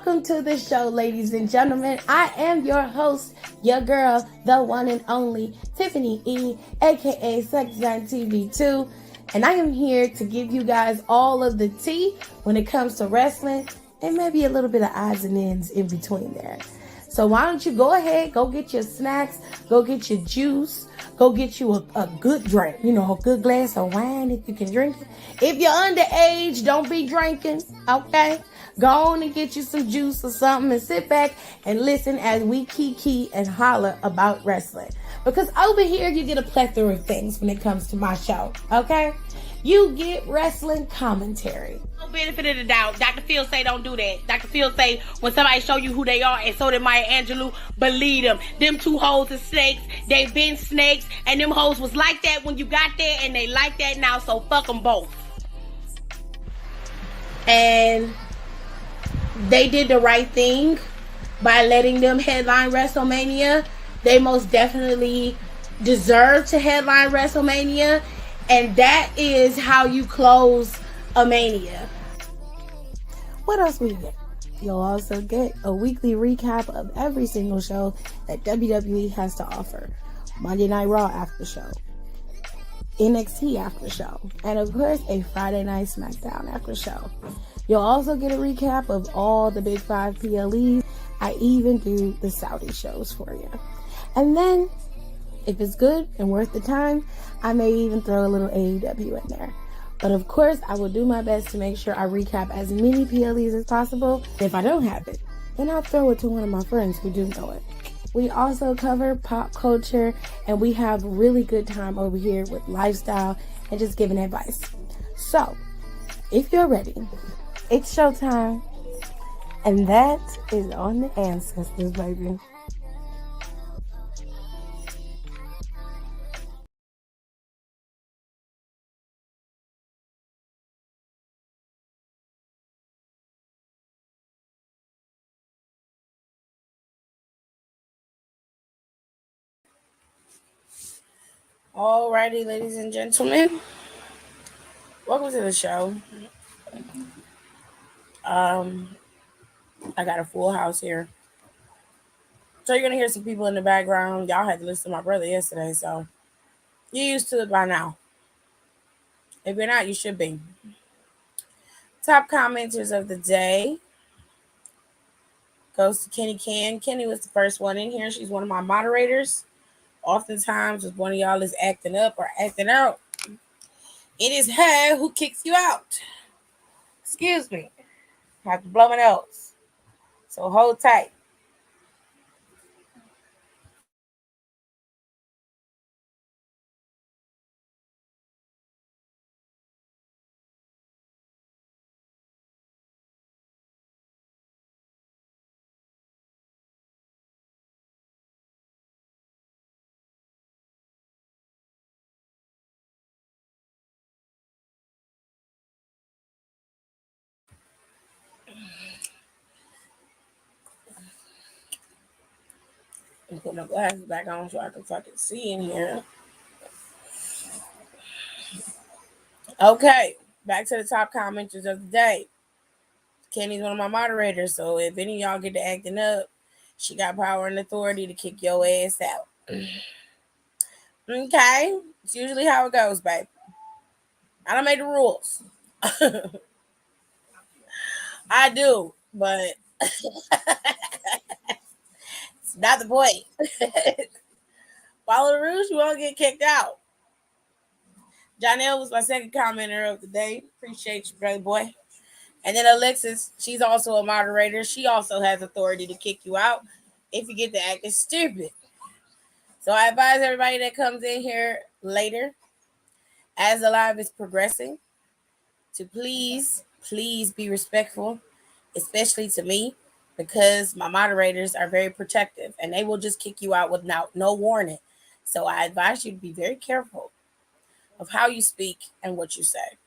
welcome to the show, ladies and gentlemen. I am your host, your girl, the one and only Tiffany E, aka Sexline TV2, and I am here to give you guys all of the tea when it comes to wrestling and maybe a little bit of odds and ends in between there. So why don't you go ahead, go get your snacks, go get your juice, go get you a good drink, a good glass of wine if you can drink it. If you're underage, don't be drinking, okay? Go on and get you some juice or something and sit back and listen as we kiki and holler about wrestling. Because over here, you get a plethora of things when it comes to my show, okay? You get wrestling commentary. No benefit of the doubt. Dr. Phil say don't do that. Dr. Phil say when somebody show you who they are, and so did Maya Angelou, believe them. Them two hoes are snakes. They've been snakes, and them hoes was like that when you got there, and they like that now, so fuck them both. And they did the right thing by letting them headline WrestleMania. They most definitely deserve to headline WrestleMania. And that is how you close a Mania. What else we get? You'll also get a weekly recap of every single show that WWE has to offer. Monday Night Raw after show, NXT after show, and of course a Friday Night SmackDown after show. You'll also get a recap of all the Big 5 PLEs. I even do the Saudi shows for you. And then, if it's good and worth the time, I may even throw a little AEW in there. But of course, I will do my best to make sure I recap as many PLEs as possible. If I don't have it, then I'll throw it to one of my friends who do know it. We also cover pop culture, and we have really good time over here with lifestyle and just giving advice. So, if you're ready, it's showtime. And that is on the Ancestors, baby. Alrighty, ladies and gentlemen, welcome to the show. I got a full house here, so you're gonna hear some people in the background. Y'all had to listen to my brother yesterday, so you're used to it by now. If you're not, you should be. Top commenters of the day goes to Kenny Can. Kenny was the first one in here. She's one of my moderators. Oftentimes, if one of y'all is acting up or acting out, it is her who kicks you out. Excuse me. I have to blow my nose. So hold tight. I'm putting my glasses back on so I can fucking see in here. Okay, back to the top commenters of the day. Kenny's one of my moderators, so if any of y'all get to acting up, she got power and authority to kick your ass out. Okay, it's usually how it goes, babe. I don't make the rules. I do, but it's not the point. Follow the rules, you won't get kicked out. Jonelle was my second commenter of the day. Appreciate you, brother boy. And then Alexis, she's also a moderator. She also has authority to kick you out if you get to acting stupid. So I advise everybody that comes in here later, as the live is progressing, to please be respectful, especially to me, because my moderators are very protective and they will just kick you out without no warning. So I advise you to be very careful of how you speak and what you say.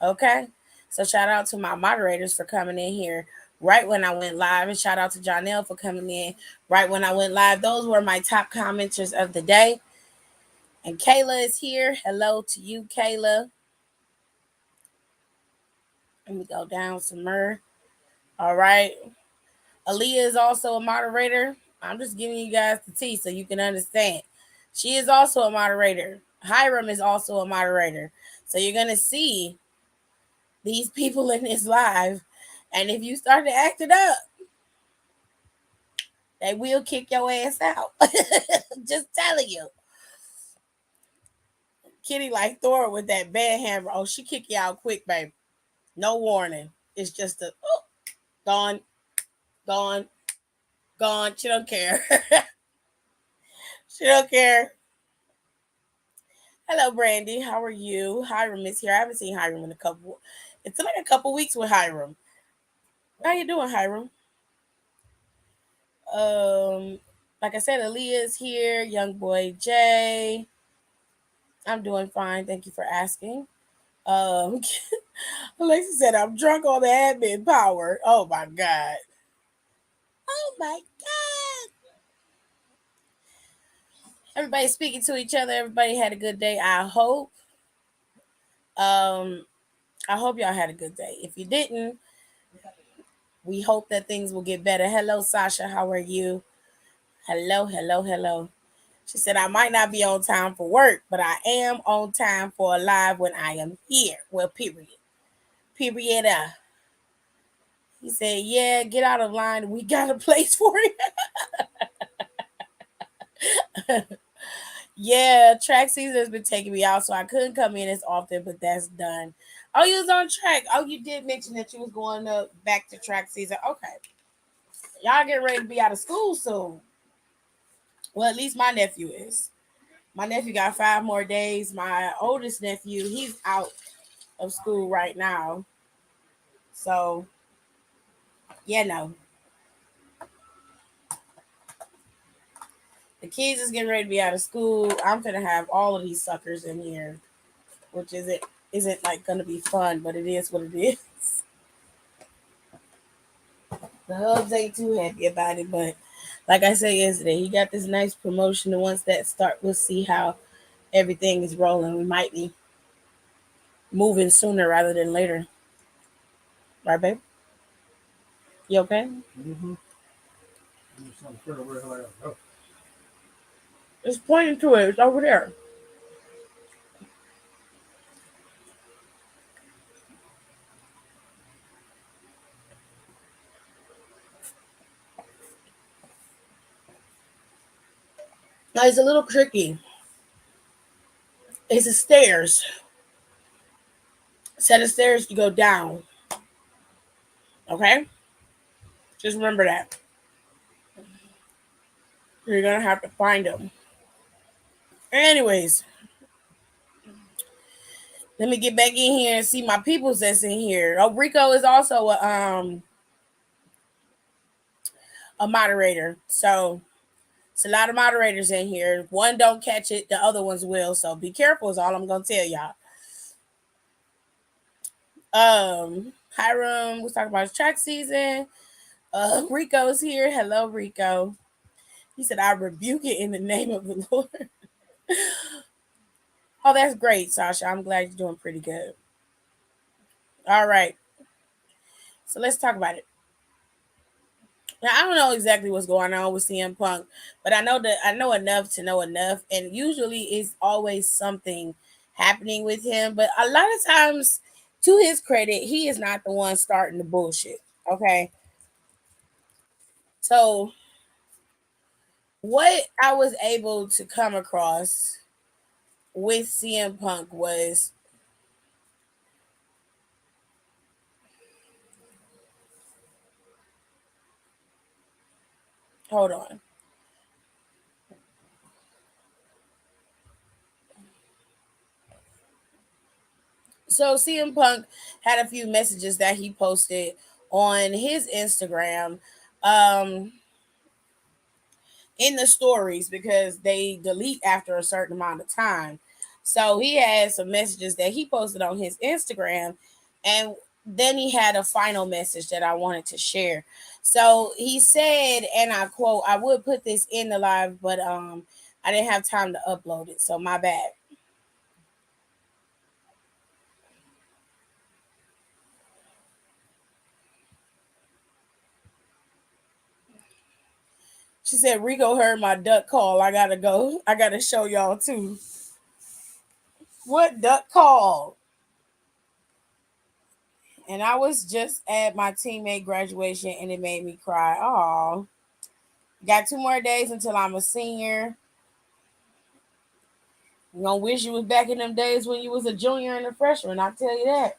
Okay? So shout out to my moderators for coming in here right when I went live, and shout out to Jonelle for coming in right when I went live. Those were my top commenters of the day. And Kayla is here. Hello to you, Kayla. Let me go down some more. All right. Aaliyah is also a moderator. I'm just giving you guys the tea so you can understand. She is also a moderator. Hiram is also a moderator. So you're gonna see these people in this live, and if you start to act it up, they will kick your ass out. Just telling you. Kitty like Thor with that bad hammer. Oh, she kick you out quick, babe. No warning. It's just a gone, gone, gone. She don't care. She don't care. Hello, Brandy. How are you? Hiram is here. I haven't seen Hiram in a couple. It's like a couple weeks with Hiram. How you doing, Hiram? Um, like I said, Aaliyah is here. Young boy Jay. I'm doing fine. Thank you for asking. Um, Alexa said I'm drunk on the admin power. Oh my god. Oh my god. Everybody speaking to each other. Everybody had a good day. I hope. Um, I hope y'all had a good day. If you didn't, we hope that things will get better. Hello, Sasha. How are you? Hello, hello, hello. She said, I might not be on time for work, but I am on time for a live when I am here. Well, period. Period. He said, yeah, get out of line. We got a place for you. Yeah, track season has been taking me out, so I couldn't come in as often, but that's done. Oh, you was on track. Oh, you did mention that you was going back to track season. Okay. Y'all getting ready to be out of school soon. Well, at least my nephew is. My nephew got 5 more days. My oldest nephew, he's out of school right now. So, yeah, no. The kids is getting ready to be out of school. I'm gonna have all of these suckers in here, which isn't like gonna be fun, but it is what it is. The hubs ain't too happy about it, but like I said yesterday, he got this nice promotion, and once that start, we'll see how everything is rolling. We might be moving sooner rather than later. Right, babe? You okay? Mm-hmm. It's pointing to it. It's over there. Now it's a little tricky. It's a stairs. Set of stairs to go down. Okay? Just remember that. You're gonna have to find them. Anyways, let me get back in here and see my peoples that's in here. Oh, Rico is also a moderator. So it's a lot of moderators in here. One don't catch it, the other ones will. So be careful is all I'm gonna tell y'all. Hiram was talking about his track season. Rico's here. Hello, Rico. He said, I rebuke it in the name of the Lord. Oh, that's great, Sasha. I'm glad you're doing pretty good. All right. So let's talk about it. Now, I don't know exactly what's going on with CM Punk, but I know enough to know enough, and usually it's always something happening with him. But a lot of times, to his credit, he is not the one starting the bullshit. Okay, so what I was able to come across with CM Punk was, hold on. So CM Punk had a few messages that he posted on his Instagram in the stories because they delete after a certain amount of time. So he had some messages that he posted on his Instagram, and then he had a final message that I wanted to share. So he said, and I quote, I would put this in the live, but I didn't have time to upload it, so my bad. She said Rico heard my duck call. I gotta go. I gotta show y'all too. What duck call? And I was just at my teammate graduation and it made me cry. Oh, got 2 more days until I'm a senior. I'm gonna wish you was back in them days when you was a junior and a freshman. I'll tell you that.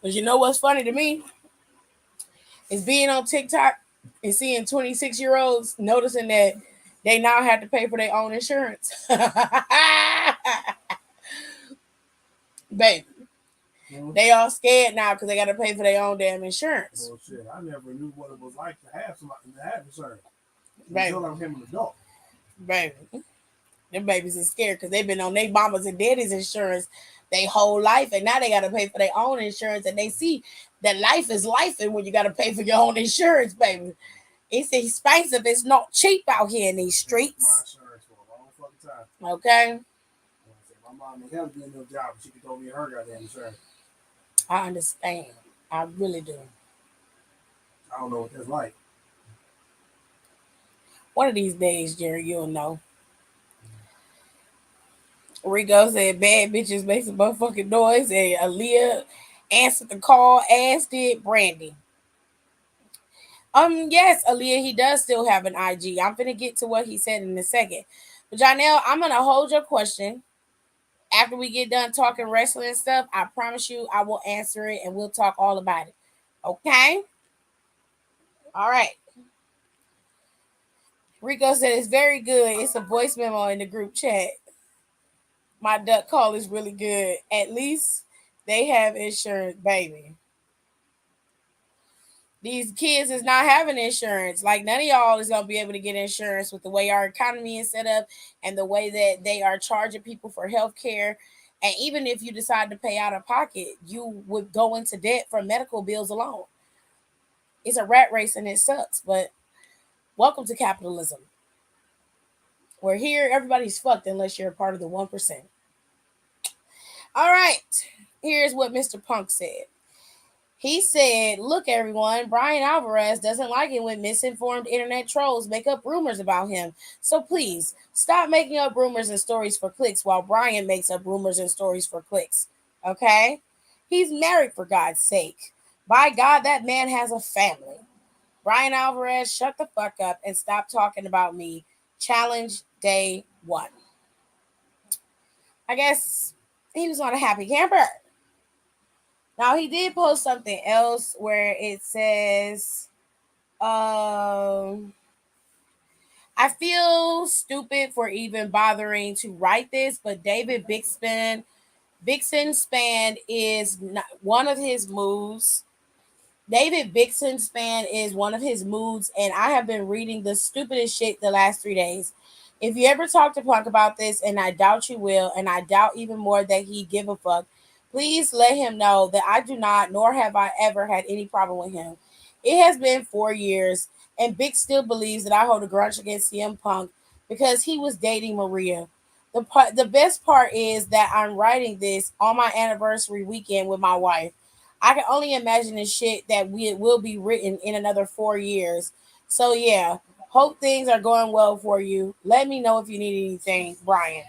But you know what's funny to me is being on TikTok and seeing 26-year-olds noticing that they now have to pay for their own insurance. Baby, they all scared now because they got to pay for their own damn insurance. Oh shit! I never knew what it was like to have somebody to have insurance Baby, until I became an adult. baby, them babies are scared because they've been on their mamas and daddy's insurance their whole life, and now they got to pay for their own insurance, and they see that life is life, and when you got to pay for your own insurance, baby, it's expensive. It's not cheap out here in these streets. My insurance for a long fucking time. Okay. My mom ain't had to be in no job, but she could throw me her goddamn insurance. I understand. I really do. I don't know what that's like. One of these days, Jerry, you'll know. Rico said bad bitches make some motherfucking noise, and Aaliyah answered the call, as did Brandy. Yes, Aaliyah, he does still have an IG. I'm gonna get to what he said in a second. But Janelle, I'm gonna hold your question. After we get done talking wrestling stuff, I promise you I will answer it and we'll talk all about it. Okay? All right. Rico said it's very good. It's a voice memo in the group chat. My duck call is really good. At least they have insurance, baby. These kids is not having insurance. Like none of y'all is gonna be able to get insurance with the way our economy is set up and the way that they are charging people for health care. And even if you decide to pay out of pocket, you would go into debt for medical bills alone. It's a rat race and it sucks. But welcome to capitalism. We're here, everybody's fucked unless you're a part of the 1%. All right. Here's what Mr. Punk said. He said, look, everyone, Brian Alvarez doesn't like it when misinformed internet trolls make up rumors about him. So please, stop making up rumors and stories for clicks while Brian makes up rumors and stories for clicks. Okay? He's married, for God's sake. By God, that man has a family. Brian Alvarez, shut the fuck up and stop talking about me. Challenge day 1. I guess he was on a happy camper. Now, he did post something else where it says, I feel stupid for even bothering to write this, but David Bixenspan is not one of his moves. David Bixenspan is one of his moods, and I have been reading the stupidest shit the last 3 days. If you ever talk to Punk about this, and I doubt you will, and I doubt even more that he give a fuck, please let him know that I do not, nor have I ever had any problem with him. It has been 4 years, and Big still believes that I hold a grudge against CM Punk because he was dating Maria. The best part is that I'm writing this on my anniversary weekend with my wife. I can only imagine the shit that will be written in another 4 years. So yeah, hope things are going well for you. Let me know if you need anything, Brian.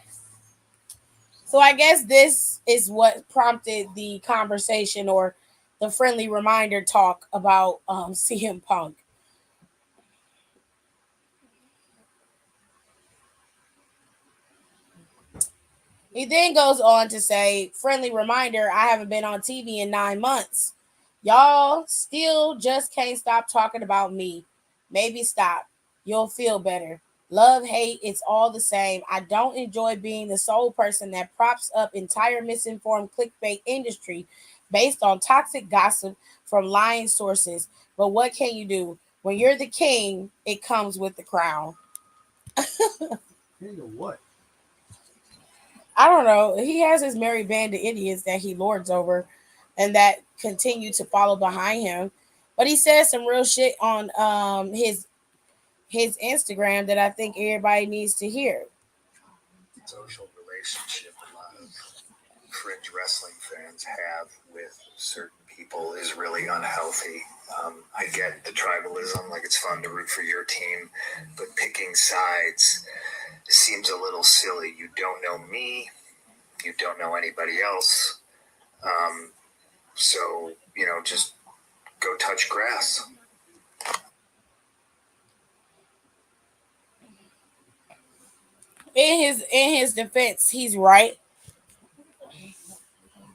So I guess this is what prompted the conversation or the friendly reminder talk about CM Punk. He then goes on to say, friendly reminder, I haven't been on TV in 9 months. Y'all still just can't stop talking about me. Maybe stop. You'll feel better. Love, hate, it's all the same. I don't enjoy being the sole person that props up entire misinformed clickbait industry based on toxic gossip from lying sources. But what can you do? When you're the king, it comes with the crown. King of what? I don't know. He has his merry band of idiots that he lords over and that continue to follow behind him. But he says some real shit on his Instagram that I think everybody needs to hear. Social relationship love. fringe wrestling fans have with certain people is really unhealthy. I get the tribalism, like it's fun to root for your team, but picking sides seems a little silly. You don't know me, you don't know anybody else, so just go touch grass. In his defense, he's right.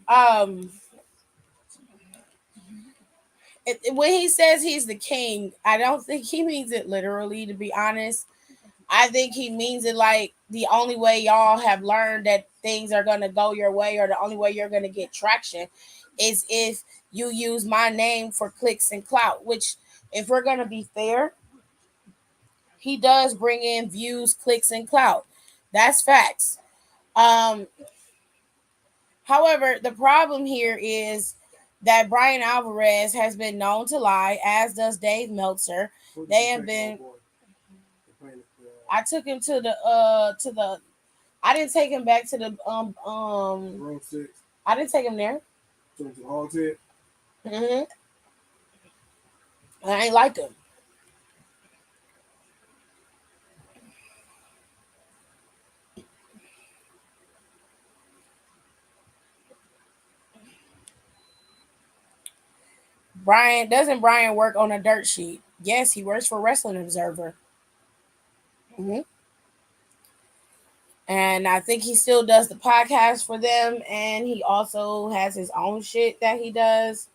Um, when he says he's the king, I don't think he means it literally. To be honest, I think he means it like the only way y'all have learned that things are gonna go your way, or the only way you're gonna get traction, is if you use my name for clicks and clout. Which, if we're gonna be fair, he does bring in views, clicks, and clout. That's facts. Um, However, the problem here is that Brian Alvarez has been known to lie, as does Dave Meltzer. They have been. I took him to the. I didn't take him back to the Room 6. I didn't take him there. To the hog tip. I ain't like him. Brian work on a dirt sheet? Yes, he works for Wrestling Observer. hmm And I think he still does the podcast for them, and he also has his own shit that he does.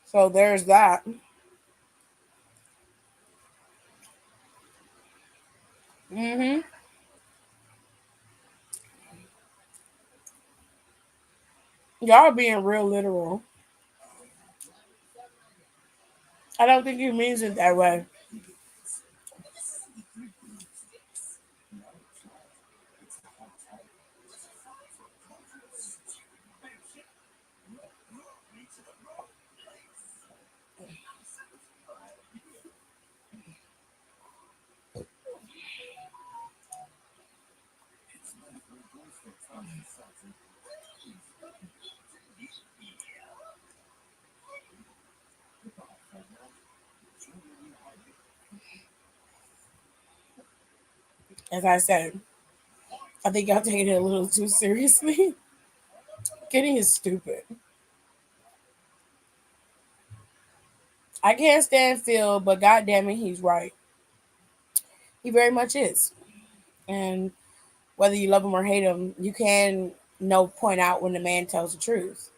So there's that. hmm Y'all being real literal. I don't think he means it that way. As I said, I think y'all taking it a little too seriously. Kenny is stupid. I can't stand Phil, but goddamn it, he's right. He very much is. And whether you love him or hate him, you can point out when the man tells the truth.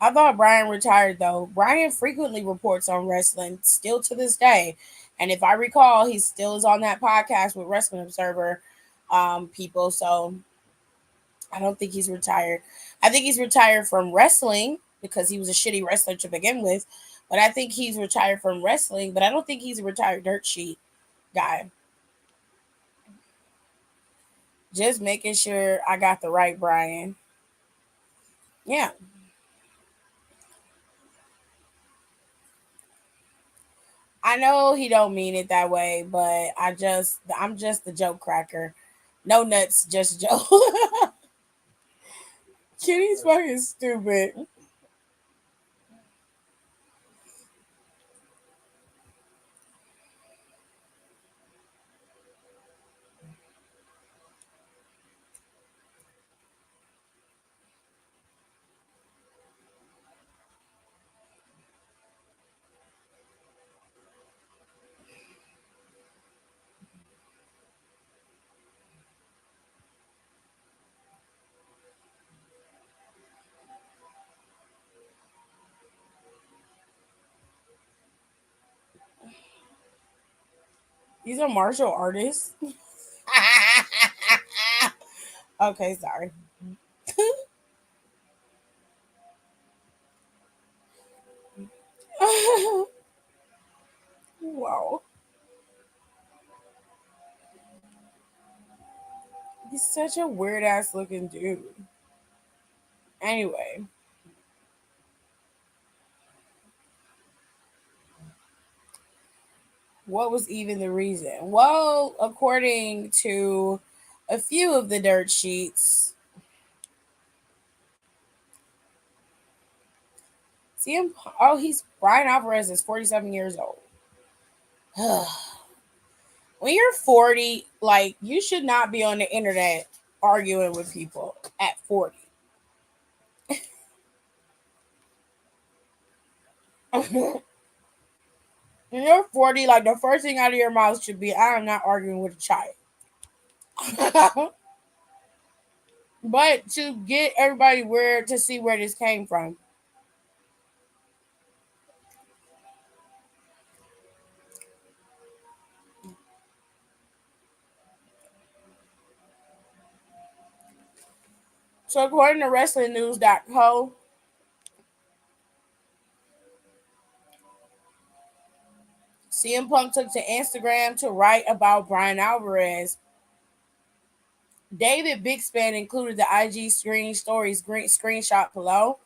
I thought Brian retired though. Brian frequently reports on wrestling still to this day. And if I recall, he still is on that podcast with Wrestling Observer people. So I don't think he's retired. I think he's retired from wrestling because he was a shitty wrestler to begin with. But I think he's retired from wrestling, but I don't think he's a retired dirt sheet guy. Just making sure I got the right Brian. Yeah. I know he don't mean it that way, but I'm just the joke cracker. No nuts, just Joe. Kitty's fucking stupid. He's a martial artist. Okay, sorry. Wow. He's such a weird ass looking dude. Anyway, What was even the reason? Well, according to a few of the dirt sheets, see him. Oh, he's Brian Alvarez is 47 years old. When you're 40, like you should not be on the internet arguing with people at 40. When you're 40, like the first thing out of your mouth should be, I am not arguing with a child. But to get everybody where to see where this came from. So according to WrestlingNews.co, CM Punk took to Instagram to write about Brian Alvarez. David Bixby included the IG screenshot below.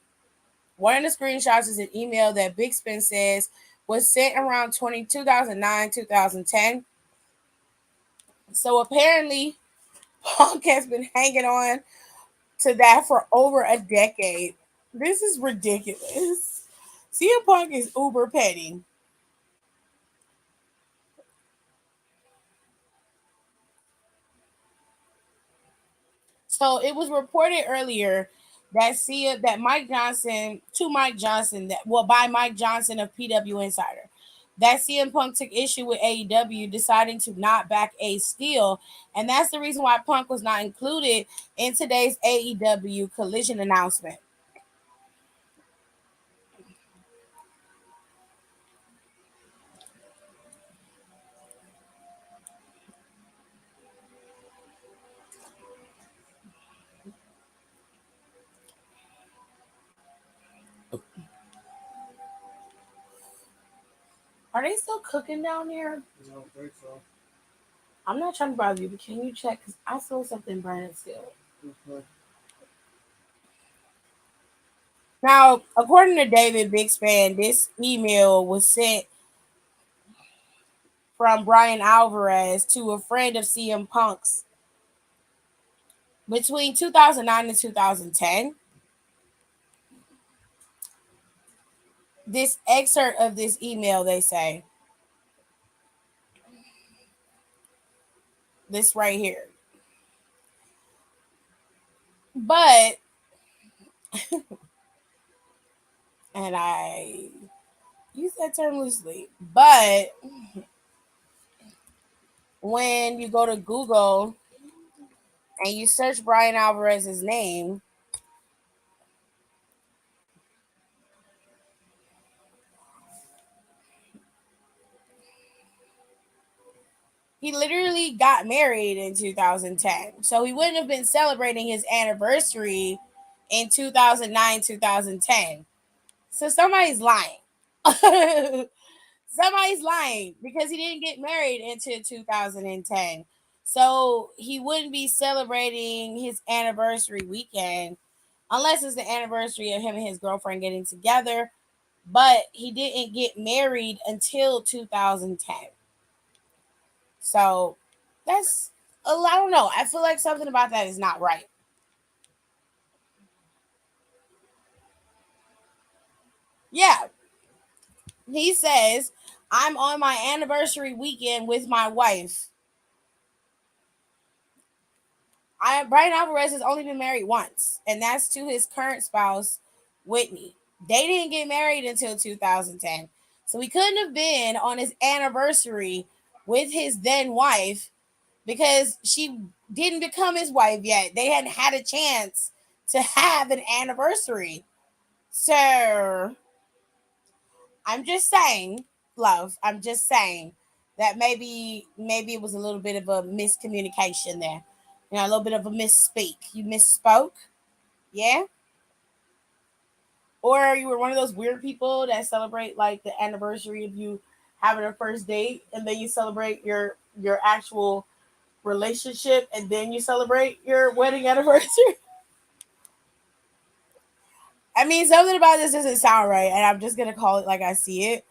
One of the screenshots is an email that Bixby says was sent around 2009, 2010. So apparently, Punk has been hanging on to that for over a decade. This is ridiculous. CM Punk is uber petty. So it was reported earlier that Mike Johnson by Mike Johnson of PW Insider, that CM Punk took issue with AEW deciding to not back Ace Steel, and that's the reason why Punk was not included in today's AEW Collision announcement. Are they still cooking down there? I don't think so. I'm not trying to bother you, but can you check? Because I saw something burning still. Okay. Now, according to David Bixby, this email was sent from Brian Alvarez to a friend of CM Punk's between 2009 and 2010. This excerpt of this email, they say, this right here. But, and I use that term loosely, but when you go to Google and you search Brian Alvarez's name, he literally got married in 2010. So he wouldn't have been celebrating his anniversary in 2009, 2010. So somebody's lying. Somebody's lying because he didn't get married until 2010. So he wouldn't be celebrating his anniversary weekend unless it's the anniversary of him and his girlfriend getting together. But he didn't get married until 2010. So that's, I don't know. I feel like something about that is not right. Yeah. He says, I'm on my anniversary weekend with my wife. Brian Alvarez has only been married once, and that's to his current spouse, Whitney. They didn't get married until 2010. So he couldn't have been on his anniversary with his then wife because she didn't become his wife yet. They hadn't had a chance to have an anniversary. So I'm just saying, love, I'm just saying that maybe it was a little bit of a miscommunication there. You know, a little bit of a misspeak. You misspoke. Yeah. Or you were one of those weird people that celebrate like the anniversary of you having a first date and then you celebrate your actual relationship and then you celebrate your wedding anniversary. I mean, something about this doesn't sound right, and I'm just gonna call it like I see it.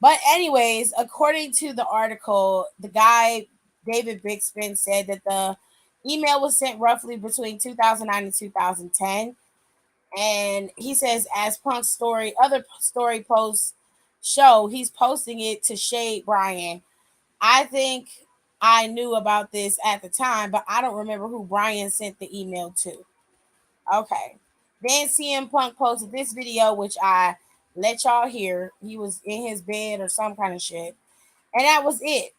But anyways, according to the article, the guy David Bixby said that the email was sent roughly between 2009 and 2010. And he says, as Punk's other story posts show, he's posting it to shade Brian. I think I knew about this at the time, but I don't remember who Brian sent the email to. Okay. Then CM Punk posted this video, which I let y'all hear. He was in his bed or some kind of shit. And that was it.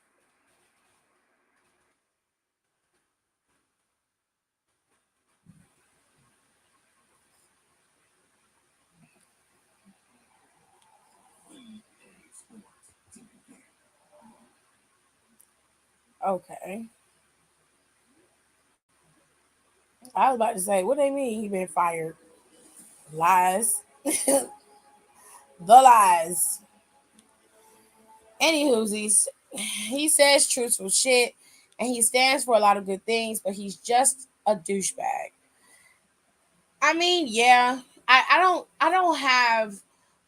Okay. I was about to say, what they mean he been fired? Lies. The lies. Anywho's, he says truthful shit and he stands for a lot of good things, but he's just a douchebag. I mean, yeah. I don't have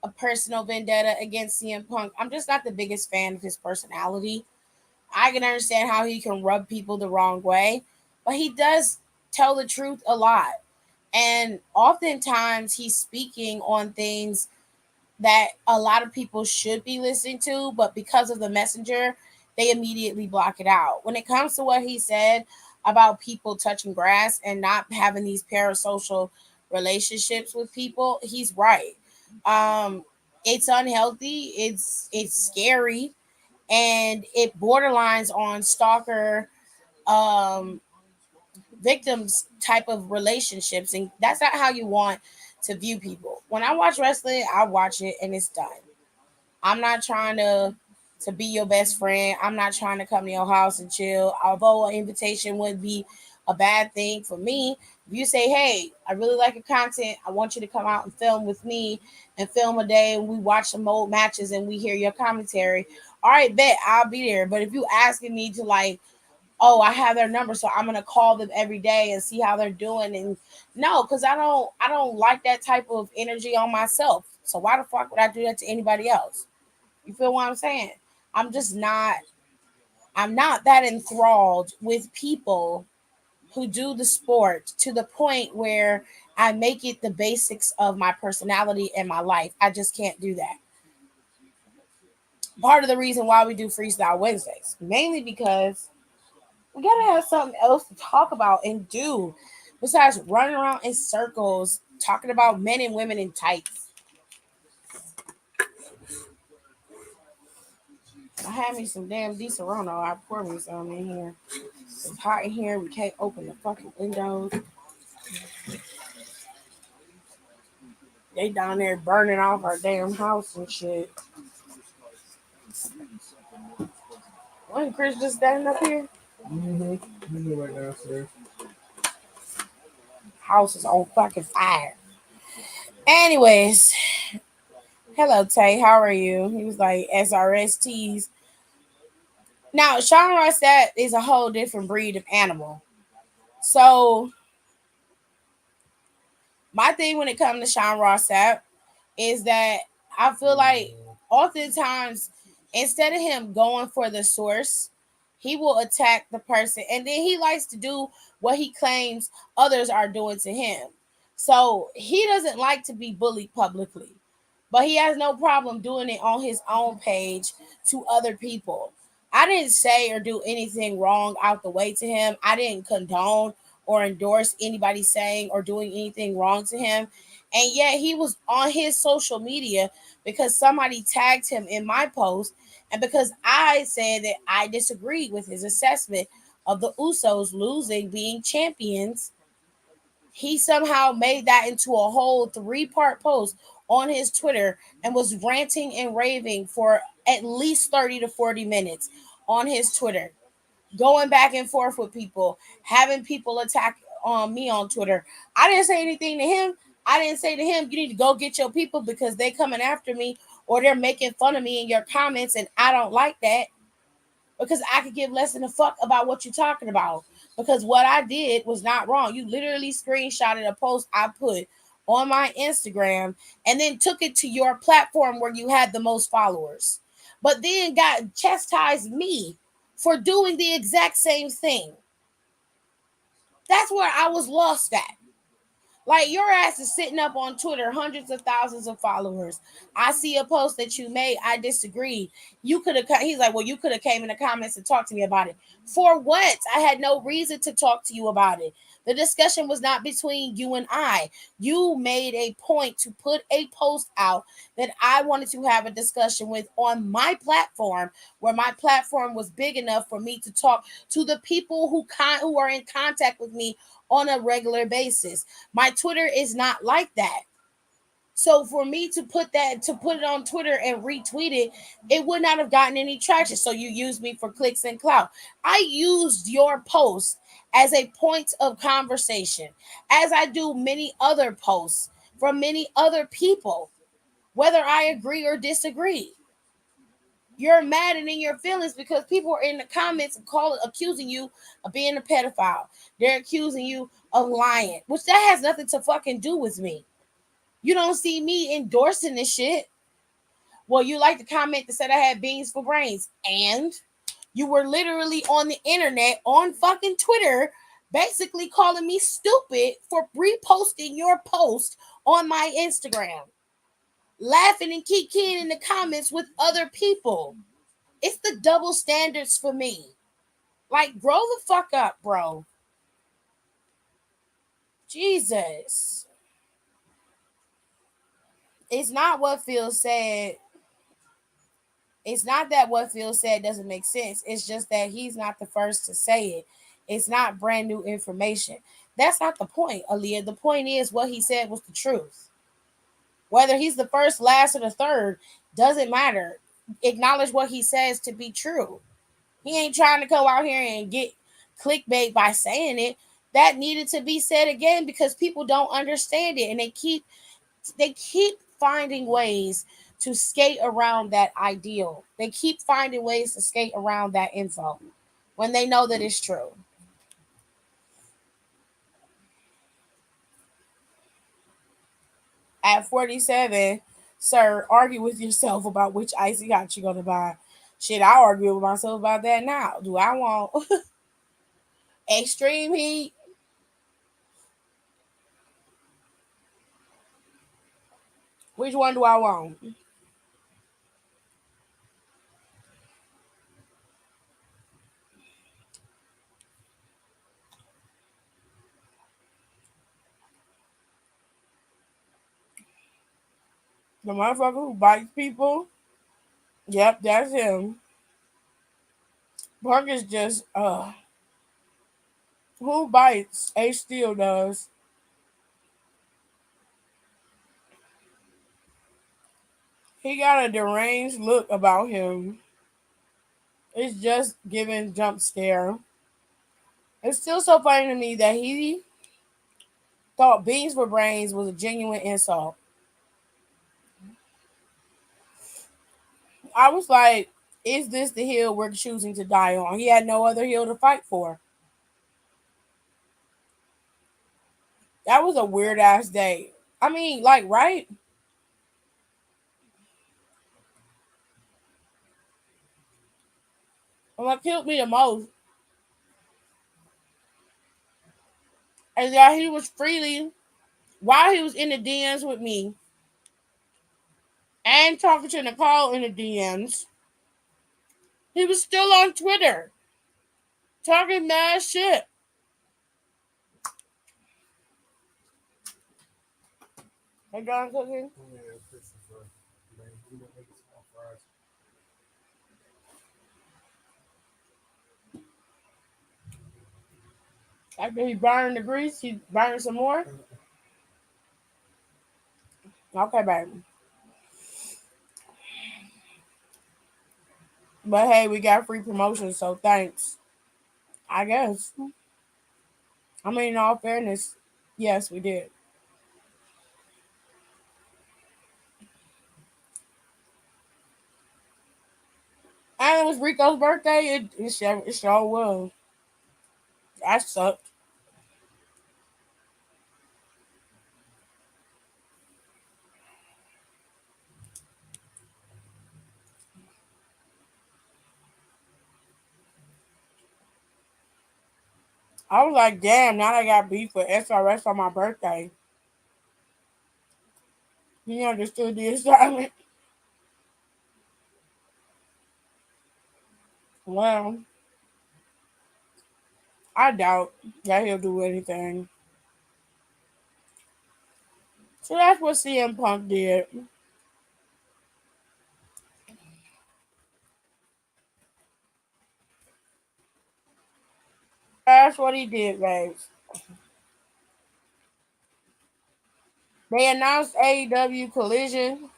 a personal vendetta against CM Punk. I'm just not the biggest fan of his personality. I can understand how he can rub people the wrong way, but he does tell the truth a lot. And oftentimes he's speaking on things that a lot of people should be listening to, but because of the messenger, they immediately block it out. When it comes to what he said about people touching grass and not having these parasocial relationships with people, he's right. Um, it's unhealthy. It's scary, and it borderlines on stalker um, victims type of relationships, and that's not how you want to view people. When I watch wrestling, I watch it and it's done. I'm not trying to be your best friend. I'm not trying to come to your house and chill. Although an invitation would be a bad thing for me, if you say, "Hey, I really like your content. I want you to come out and film with me and film a day and we watch some old matches and we hear your commentary." All right, bet I'll be there. But if you asking me to like, oh, I have their number, so I'm gonna call them every day and see how they're doing. And no, because I don't like that type of energy on myself. So why the fuck would I do that to anybody else? You feel what I'm saying? I'm just not. I'm not that enthralled with people who do the sport to the point where I make it the basics of my personality and my life. I just can't do that. Part of the reason why we do Freestyle Wednesdays, mainly because we gotta have something else to talk about and do besides running around in circles talking about men and women in tights. I had me some damn Di Serrano. I pour me some in here. It's hot in here. We can't open the fucking windows. They down there burning off our damn house and shit. Wasn't Chris just standing up here? Mm-hmm. You go right downstairs. House is on fucking fire. Anyways, hello Tay, how are you? He was like SRSTs. Now Sean Rossett is a whole different breed of animal. So my thing when it comes to Sean Rossett is that I feel like oftentimes instead of him going for the source, he will attack the person and then he likes to do what he claims others are doing to him. So he doesn't like to be bullied publicly, but he has no problem doing it on his own page to other people. I didn't say or do anything wrong out the way to him. I didn't condone or endorse anybody saying or doing anything wrong to him. And yet he was on his social media because somebody tagged him in my post and because I said that I disagreed with his assessment of the Usos losing being champions. He somehow made that into a whole three-part post on his Twitter and was ranting and raving for at least 30 to 40 minutes on his Twitter, going back and forth with people, having people attack on me on Twitter. I didn't say anything to him. I didn't say to him, you need to go get your people because they coming after me or they're making fun of me in your comments and I don't like that because I could give less than a fuck about what you're talking about. Because what I did was not wrong. You literally screenshotted a post I put on my Instagram and then took it to your platform where you had the most followers. but then got chastised me for doing the exact same thing. That's where I was lost at. Like your ass is sitting up on Twitter, hundreds of thousands of followers. I see a post that you made. I disagree. You could have. He's like, well, you could have came in the comments and talked to me about it. For what? I had no reason to talk to you about it. The discussion was not between you and I. You made a point to put a post out that I wanted to have a discussion with on my platform, where my platform was big enough for me to talk to the people who are in contact with me on a regular basis. My Twitter is not like that. So for me to put it on Twitter and retweet it, it would not have gotten any traction. So you used me for clicks and clout. I used your post as a point of conversation, as I do many other posts from many other people, whether I agree or disagree. You're mad and in your feelings because people are in the comments accusing you of being a pedophile. They're accusing you of lying, which that has nothing to fucking do with me. You don't see me endorsing this shit. Well, you like the comment that said I had beans for brains, and you were literally on the internet, on fucking Twitter, basically calling me stupid for reposting your post on my Instagram, laughing and kikiing in the comments with other people. It's the double standards for me. Like, grow the fuck up, bro. Jesus. It's not what Phil said. It's not that what Phil said doesn't make sense. It's just that he's not the first to say it. It's not brand new information. That's not the point, Aaliyah. The point is what he said was the truth. Whether he's the first, last, or the third doesn't matter. Acknowledge what he says to be true. He ain't trying to go out here and get clickbait by saying it. That needed to be said again because people don't understand it, and they keep finding ways to skate around that ideal. They keep finding ways to skate around that info when they know that it's true. At 47, sir, argue with yourself about which icy hot you're gonna buy. Shit, I argue with myself about that now. Do I want extreme heat? Which one do I want? The motherfucker who bites people? Yep, that's him. Park is just who bites? H Steel does. He got a deranged look about him. It's just giving jump scare. It's still so funny to me that he thought beans for brains was a genuine insult. I was like, is this the hill we're choosing to die on? He had no other hill to fight for. That was a weird ass day. I mean, like, right? And what killed me the most is that he was freely, while he was in the DMs with me and talking to Nicole in the DMs, he was still on Twitter talking mad shit. Hey, John cooking? Yeah, Christopher. Man, you know, make small fries. After he burned the grease, he burned some more. Okay, baby. But hey, we got free promotion, so thanks. I guess. I mean, in all fairness, yes, we did. And it was Rico's birthday. It sure was. That sucked. I was like, damn, now I got beef with SRS on my birthday. He understood the assignment. Well, I doubt that he'll do anything. So that's what CM Punk did. That's what he did, babes. They announced AEW Collision.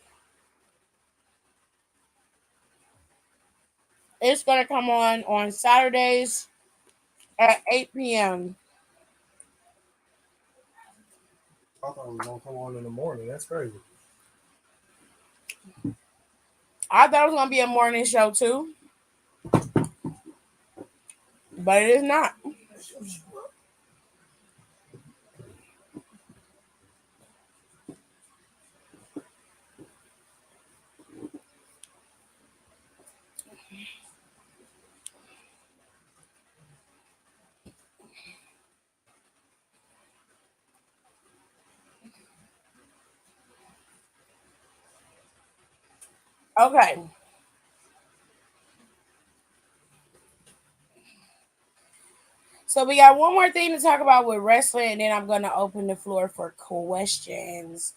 It's gonna come on Saturdays at 8 p.m. I thought it was gonna come on in the morning. That's crazy. I thought it was gonna be a morning show too, but it is not. Okay. So we got one more thing to talk about with wrestling, and then I'm gonna open the floor for questions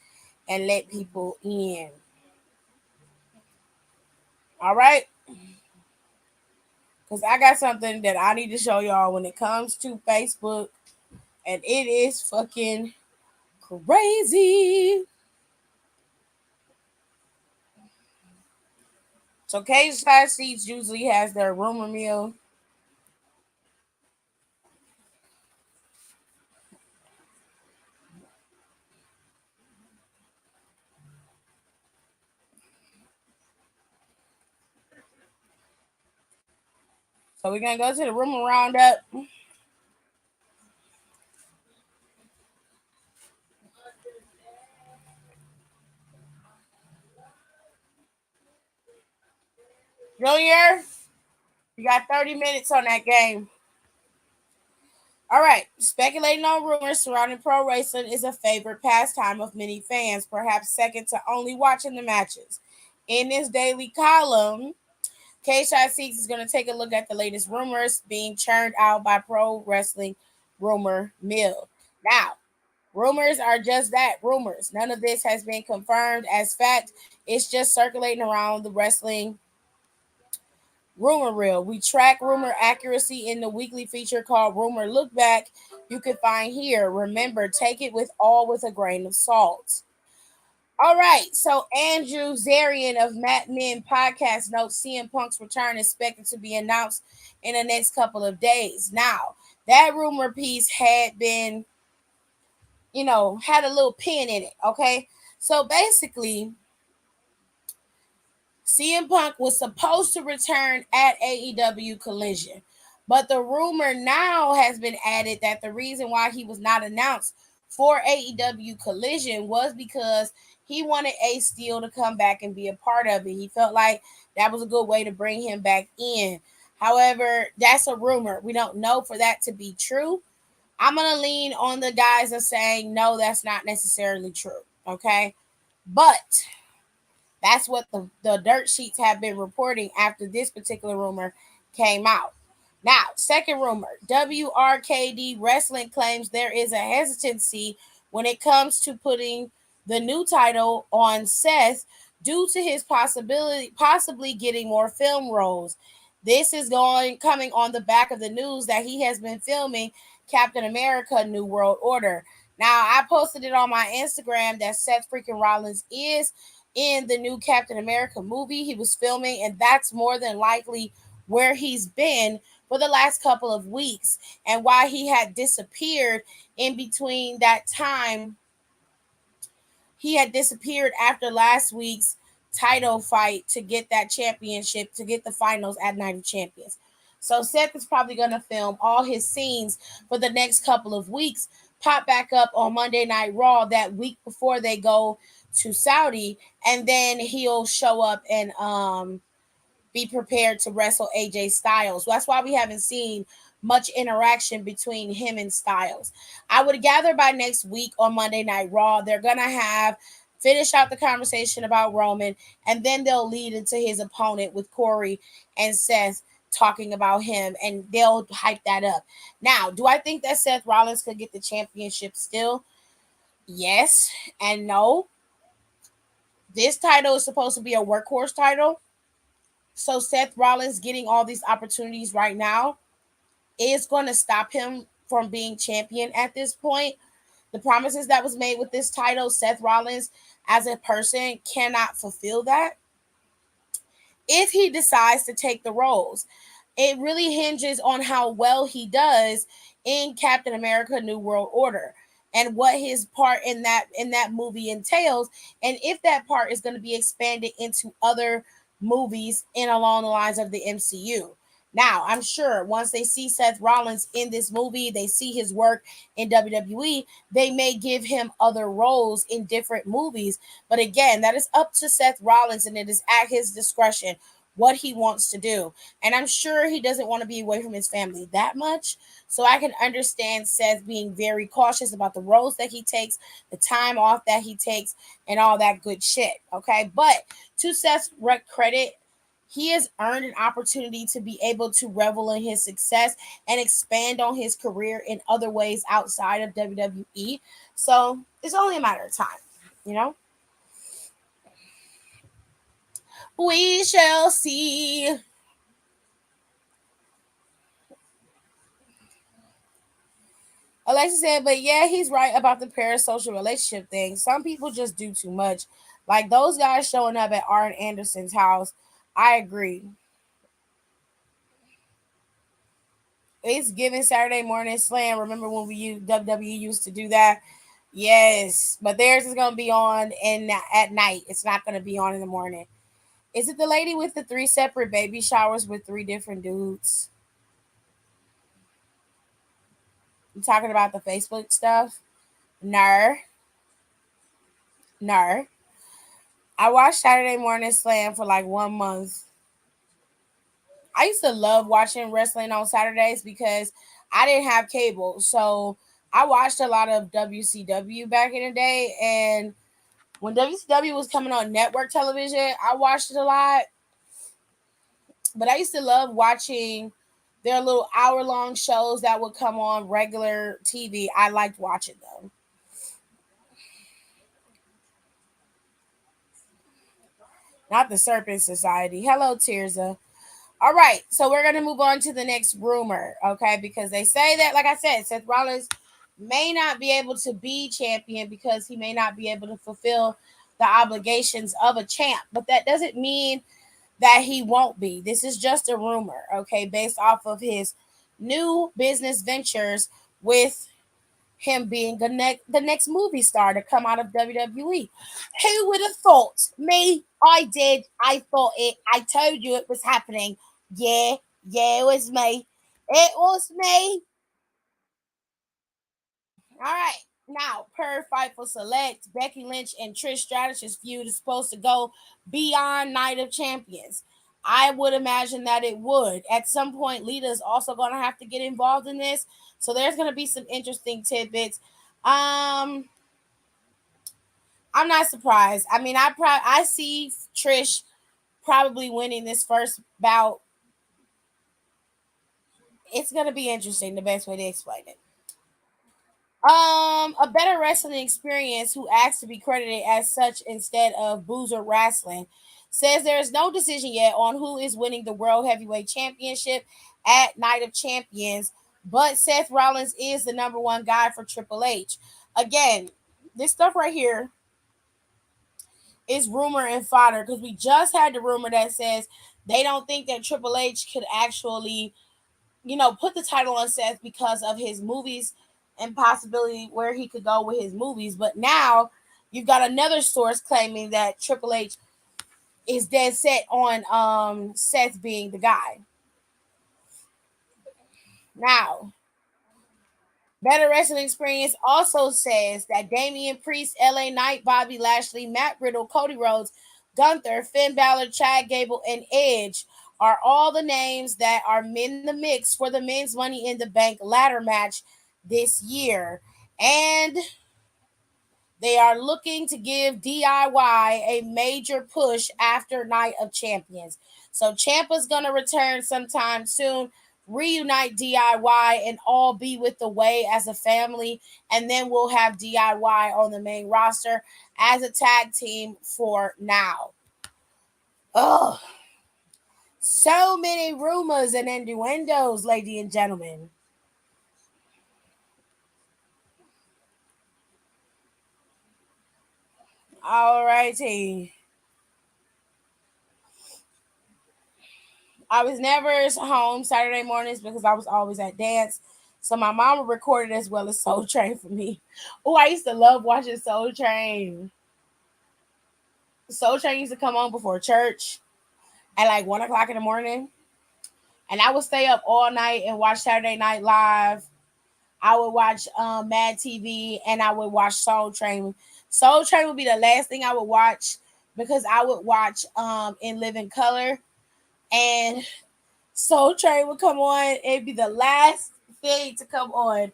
and let people in. All right, because I got something that I need to show y'all when it comes to Facebook, and it is fucking crazy. So Cage Side Seats usually has their rumor mill. So we're gonna go to the rumor roundup. Junior, you got 30 minutes on that game. All right. Speculating on rumors surrounding pro wrestling is a favorite pastime of many fans, perhaps second to only watching the matches. In this daily column, K Shot Seeks is going to take a look at the latest rumors being churned out by Pro Wrestling Rumor Mill. Now, rumors are just that, rumors. None of this has been confirmed as fact. It's just circulating around the wrestling rumor reel. We track rumor accuracy in the weekly feature called Rumor Look Back. You can find here. Remember, take it with a grain of salt. All right, so Andrew Zarian of Matt Men Podcast notes CM Punk's return is expected to be announced in the next couple of days. Now, that rumor piece had been, had a little pin in it, okay? So basically, CM Punk was supposed to return at AEW Collision, but the rumor now has been added that the reason why he was not announced for AEW Collision was because he wanted Ace Steel to come back and be a part of it. He felt like that was a good way to bring him back in. However, that's a rumor. We don't know for that to be true. I'm going to lean on the guys of saying, no, that's not necessarily true. Okay. But that's what the dirt sheets have been reporting after this particular rumor came out. Now, second rumor, WRKD Wrestling claims there is a hesitancy when it comes to putting the new title on Seth due to his possibly getting more film roles. This is coming on the back of the news that he has been filming Captain America New World Order. Now, I posted it on my Instagram that Seth freaking Rollins is in the new Captain America movie he was filming, and that's more than likely where he's been for the last couple of weeks, and why he had disappeared in between that time. He had disappeared after last week's title fight to get that championship, to get the finals at Night of Champions. So Seth is probably going to film all his scenes for the next couple of weeks, pop back up on Monday Night Raw that week before they go to Saudi, and then he'll show up and be prepared to wrestle AJ Styles. That's why we haven't seen much interaction between him and Styles. I would gather by next week on Monday Night Raw, they're going to have finish out the conversation about Roman, and then they'll lead into his opponent with Corey and Seth talking about him, and they'll hype that up. Now, do I think that Seth Rollins could get the championship still? Yes and no. This title is supposed to be a workhorse title. So Seth Rollins getting all these opportunities right now is going to stop him from being champion at this point. The promises that was made with this title, Seth Rollins as a person cannot fulfill that if he decides to take the roles. It really hinges on how well he does in Captain America New World Order and what his part in that movie entails, and if that part is going to be expanded into other movies in along the lines of the MCU. Now, I'm sure once they see Seth Rollins in this movie, they see his work in WWE, they may give him other roles in different movies. But again, that is up to Seth Rollins, and it is at his discretion what he wants to do. And I'm sure he doesn't want to be away from his family that much. So I can understand Seth being very cautious about the roles that he takes, the time off that he takes, and all that good shit. Okay. But to Seth's credit, he has earned an opportunity to be able to revel in his success and expand on his career in other ways outside of WWE. So it's only a matter of time, you know? We shall see. Alexa said, but yeah, he's right about the parasocial relationship thing. Some people just do too much. Like those guys showing up at Arn Anderson's house. I agree. It's giving Saturday morning slam. Remember when WWE used to do that? Yes, but theirs is gonna be on at night. It's not gonna be on in the morning. Is it the lady with the three separate baby showers with three different dudes? You talking about the Facebook stuff? Ner, ner. I watched Saturday Morning Slam for like 1 month. I used to love watching wrestling on Saturdays because I didn't have cable. So I watched a lot of WCW back in the day. And when WCW was coming on network television, I watched it a lot. But I used to love watching their little hour-long shows that would come on regular TV. I liked watching them. Not the Serpent Society. Hello, Tirza. All right, so we're gonna move on to the next rumor, okay? Because they say that, like I said, Seth Rollins may not be able to be champion because he may not be able to fulfill the obligations of a champ. But that doesn't mean that he won't be. This is just a rumor, okay, based off of his new business ventures with him being the next movie star to come out of WWE. Who would have thought? Me, I did. I thought it. I told you it was happening. Yeah, yeah, it was me. It was me. All right. Now, per Fightful Select, Becky Lynch and Trish Stratus's feud is supposed to go beyond Night of Champions. I would imagine that it would. At some point, Lita is also going to have to get involved in this. So there's going to be some interesting tidbits. Um, I'm not surprised. I mean, I see Trish probably winning this first bout. It's going to be interesting. The best way to explain it. A better wrestling experience who asked to be credited as such instead of Boozer Wrestling says there is no decision yet on who is winning the World Heavyweight Championship at Night of Champions, but Seth Rollins is the number one guy for Triple H. Again, this stuff right here is rumor and fodder because we just had the rumor that says they don't think that Triple H could actually put the title on Seth because of his movies and possibility where he could go with his movies. But now you've got another source claiming that Triple H is dead set on Seth being the guy. Now, Better Wrestling Experience also says that Damian Priest, LA Knight, Bobby Lashley, Matt Riddle, Cody Rhodes, Gunther, Finn Balor, Chad Gable, and Edge are all the names that are in the mix for the men's Money in the Bank ladder match this year. And they are looking to give DIY a major push after Night of Champions. So Ciampa's going to return sometime soon, reunite DIY, and all be with the Way as a family. And then we'll have DIY on the main roster as a tag team for now. Oh, so many rumors and innuendos, ladies and gentlemen. All righty. I was never home Saturday mornings because I was always at dance. So my mama recorded as well as Soul Train for me. Oh, I used to love watching Soul Train. Soul Train used to come on before church at like 1 o'clock in the morning. And I would stay up all night and watch Saturday Night Live. I would watch Mad TV and I would watch Soul Train. Soul Train would be the last thing I would watch because I would watch In Living Color. And Soul Train would come on. It'd be the last thing to come on.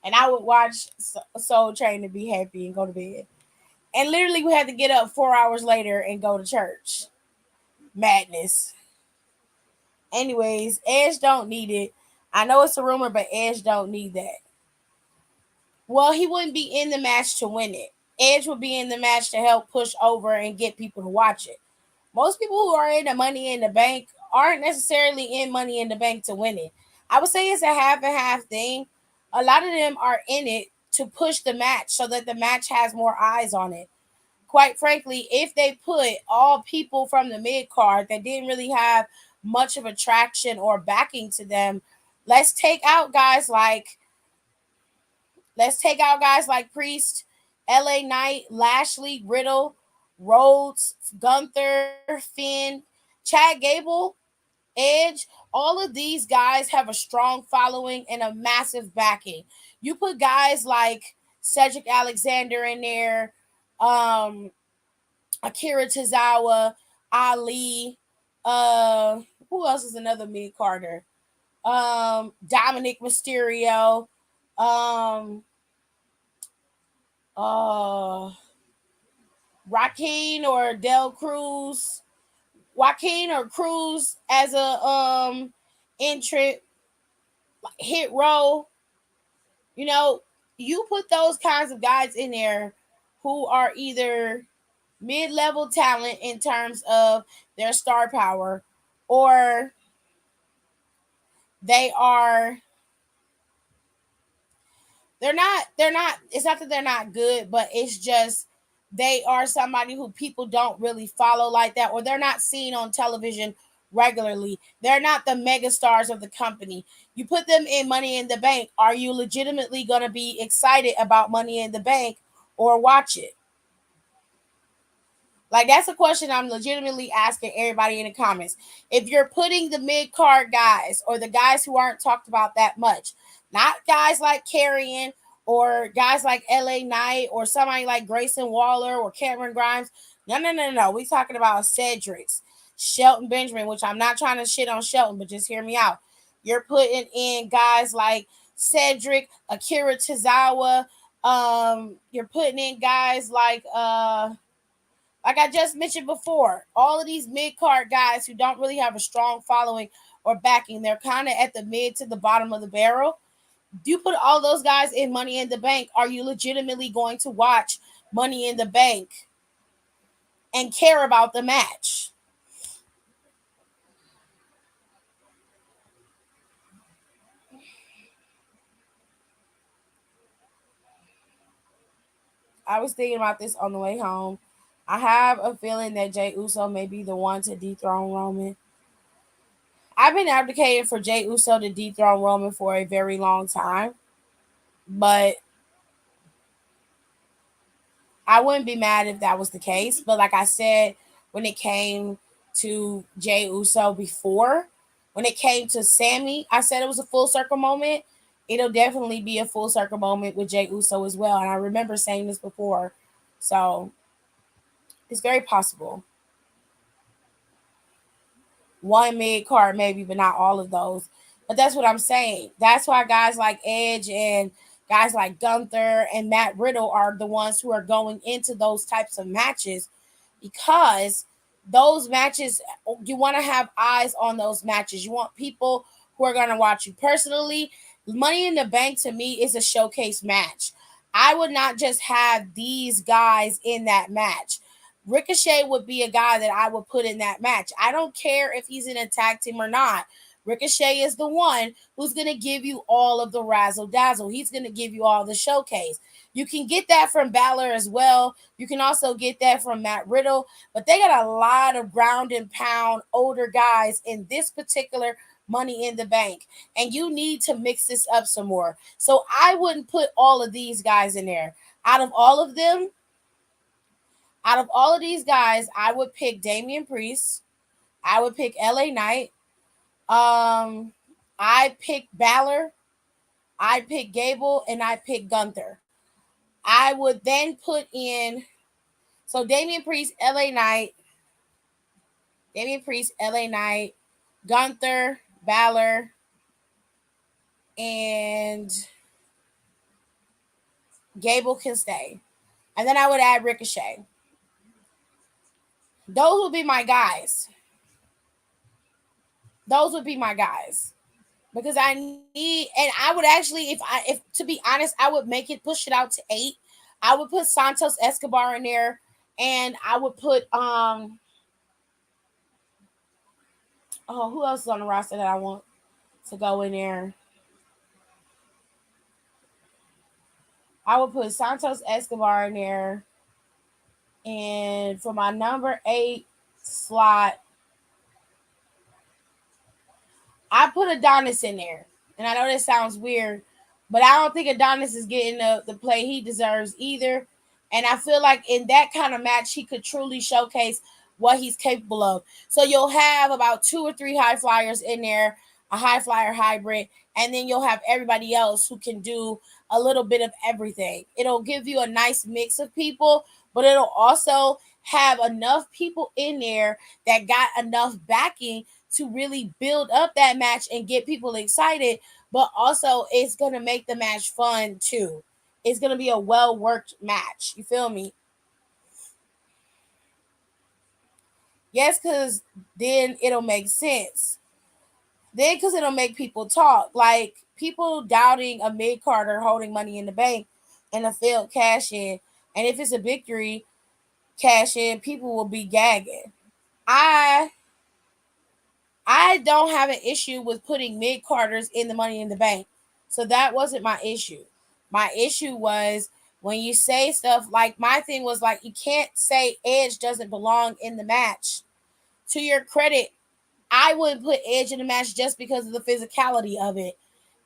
And I would watch Soul Train to be happy and go to bed. And literally, we had to get up 4 hours later and go to church. Madness. Anyways, Edge don't need it. I know it's a rumor, but Edge don't need that. Well, he wouldn't be in the match to win it. Edge would be in the match to help push over and get people to watch it. Most people who are in the Money in the Bank aren't necessarily in Money in the Bank to win it. I would say it's a half and half thing. A lot of them are in it to push the match so that the match has more eyes on it. Quite frankly, if they put all people from the mid card that didn't really have much of attraction or backing to them, let's take out guys like Priest, LA Knight, Lashley, Riddle, Rhodes, Gunther, Finn, Chad Gable, Edge. All of these guys have a strong following and a massive backing. You put guys like Cedric Alexander in there, Akira Tozawa, Ali, who else is another mid carder? Dominic Mysterio, um, uh, Joaquin or Del Cruz, Joaquin or Cruz as a entrant, Hit Row. You know, you put those kinds of guys in there who are either mid-level talent in terms of their star power, or they are they're not it's not that they're not good, but it's just they are somebody who people don't really follow like that, or they're not seen on television regularly. They're not the mega stars of the company. You put them in Money in the Bank, are you legitimately going to be excited about Money in the Bank or watch it? Like, that's a question I'm legitimately asking everybody in the comments. If you're putting the mid card guys or the guys who aren't talked about that much, not guys like Carrion or guys like LA Knight or somebody like Grayson Waller or Cameron Grimes. No. We talking about Cedric's, Shelton Benjamin, which I'm not trying to shit on Shelton, but just hear me out. You're putting in guys like Cedric, Akira Tozawa. You're putting in guys like I just mentioned before, all of these mid card guys who don't really have a strong following or backing, they're kind of at the mid to the bottom of the barrel. Do you put all those guys in Money in the Bank? Are you legitimately going to watch Money in the Bank and care about the match? I was thinking about this on the way home. I have a feeling that Jay Uso may be the one to dethrone Roman. I've been advocating for Jay Uso to dethrone Roman for a very long time, but I wouldn't be mad if that was the case. But like I said, when it came to Jay Uso before, when it came to Sammy, I said it was a full circle moment. It'll definitely be a full circle moment with Jay Uso as well. And I remember saying this before. So it's very possible. one mid card maybe, but not all of those. But that's what I'm saying. That's why guys like Edge and guys like Gunther and Matt Riddle are the ones who are going into those types of matches, because those matches, you want to have eyes on those matches. You want people who are going to watch you. Personally, Money in the Bank to me is a showcase match. I would not just have these guys in that match. Ricochet would be a guy that I would put in that match. I don't care if he's in a tag team or not. Ricochet is the one who's going to give you all of the razzle dazzle. He's going to give you all the showcase. You can get that from Balor as well. You can also get that from Matt Riddle, but they got a lot of ground and pound older guys in this particular Money in the Bank, and you need to mix this up some more. So I wouldn't put all of these guys in there. Out of all of them, out of all of these guys, I would pick Damian Priest. I would pick LA Knight. I pick Balor. I pick Gable, and I pick Gunther. I would then put in, so Damian Priest, LA Knight, Gunther, Balor, and Gable can stay. And then I would add Ricochet. Those would be my guys. Those would be my guys. Because I need, and I would actually, if to be honest, I would make it, push it out to 8. I would put Santos Escobar in there, and I would put who else is on the roster that I want to go in there? I would put Santos Escobar in there, and for my number 8 slot, I put Adonis in there. And I know that sounds weird, but I don't think Adonis is getting the play he deserves either. And I feel like in that kind of match, he could truly showcase what he's capable of. So you'll have about 2 or 3 high flyers in there, a high flyer hybrid, and then you'll have everybody else who can do a little bit of everything. It'll give you a nice mix of people, but it'll also have enough people in there that got enough backing to really build up that match and get people excited, but also it's going to make the match fun too. It's going to be a well worked match. You feel me? Yes, because then it'll make sense. Then, because it'll make people talk. Like people doubting a mid carder holding Money in the Bank and a failed cash in. And if it's a victory cash in, people will be gagging. I I don't have an issue with putting mid carders in the Money in the Bank. So that wasn't my issue. My issue was when you say stuff like, my thing was like, you can't say Edge doesn't belong in the match. To your credit, I wouldn't put Edge in the match just because of the physicality of it.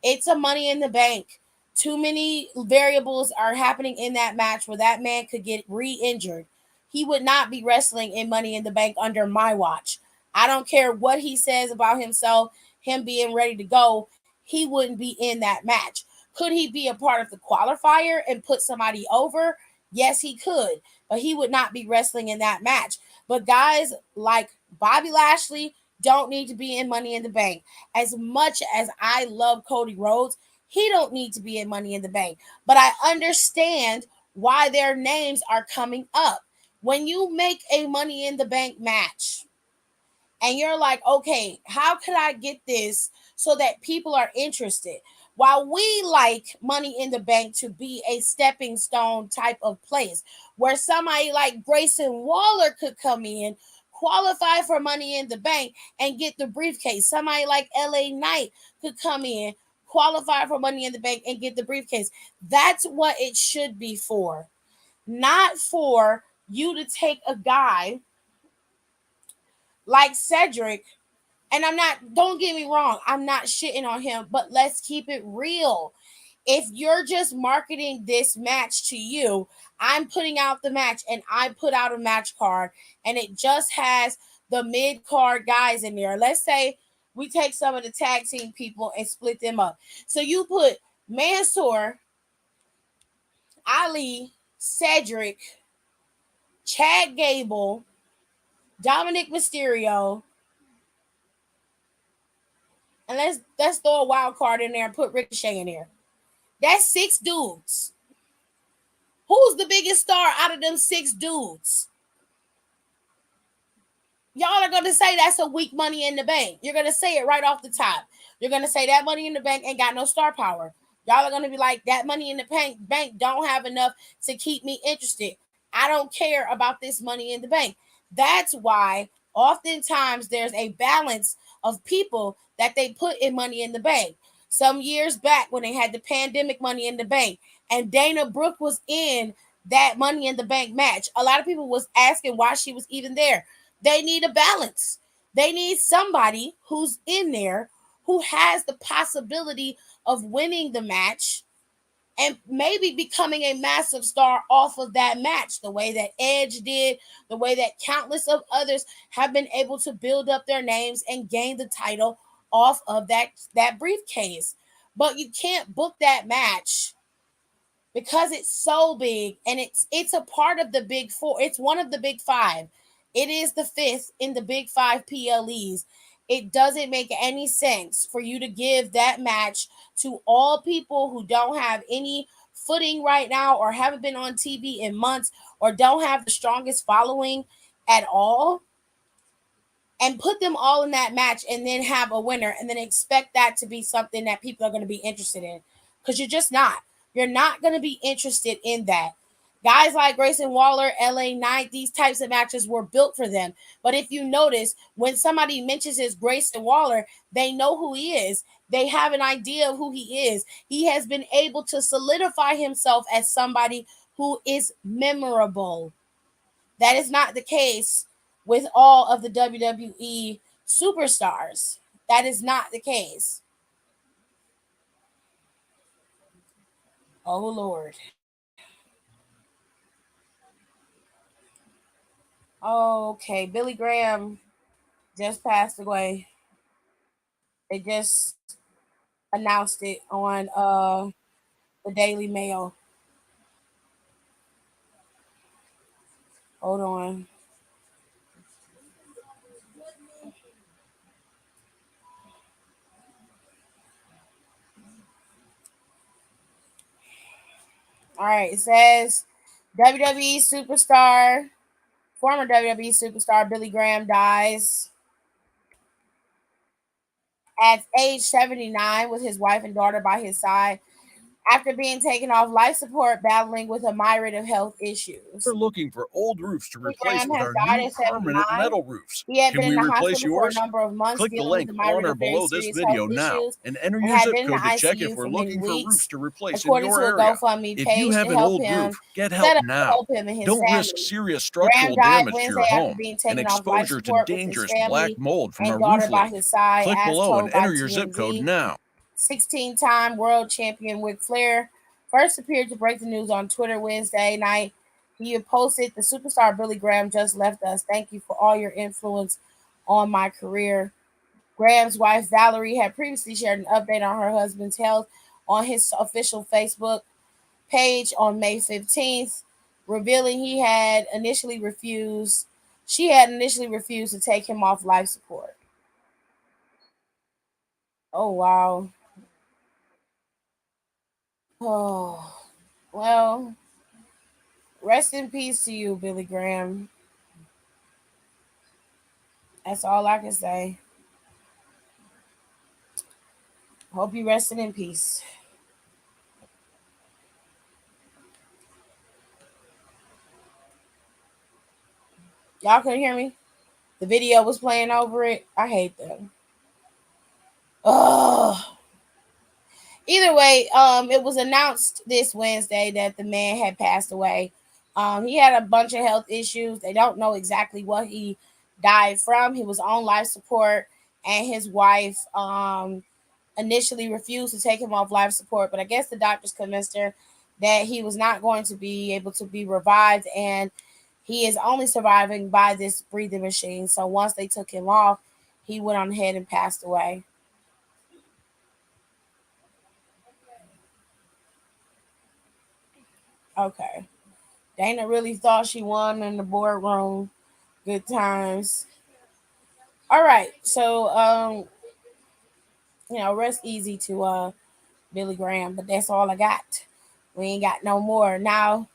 It's a Money in the Bank. Too many variables are happening in that match where that man could get re-injured. He would not be wrestling in Money in the Bank under my watch. I don't care what he says about himself, him being ready to go, he wouldn't be in that match. Could he be a part of the qualifier and put somebody over? Yes, he could, but he would not be wrestling in that match. But guys like Bobby Lashley don't need to be in Money in the Bank. As much as I love Cody Rhodes, he don't need to be in Money in the Bank. But I understand why their names are coming up. When you make a Money in the Bank match and you're like, okay, how could I get this so that people are interested? While we like Money in the Bank to be a stepping stone type of place where somebody like Grayson Waller could come in, qualify for Money in the Bank, and get the briefcase. Somebody like LA Knight could come in, qualify for Money in the Bank, and get the briefcase. That's what it should be for. Not for you to take a guy like Cedric, and don't get me wrong, I'm not shitting on him, but let's keep it real. If you're just marketing this match to you, I'm putting out the match and I put out a match card and it just has the mid card guys in there. Let's say we take some of the tag team people and split them up. So you put Mansoor, Ali, Cedric, Chad Gable, Dominic Mysterio, And let's throw a wild card in there and put Ricochet in there. That's 6 dudes. Who's the biggest star out of them 6 dudes? Y'all are gonna say that's a weak Money in the Bank. You're gonna say it right off the top. You're gonna say that Money in the Bank ain't got no star power. Y'all are gonna be like, that Money in the Bank don't have enough to keep me interested. I don't care about this Money in the Bank. That's why oftentimes there's a balance of people that they put in Money in the Bank. Some years back when they had the pandemic Money in the Bank and Dana Brooke was in that Money in the Bank match, a lot of people was asking why she was even there. They need a balance. They need somebody who's in there who has the possibility of winning the match and maybe becoming a massive star off of that match, the way that Edge did, the way that countless of others have been able to build up their names and gain the title off of that briefcase. But you can't book that match because it's so big and it's a part of the big four. It's one of the big five. It is the fifth in the big five PLEs. It doesn't make any sense for you to give that match to all people who don't have any footing right now or haven't been on TV in months or don't have the strongest following at all, and put them all in that match and then have a winner and then expect that to be something that people are going to be interested in, because you're just not. You're not going to be interested in that. Guys like Grayson Waller, LA Knight, these types of matches were built for them. But if you notice, when somebody mentions his Grayson Waller, they know who he is. They have an idea of who he is. He has been able to solidify himself as somebody who is memorable. That is not the case with all of the WWE superstars. That is not the case. Oh, Lord. Okay, Billy Graham just passed away. They just announced it on the Daily Mail. Hold on. All right, it says WWE superstar, former WWE superstar Billy Graham dies at age 79 with his wife and daughter by his side after being taken off life support battling with a myriad of health issues. We're looking for old roofs to Billy replace Graham with has our died new at permanent 79. metal roofs. He had Can been we in the replace hospital for a yours? number of months Click the dealing with link a on myriad or of very below this serious video health now issues and enter and your had zip been in the code to check if ICU we're for many looking for roofs weeks, to replace in according your to a area. GoFundMe If you page have to an help old him roof, get set help up to now. help him and his Don't risk family. serious Graham structural died damage to Wednesday your after home being and taken off life exposure to support with his dangerous black family mold from and our daughter roof by leak. his side, Click as below and told by enter your zip code TMZ. now. 16-time world champion Ric Flair first appeared to break the news on Twitter Wednesday night. He posted, "The superstar Billy Graham just left us. Thank you for all your influence on my career." Graham's wife Valerie had previously shared an update on her husband's health on his official Facebook page on May 15th, revealing she had initially refused to take him off life support. Oh wow. Oh well, rest in peace to you, Billy Graham. That's all I can say. Hope you rested in peace. Y'all couldn't hear me? The video was playing over it. I hate them. Oh. Either way, it was announced this Wednesday that the man had passed away. He had a bunch of health issues. They don't know exactly what he died from. He was on life support, and his wife initially refused to take him off life support, but I guess the doctors convinced her that he was not going to be able to be revived, and he is only surviving by this breathing machine. So once they took him off, he went on ahead and passed away. Okay. Dana really thought she won in the boardroom. Good times. All right. So rest easy to Billy Graham. But that's all I got. We ain't got no more. Now,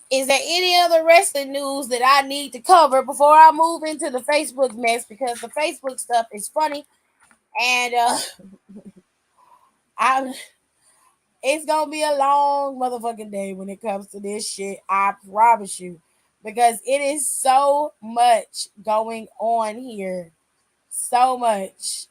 is there any other wrestling news that I need to cover before I move into the Facebook mess? Because the Facebook stuff is funny, and it's gonna be a long motherfucking day when it comes to this shit. I promise you, because it is so much going on here, so much.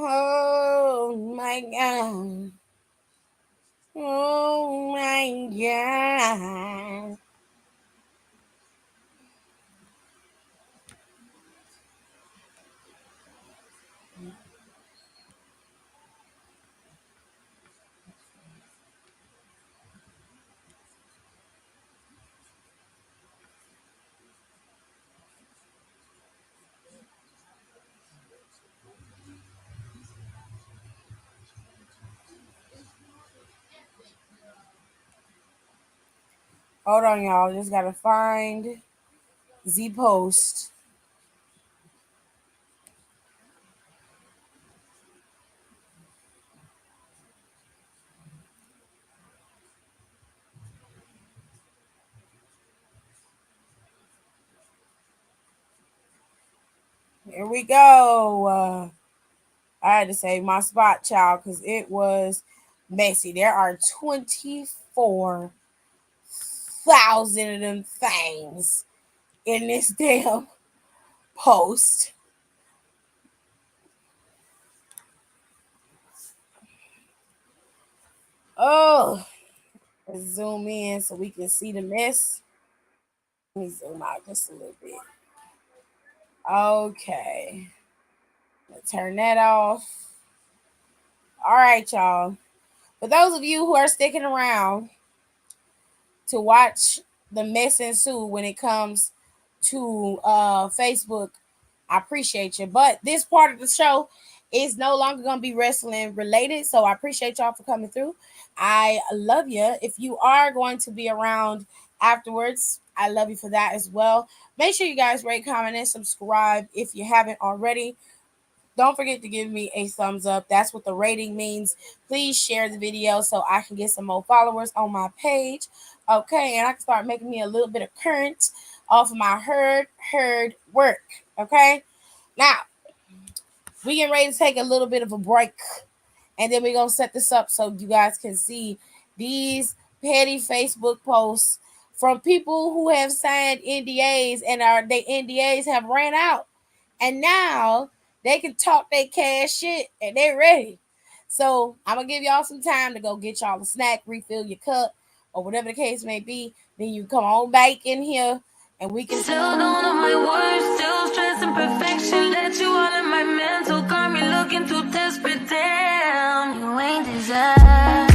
Oh my god. Oh my god. Hold on, y'all. Just gotta find Z post. Here we go. I had to save my spot, child, because it was messy. There are 24,000 of them things in this damn post. Oh, let's zoom in so we can see the mess. Let me zoom out just a little bit. Okay. Let's turn that off. All right, y'all. For those of you who are sticking around to watch the mess ensue when it comes to Facebook, I appreciate you. But this part of the show is no longer going to be wrestling related, so I appreciate y'all for coming through. I love you. If you are going to be around afterwards, I love you for that as well. Make sure you guys rate, comment, and subscribe if you haven't already. Don't forget to give me a thumbs up. That's what the rating means. Please share the video so I can get some more followers on my page. Okay, and I can start making me a little bit of current off of my heard work. Okay, now we getting ready to take a little bit of a break, and then we're gonna set this up so you guys can see these petty Facebook posts from people who have signed NDAs and their NDAs have ran out, and now they can talk their cash shit and they're ready. So I'm gonna give y'all some time to go get y'all a snack, refill your cup, or whatever the case may be. Then you come on back in here and we can still don't know my words, still stressing perfection. Let you all in my mental, got me looking too desperate. Damn, you ain't desire.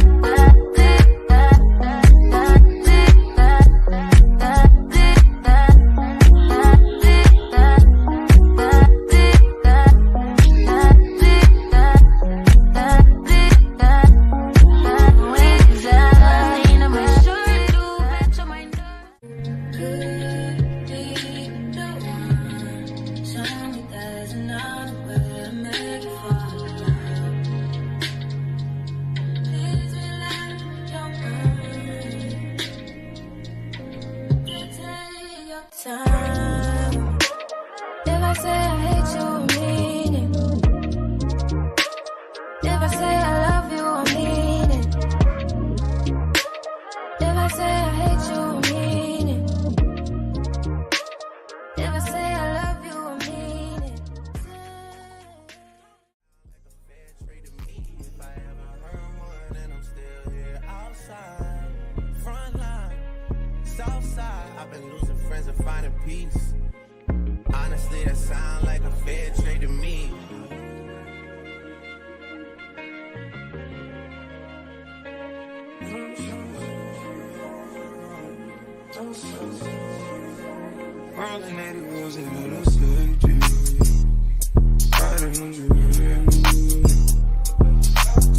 Rolling 80 wheels in a safety. Riding on you.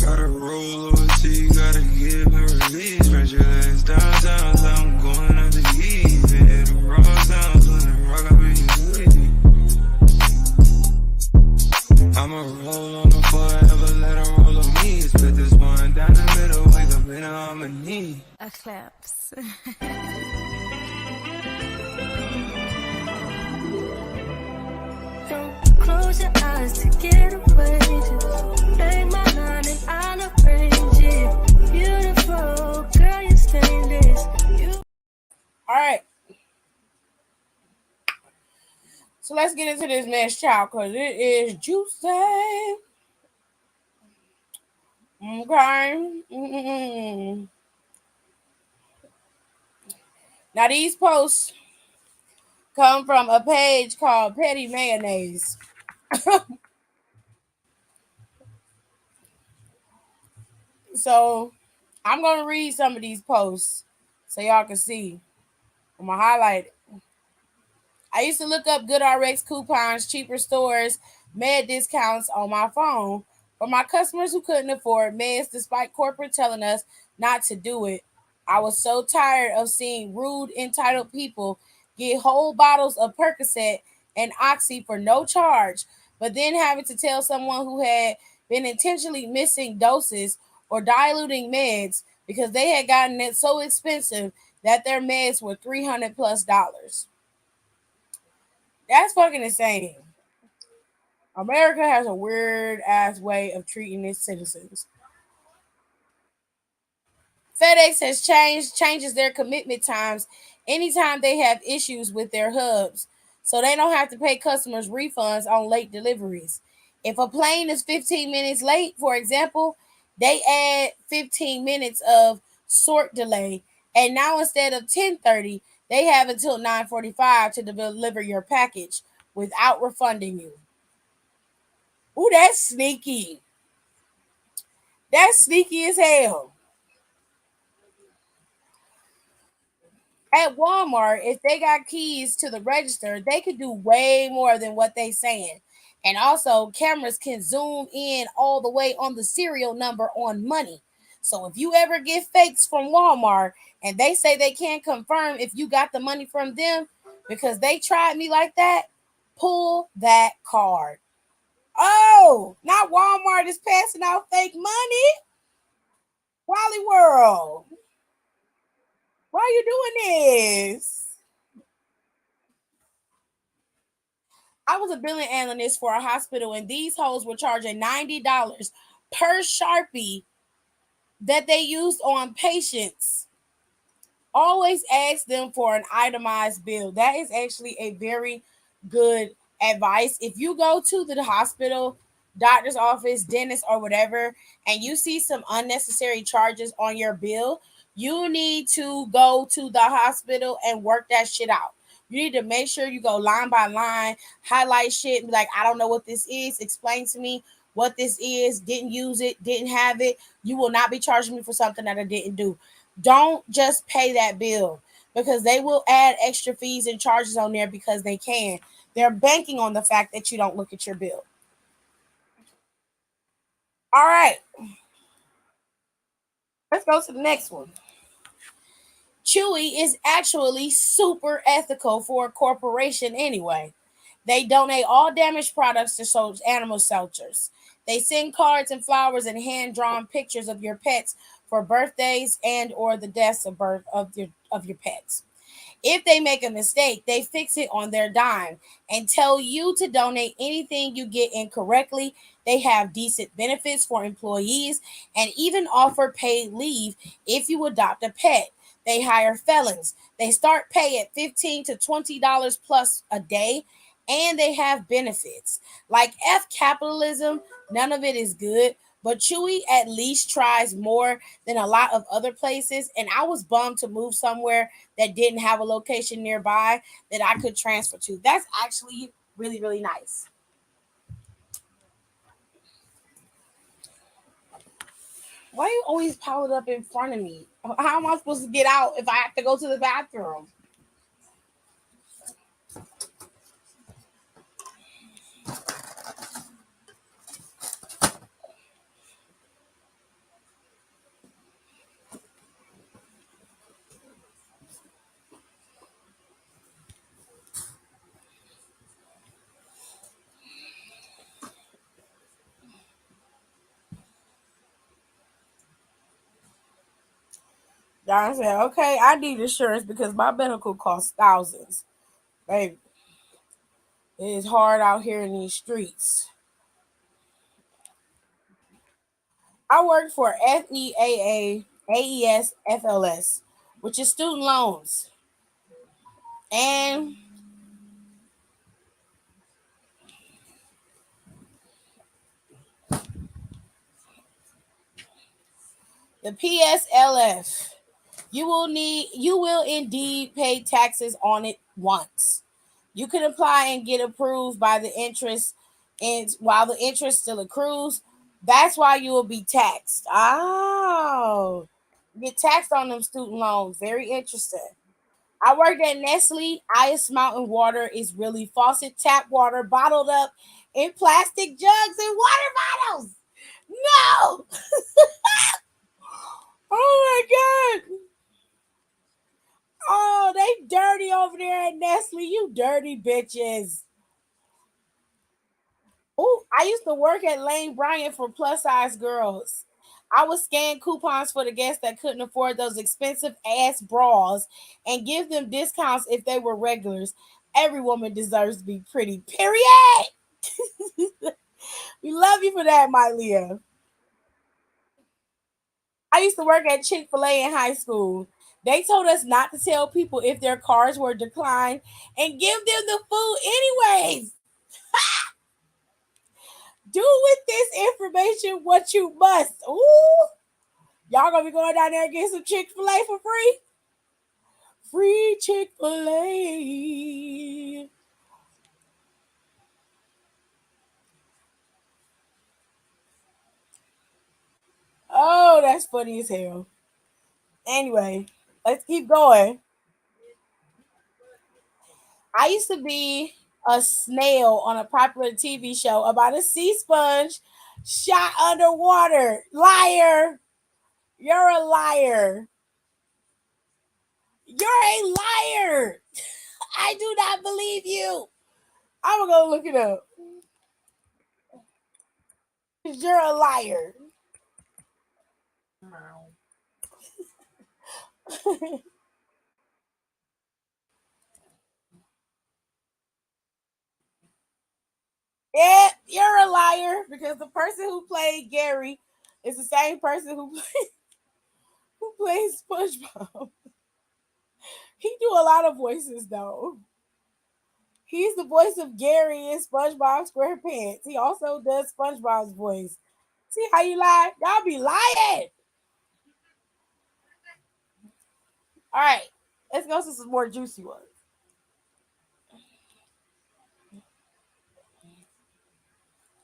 Gotta roll OT, gotta give and release. Spread your legs downtown, so I'm going out to eat. Hit the raw sounds when the rock up in your sleep. I'ma roll on the forever, let her roll on me. Split this one down the middle, wake up in a harmony. Eclipse. Don't close your eyes to get away. Just make my line and I'll arrange it. Beautiful girl, you're stainless. All right. So let's get into this next child because it is juicy. Okay. Now these posts come from a page called Petty Mayonnaise. So I'm going to read some of these posts so y'all can see. I'm going to highlight it. I used to look up GoodRx coupons, cheaper stores, med discounts on my phone for my customers who couldn't afford meds despite corporate telling us not to do it. I was so tired of seeing rude, entitled people get whole bottles of Percocet and Oxy for no charge, but then having to tell someone who had been intentionally missing doses or diluting meds because they had gotten it so expensive that their meds were $300+. That's fucking insane. America has a weird ass way of treating its citizens. FedEx has changes their commitment times anytime they have issues with their hubs, so they don't have to pay customers refunds on late deliveries. If a plane is 15 minutes late, for example, they add 15 minutes of sort delay, and now instead of 10:30, they have until 9:45 to deliver your package without refunding you. Ooh, that's sneaky. That's sneaky as hell. At Walmart, if they got keys to the register, they could do way more than what they saying. And also, cameras can zoom in all the way on the serial number on money. So if you ever get fakes from Walmart and they say they can't confirm if you got the money from them because they tried me like that, pull that card. Oh, not Walmart is passing out fake money. Wally World, why are you doing this? I was a billing analyst for a hospital, and these hoes were charging $90 per Sharpie that they used on patients. Always ask them for an itemized bill. That is actually a very good advice. If you go to the hospital, doctor's office, dentist, or whatever, and you see some unnecessary charges on your bill, you need to go to the hospital and work that shit out. You need to make sure you go line by line, highlight shit, be like, I don't know what this is. Explain to me what this is. Didn't use it, didn't have it. You will not be charging me for something that I didn't do. Don't just pay that bill because they will add extra fees and charges on there because they can. They're banking on the fact that you don't look at your bill. All right, let's go to the next one. Chewy is actually super ethical for a corporation anyway. They donate all damaged products to animal shelters. They send cards and flowers and hand-drawn pictures of your pets for birthdays and or the deaths of your pets. If they make a mistake, they fix it on their dime and tell you to donate anything you get incorrectly. They have decent benefits for employees and even offer paid leave if you adopt a pet. They hire felons. They start pay at $15 to $20 plus a day, and they have benefits. Like F capitalism, none of it is good, but Chewy at least tries more than a lot of other places. And I was bummed to move somewhere that didn't have a location nearby that I could transfer to. That's actually really, really nice. Why are you always piled up in front of me? How am I supposed to get out if I have to go to the bathroom? Don said, okay, I need insurance because my medical costs thousands. Baby, it is hard out here in these streets. I work for FEAA AES FLS, which is student loans. And the PSLF, you will indeed pay taxes on it once. You can apply and get approved by the interest, and while the interest still accrues, that's why you will be taxed. Oh, get taxed on them student loans. Very interesting. I worked at Nestle. Ice Mountain water is really faucet tap water bottled up in plastic jugs and water bottles. No! Oh my God. Oh, they dirty over there at Nestle. You dirty bitches. Oh, I used to work at Lane Bryant for plus size girls. I would scan coupons for the guests that couldn't afford those expensive ass bras and give them discounts if they were regulars. Every woman deserves to be pretty. Period. We love you for that, my Leah. I used to work at Chick-fil-A in high school. They told us not to tell people if their cars were declined and give them the food anyways. Do with this information what you must. Ooh, y'all gonna be going down there and get some Chick-fil-A for free? Free Chick-fil-A. Oh, that's funny as hell. Anyway, let's keep going. I used to be a snail on a popular TV show about a sea sponge shot underwater. Liar. You're a liar. You're a liar. I do not believe you. I'm going to go look it up. You're a liar. Yeah, you're a liar because the person who played Gary is the same person who plays SpongeBob. He do a lot of voices though. He's the voice of Gary in SpongeBob SquarePants. He also does SpongeBob's voice. See how you lie? Y'all be lying. All right, let's go to some more juicy ones.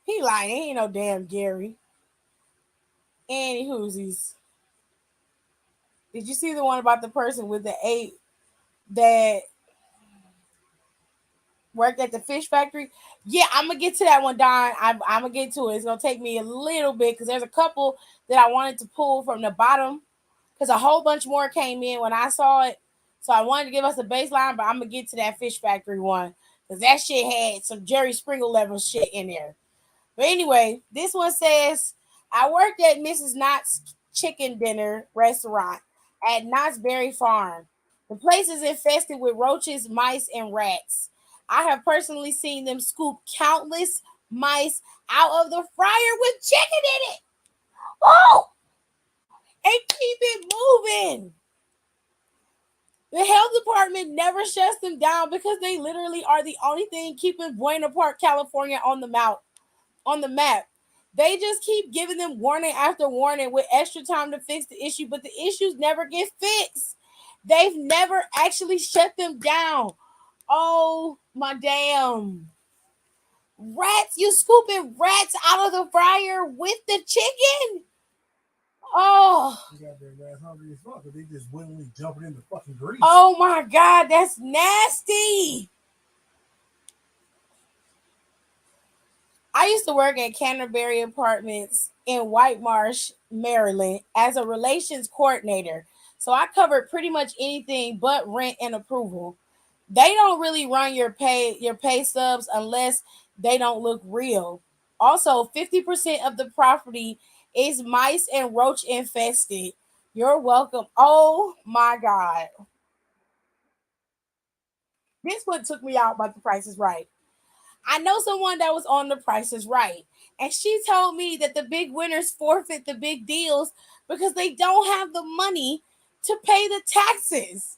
He lying. He ain't no damn Gary. Any whoosies. Did you see the one about the person with the eight that worked at the fish factory? Yeah, I'm gonna get to that one, Don. I'm gonna get to it. It's gonna take me a little bit because there's a couple that I wanted to pull from the bottom because a whole bunch more came in when I saw it. So I wanted to give us a baseline, but I'm gonna get to that fish factory one because that shit had some Jerry Sprinkle level shit in there. But anyway, this one says, I worked at Mrs. Knott's chicken dinner restaurant at Knott's Berry Farm. The place is infested with roaches, mice, and rats. I have personally seen them scoop countless mice out of the fryer with chicken in it. Oh, and keep it moving. The health department never shuts them down because they literally are the only thing keeping Buena Park, California on the map. They just keep giving them warning after warning with extra time to fix the issue, but the issues never get fixed. They've never actually shut them down. Oh my damn. Rats, you scooping rats out of the fryer with the chicken? Oh. You got their ass hungry as fuck, but they just willingly jumping in the fucking grease. Oh my God, that's nasty. I used to work at Canterbury Apartments in White Marsh, Maryland as a relations coordinator. So I covered pretty much anything but rent and approval. They don't really run your pay stubs unless they don't look real. Also, 50% of the property is mice and roach infested. You're welcome. Oh my God. This one took me out about The Price is Right. I know someone that was on The Price is Right, and she told me that the big winners forfeit the big deals because they don't have the money to pay the taxes.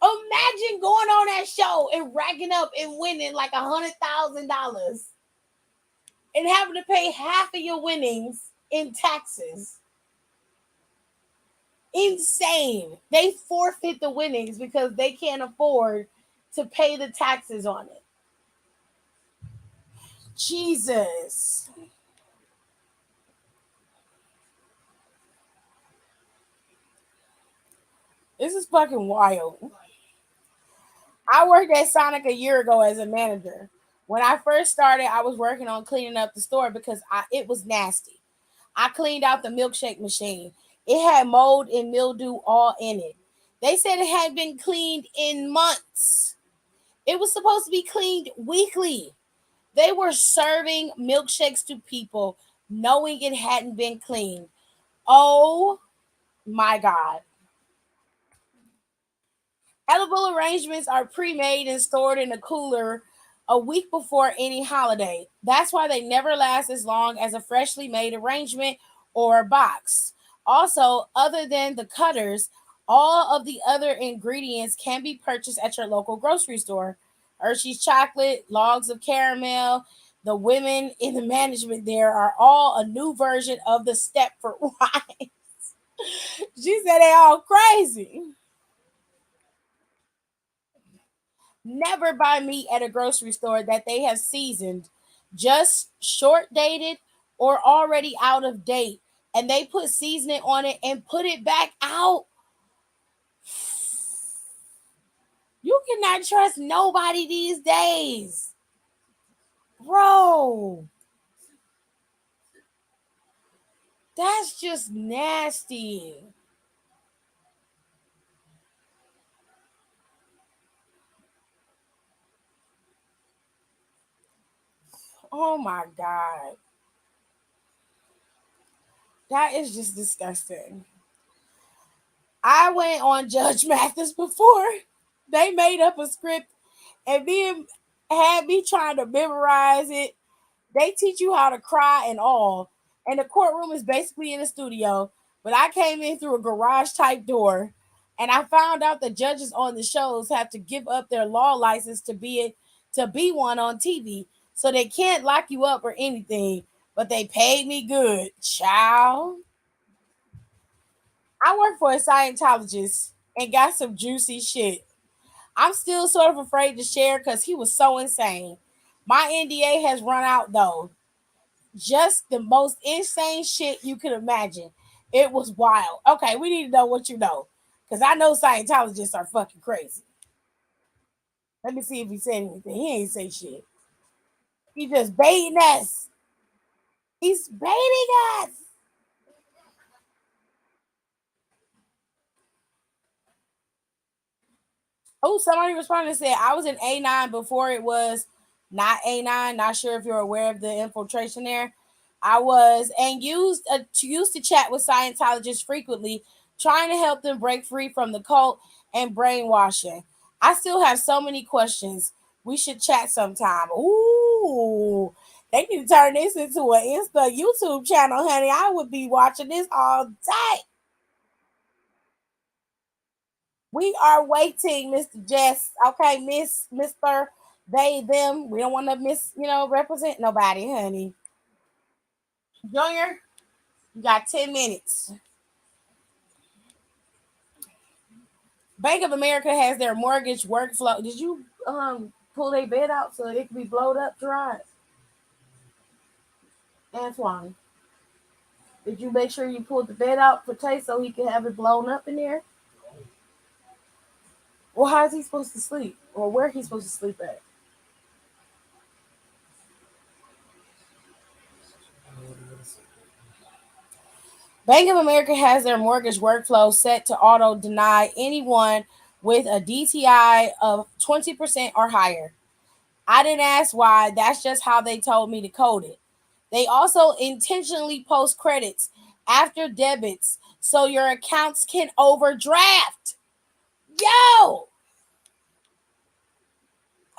Imagine going on that show and racking up and winning like $100,000 and having to pay half of your winnings in taxes. Insane. They forfeit the winnings because they can't afford to pay the taxes on it. Jesus. This is fucking wild. I worked at Sonic a year ago as a manager. When I first started, I was working on cleaning up the store because it was nasty. I cleaned out the milkshake machine. It had mold and mildew all in it. They said it had been cleaned in months. It was supposed to be cleaned weekly. They were serving milkshakes to people knowing it hadn't been cleaned. Oh my God. Edible arrangements are pre-made and stored in a cooler a week before any holiday. That's why they never last as long as a freshly made arrangement or a box. Also, other than the cutters, all of the other ingredients can be purchased at your local grocery store. Hershey's chocolate, logs of caramel. The women in the management there are all a new version of the Stepford wife. She said they all crazy. Never buy meat at a grocery store that they have seasoned, just short dated or already out of date. And they put seasoning on it and put it back out. You cannot trust nobody these days. Bro, that's just nasty. Oh my God. That is just disgusting. I went on Judge Mathis before. They made up a script and then had me trying to memorize it. They teach you how to cry and all. And the courtroom is basically in a studio. But I came in through a garage type door and I found out the judges on the shows have to give up their law license to be one on TV. So they can't lock you up or anything. But they paid me good. Child. I work for a Scientologist and got some juicy shit. I'm still sort of afraid to share because he was so insane. My NDA has run out though. Just the most insane shit you could imagine. It was wild. Okay, we need to know what you know. Because I know Scientologists are fucking crazy. Let me see if he said anything. He ain't say shit. He just baiting us. He's baiting us. Oh, somebody responded and said, I was in A9 before it was not A9. Not sure if you're aware of the infiltration there. I was and used to chat with Scientologists frequently, trying to help them break free from the cult and brainwashing. I still have so many questions. We should chat sometime. Ooh, they need to turn this into an YouTube channel, honey. I would be watching this all day. We are waiting, Mr. Jess. Okay, Mr. They, them. We don't want to represent nobody, honey. Junior, you got 10 minutes. Bank of America has their mortgage workflow. Did you pull their bed out so it can be blowed up dry? Antoine, did you make sure you pulled the bed out for Tay so he can have it blown up in there? Well, how is he supposed to sleep? Or where he's supposed to sleep at? Bank of America has their mortgage workflow set to auto deny anyone with a DTI of 20% or higher. I didn't ask why, that's just how they told me to code it. They also intentionally post credits after debits so your accounts can overdraft. Yo!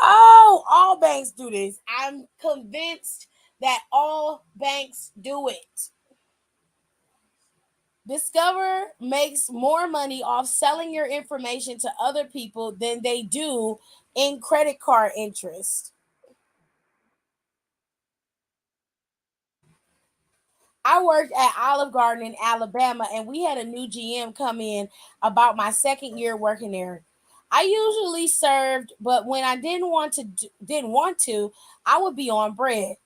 Oh, all banks do this. I'm convinced that all banks do it. Discover makes more money off selling your information to other people than they do in credit card interest. I worked at Olive Garden in Alabama, and we had a new GM come in about my second year working there. I usually served, but when I didn't want to, I would be on bread.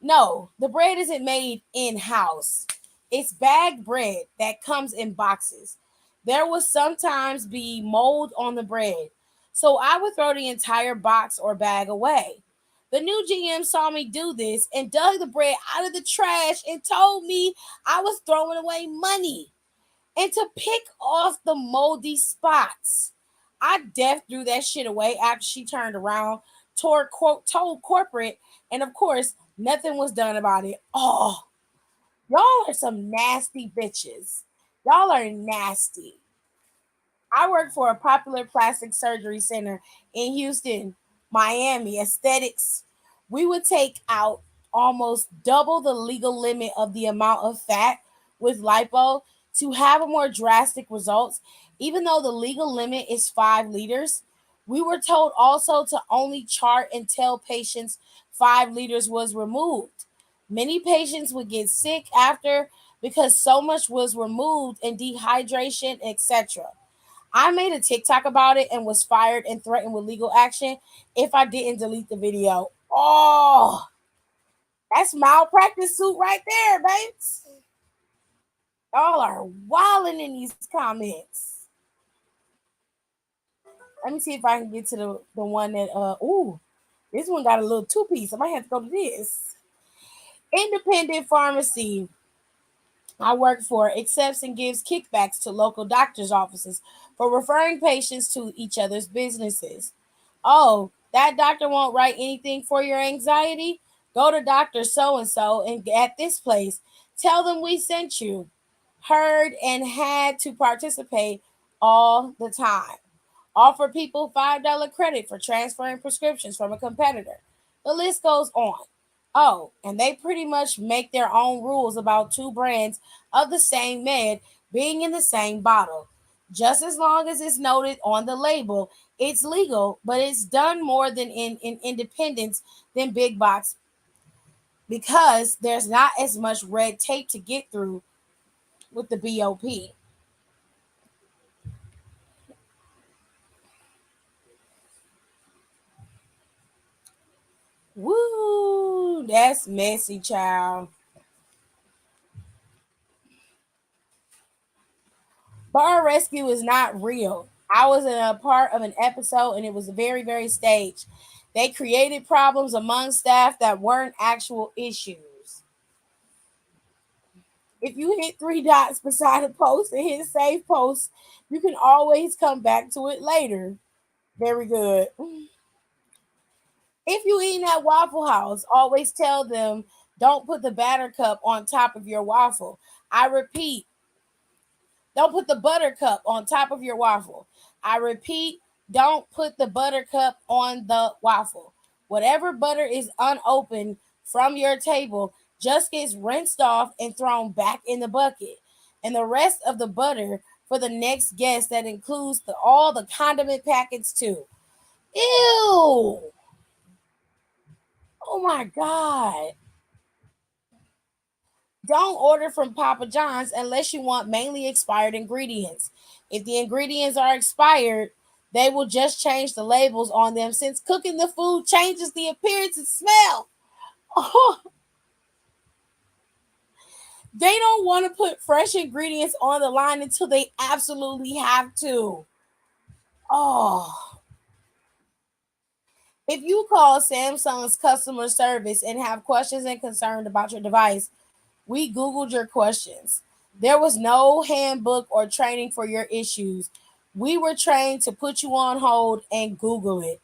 No, the bread isn't made in house. It's bagged bread that comes in boxes. There will sometimes be mold on the bread, so I would throw the entire box or bag away. The new GM saw me do this and dug the bread out of the trash and told me I was throwing away money and to pick off the moldy spots. I def threw that shit away after she turned around, told corporate, and of course, nothing was done about it. Oh, y'all are some nasty bitches. Y'all are nasty. I work for a popular plastic surgery center in Houston, Miami, aesthetics. We would take out almost double the legal limit of the amount of fat with lipo to have a more drastic results. Even though the legal limit is 5 liters, we were told also to only chart until patients 5 liters was removed. Many patients would get sick after because so much was removed and dehydration, etc. I made a TikTok about it and was fired and threatened with legal action if I didn't delete the video. Oh, that's malpractice suit right there, babes. Y'all are wilding in these comments. Let me see if I can get to the one that this one got a little two-piece. I might have to go to this. Independent pharmacy I work for accepts and gives kickbacks to local doctors' offices for referring patients to each other's businesses. Oh, that doctor won't write anything for your anxiety? Go to Dr. So and so and at this place. Tell them we sent you. Heard and had to participate all the time. Offer people $5 credit for transferring prescriptions from a competitor. The list goes on. Oh, and they pretty much make their own rules about two brands of the same med being in the same bottle. Just as long as it's noted on the label, it's legal, but it's done more than in independence than big box because there's not as much red tape to get through with the BOP. Woo, that's messy, child. Bar rescue is not real. I was in a part of an episode and it was very, very staged. They created problems among staff that weren't actual issues. If you hit 3 dots beside a post and hit save post, you can always come back to it later. Very good. If you eating at Waffle House, always tell them don't put the batter cup on top of your waffle. I repeat, don't put the buttercup on top of your waffle. I repeat, don't put the buttercup on the waffle. Whatever butter is unopened from your table just gets rinsed off and thrown back in the bucket. And the rest of the butter for the next guest that includes all the condiment packets too. Ew. Oh my God. Don't order from Papa John's unless you want mainly expired ingredients. If the ingredients are expired, they will just change the labels on them since cooking the food changes the appearance and smell. Oh, they don't want to put fresh ingredients on the line until they absolutely have to. Oh, if you call Samsung's customer service and have questions and concerns about your device, we Googled your questions. There was no handbook or training for your issues. We were trained to put you on hold and Google it.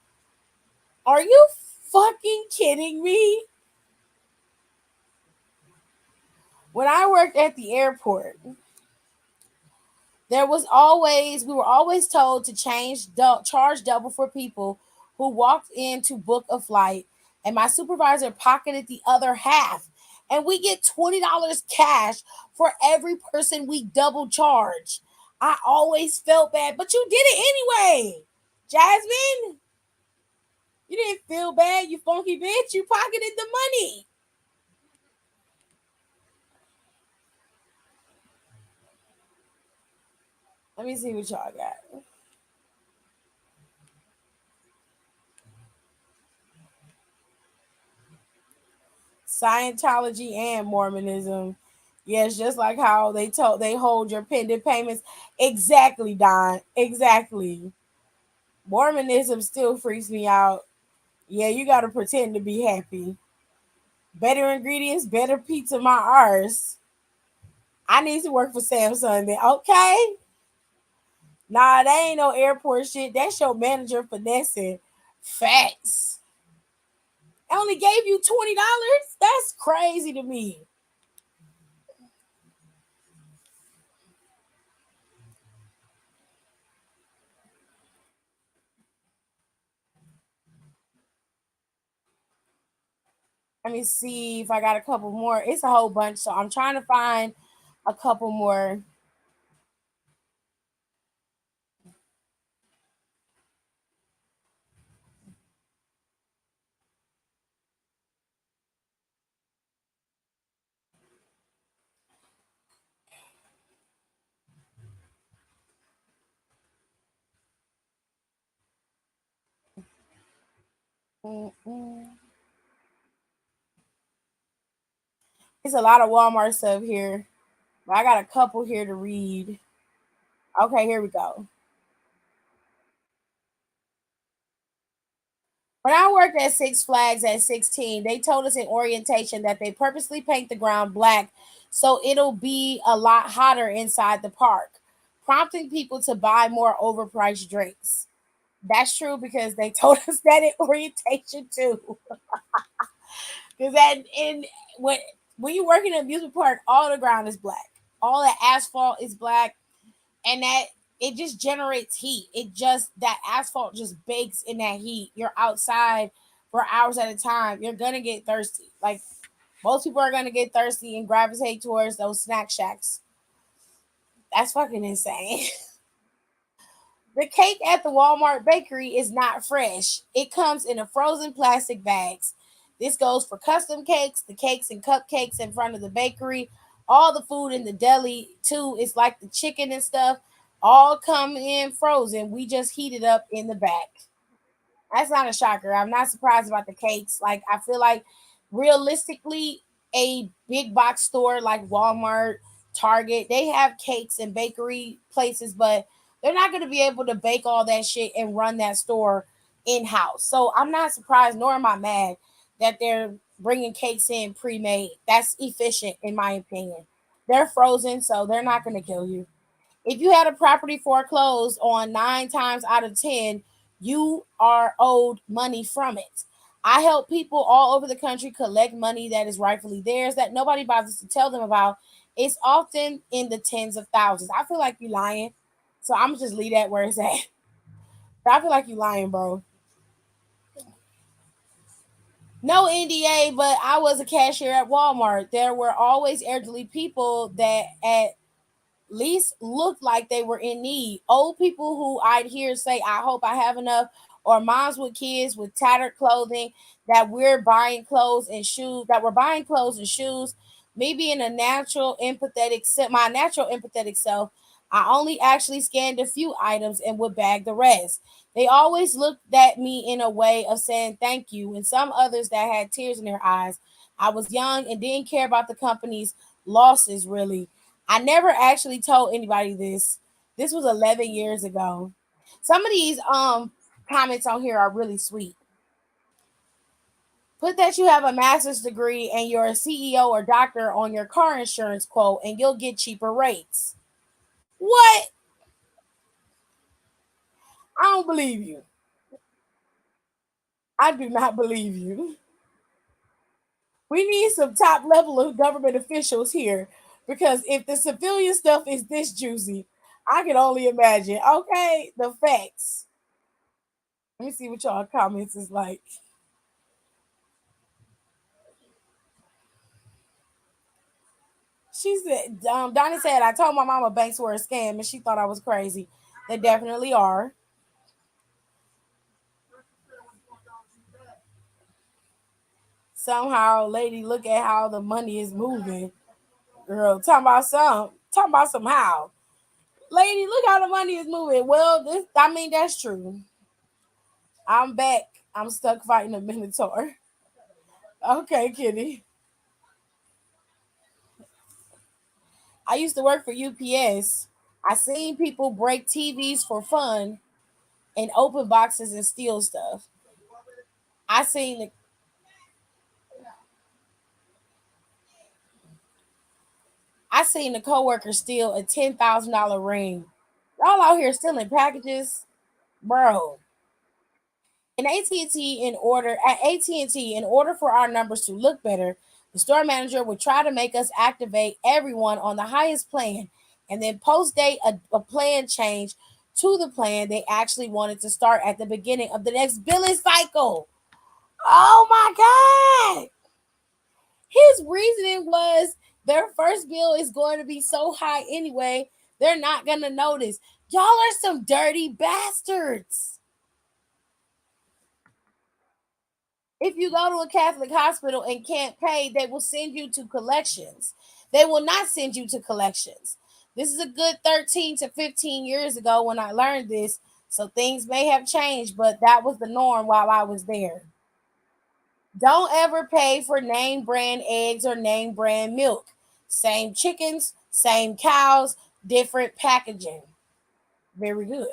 Are you fucking kidding me? When I worked at the airport, we were always told to charge double for people who walked in to book a flight, and my supervisor pocketed the other half. And we get $20 cash for every person we double charge. I always felt bad, but you did it anyway. Jasmine, you didn't feel bad, you funky bitch. You pocketed the money. Let me see what y'all got. Scientology and Mormonism. Yes, just like how they hold your pending payments. Exactly, Don. Exactly. Mormonism still freaks me out. Yeah, you gotta pretend to be happy. Better ingredients, better pizza, my ours. I need to work for Samsung then. Okay. Nah, that ain't no airport shit. That's your manager finessing. Facts. I only gave you $20. That's crazy to me. Let me see if I got a couple more. It's a whole bunch, so I'm trying to find a couple more. Mm-mm. It's a lot of Walmart stuff here, but I got a couple here to read. Okay, here we go. When I worked at Six Flags at 16, they told us in orientation that they purposely paint the ground black so it'll be a lot hotter inside the park, prompting people to buy more overpriced drinks. That's true because they told us that in orientation too. Because that in when you work in an amusement park, all the ground is black, all the asphalt is black, and that it just generates heat. It just that asphalt just bakes in that heat. You're outside for hours at a time. You're gonna get thirsty. Like most people are gonna get thirsty and gravitate towards those snack shacks. That's fucking insane. The cake at the Walmart bakery is not fresh. It comes in a frozen plastic bags. This goes for custom cakes, the cakes and cupcakes in front of the bakery, all the food in the deli too. It's like the chicken and stuff, all come in frozen. We just heat it up in the back. That's not a shocker. I'm not surprised about the cakes. Like I feel like realistically, a big box store like Walmart, Target, they have cakes and bakery places, but they're not going to be able to bake all that shit and run that store in house. So I'm not surprised, nor am I mad that they're bringing cakes in pre-made. That's efficient, in my opinion. They're frozen, so they're not going to kill you. If you had a property foreclosed on 9 times out of 10, you are owed money from it. I help people all over the country collect money that is rightfully theirs that nobody bothers to tell them about. It's often in the tens of thousands. I feel like you lying. So I'm gonna just leave that where it's at. I feel like you lying, bro. No NDA, but I was a cashier at Walmart. There were always elderly people that at least looked like they were in need. Old people who I'd hear say, I hope I have enough, or moms with kids with tattered clothing that were buying clothes and shoes. Me being my natural empathetic self, I only actually scanned a few items and would bag the rest. They always looked at me in a way of saying thank you, and some others that had tears in their eyes. I was young and didn't care about the company's losses really. I never actually told anybody this. This was 11 years ago. Some of these comments on here are really sweet. Put that you have a master's degree and you're a CEO or doctor on your car insurance quote and you'll get cheaper rates. What? I don't believe you. I do not believe you. We need some top level of government officials here because if the civilian stuff is this juicy, I can only imagine. Okay, the facts. Let me see what y'all comments is like. She said, Donnie said, I told my mama banks were a scam and she thought I was crazy. They definitely are. Somehow, lady, look at how the money is moving. Girl, talking about somehow. Lady, look how the money is moving. Well, I mean, that's true. I'm back. I'm stuck fighting a minotaur. Okay, kitty. I used to work for UPS. I seen people break TVs for fun and open boxes and steal stuff. I seen the I seen the coworker steal a $10,000 ring. Y'all out here stealing packages, bro. In AT&T, in order for our numbers to look better, the store manager would try to make us activate everyone on the highest plan, and then post date a plan change to the plan they actually wanted to start at the beginning of the next billing cycle. Oh my god! His reasoning was their first bill is going to be so high anyway, they're not going to notice. Y'all are some dirty bastards. If you go to a Catholic hospital and can't pay, they will send you to collections. They will not send you to collections. This is a good 13 to 15 years ago when I learned this, so things may have changed, but that was the norm while I was there. Don't ever pay for name brand eggs or name brand milk. Same chickens, same cows, different packaging. Very good.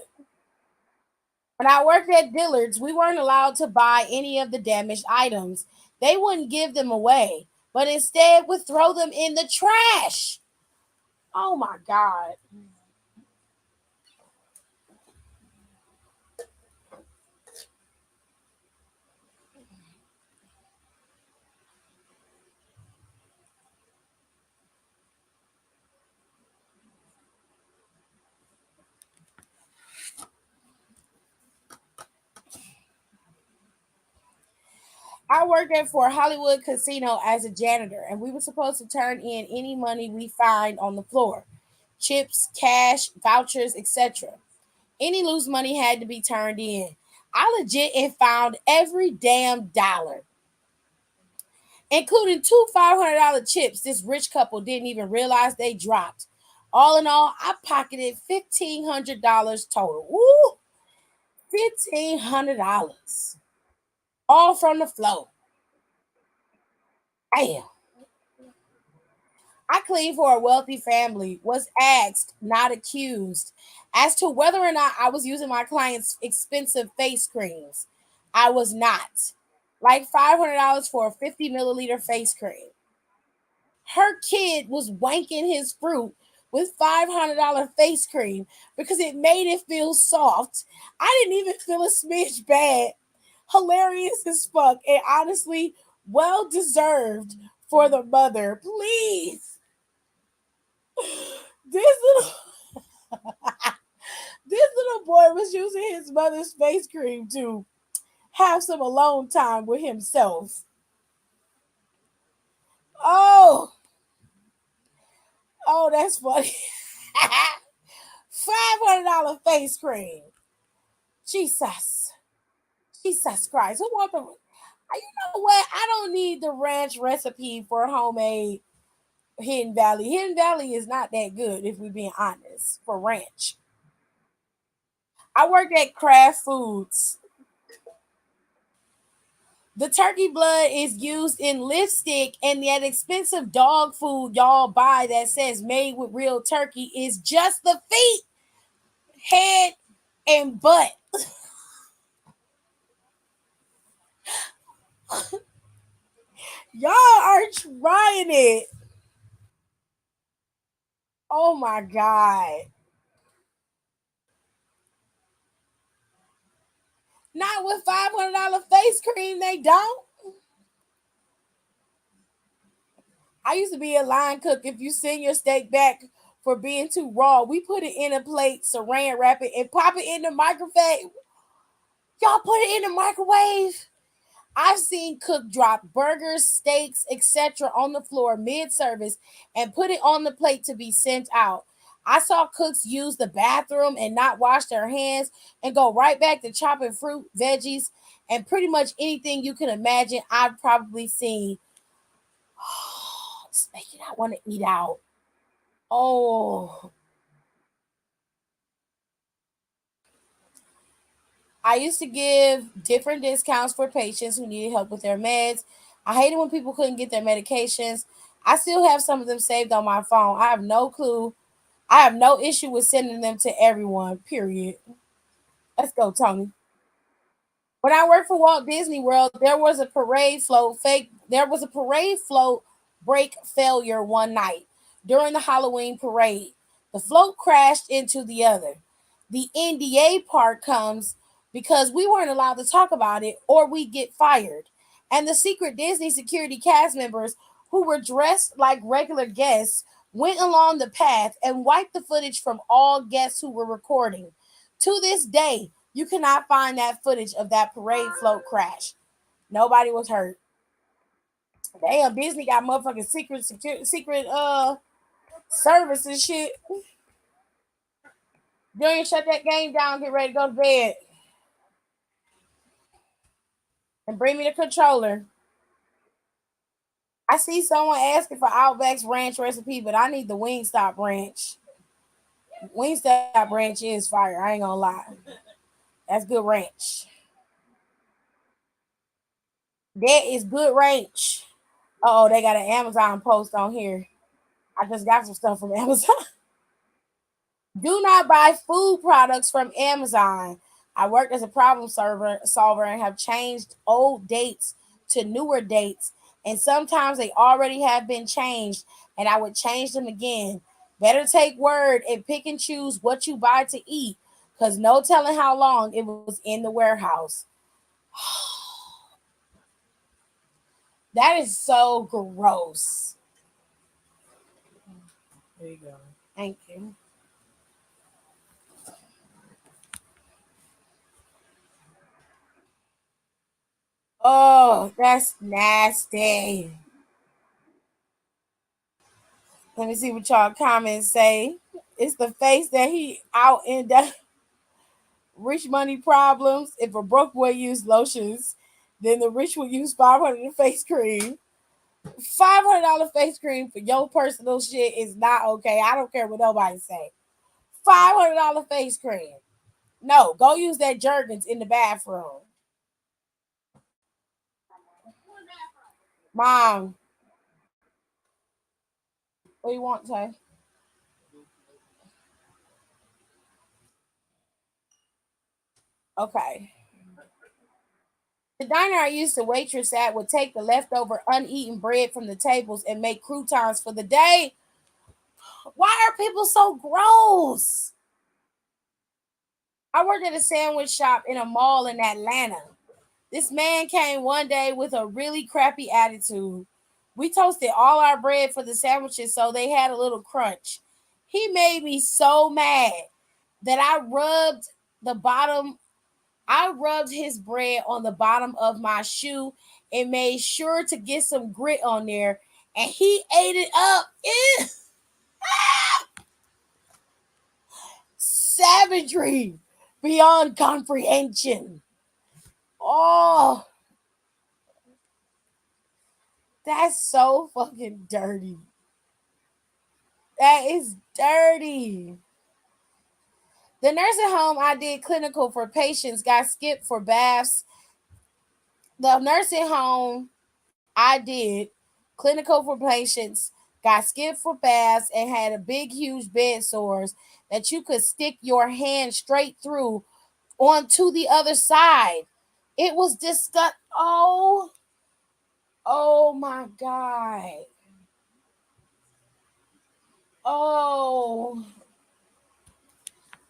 When I worked at Dillard's, we weren't allowed to buy any of the damaged items. They wouldn't give them away, but instead would throw them in the trash. Oh my God. I worked at for a Hollywood casino as a janitor, and we were supposed to turn in any money we find on the floor, chips, cash, vouchers, etc. Any loose money had to be turned in. I legit and found every damn dollar, including two $500 chips this rich couple didn't even realize they dropped. All in all, I pocketed $1,500 total. Woo! $1,500. All from the flow. Damn. I cleaned for a wealthy family, was asked, not accused, as to whether or not I was using my client's expensive face creams. I was not. Like $500 for a 50 milliliter face cream. Her kid was wanking his fruit with $500 face cream because it made it feel soft. I didn't even feel a smidge bad. Hilarious as fuck, and honestly, well deserved for the mother. Please. This little this little boy was using his mother's face cream to have some alone time with himself. Oh, oh, that's funny. $500 face cream. Jesus. Jesus Christ. Who want the you know what? I don't need the ranch recipe for homemade Hidden Valley. Hidden Valley is not that good, if we're being honest, for ranch. I worked at Kraft Foods. The turkey blood is used in lipstick, and that expensive dog food y'all buy that says made with real turkey is just the feet, head, and butt. Y'all are trying it. Oh my God. Not with $500 face cream, they don't. I used to be a line cook. If you send your steak back for being too raw, we put it in a plate, saran wrap it, and pop it in the microwave. Y'all put it in the microwave. I've seen cook drop burgers, steaks, etc. on the floor mid-service and put it on the plate to be sent out. I saw cooks use the bathroom and not wash their hands and go right back to chopping fruit, veggies, and pretty much anything you can imagine. I've probably seen. It's making I want to eat out. Oh, I used to give different discounts for patients who needed help with their meds. I hated when people couldn't get their medications. I still have some of them saved on my phone. I have no clue. I have no issue with sending them to everyone, period. Let's go, Tony. When I worked for Walt Disney World, there was a parade float break failure one night during the Halloween parade. The float crashed into the other. The NDA part comes because we weren't allowed to talk about it or we get fired. And the secret Disney security cast members who were dressed like regular guests went along the path and wiped the footage from all guests who were recording. To this day, you cannot find that footage of that parade float crash. Nobody was hurt. Damn, Disney got motherfucking secret service and shit. Junior, shut that game down. Get ready to go to bed and bring me the controller. I see someone asking for Outback's ranch recipe, but I need the Wingstop ranch. Wingstop ranch is fire. I ain't gonna lie. That's good ranch. That is good ranch. Oh, they got an Amazon post on here. I just got some stuff from Amazon. Do not buy food products from Amazon. I worked as a solver and have changed old dates to newer dates, and sometimes they already have been changed, and I would change them again. Better take word and pick and choose what you buy to eat, because no telling how long it was in the warehouse. That is so gross. There you go. Thank you. Oh, that's nasty. Let me see what y'all comments say. It's the face that he out in the rich money problems. If a broke boy use lotions, then the rich will use 500 in face cream. $500 face cream for your personal shit is not okay. I don't care what nobody say. $500 face cream. No, go use that Jergens in the bathroom. Mom, what do you want, Tay? Okay. The diner I used to waitress at would take the leftover uneaten bread from the tables and make croutons for the day. Why are people so gross? I worked at a sandwich shop in a mall in Atlanta. This man came one day with a really crappy attitude. We toasted all our bread for the sandwiches so they had a little crunch. He made me so mad that the bottom I rubbed his bread on the bottom of my shoe and made sure to get some grit on there, and he ate it up. Ew. Savagery beyond comprehension. Oh, that's so fucking dirty. That is dirty. The nursing home I did clinical for patients got skipped for baths. The nursing home I did clinical for patients got skipped for baths and had a big, huge bed sores that you could stick your hand straight through onto the other side. It was disgust. Oh my god. Oh,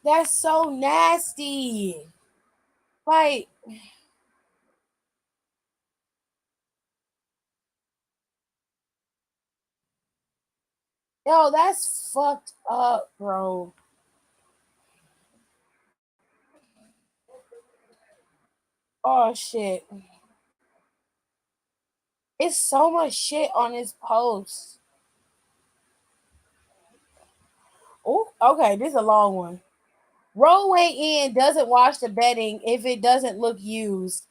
that's so nasty. Like, Yo, that's fucked up, bro. Oh shit. It's so much shit on this post. Oh, okay, this is a long one. Rollway Inn doesn't wash the bedding if it doesn't look used.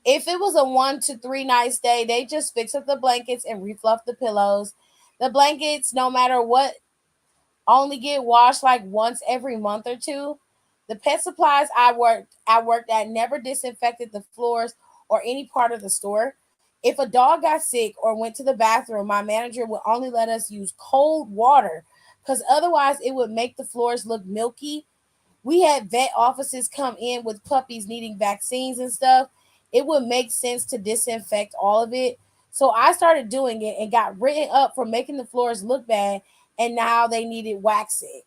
If it was a 1 to 3 night stay, they just fix up the blankets and refluff the pillows. The blankets, no matter what, only get washed like once every month or two. The pet supplies I worked at never disinfected the floors or any part of the store. If a dog got sick or went to the bathroom, my manager would only let us use cold water because otherwise it would make the floors look milky. We had vet offices come in with puppies needing vaccines and stuff. It would make sense to disinfect all of it. So I started doing it and got written up for making the floors look bad, and now they needed waxing.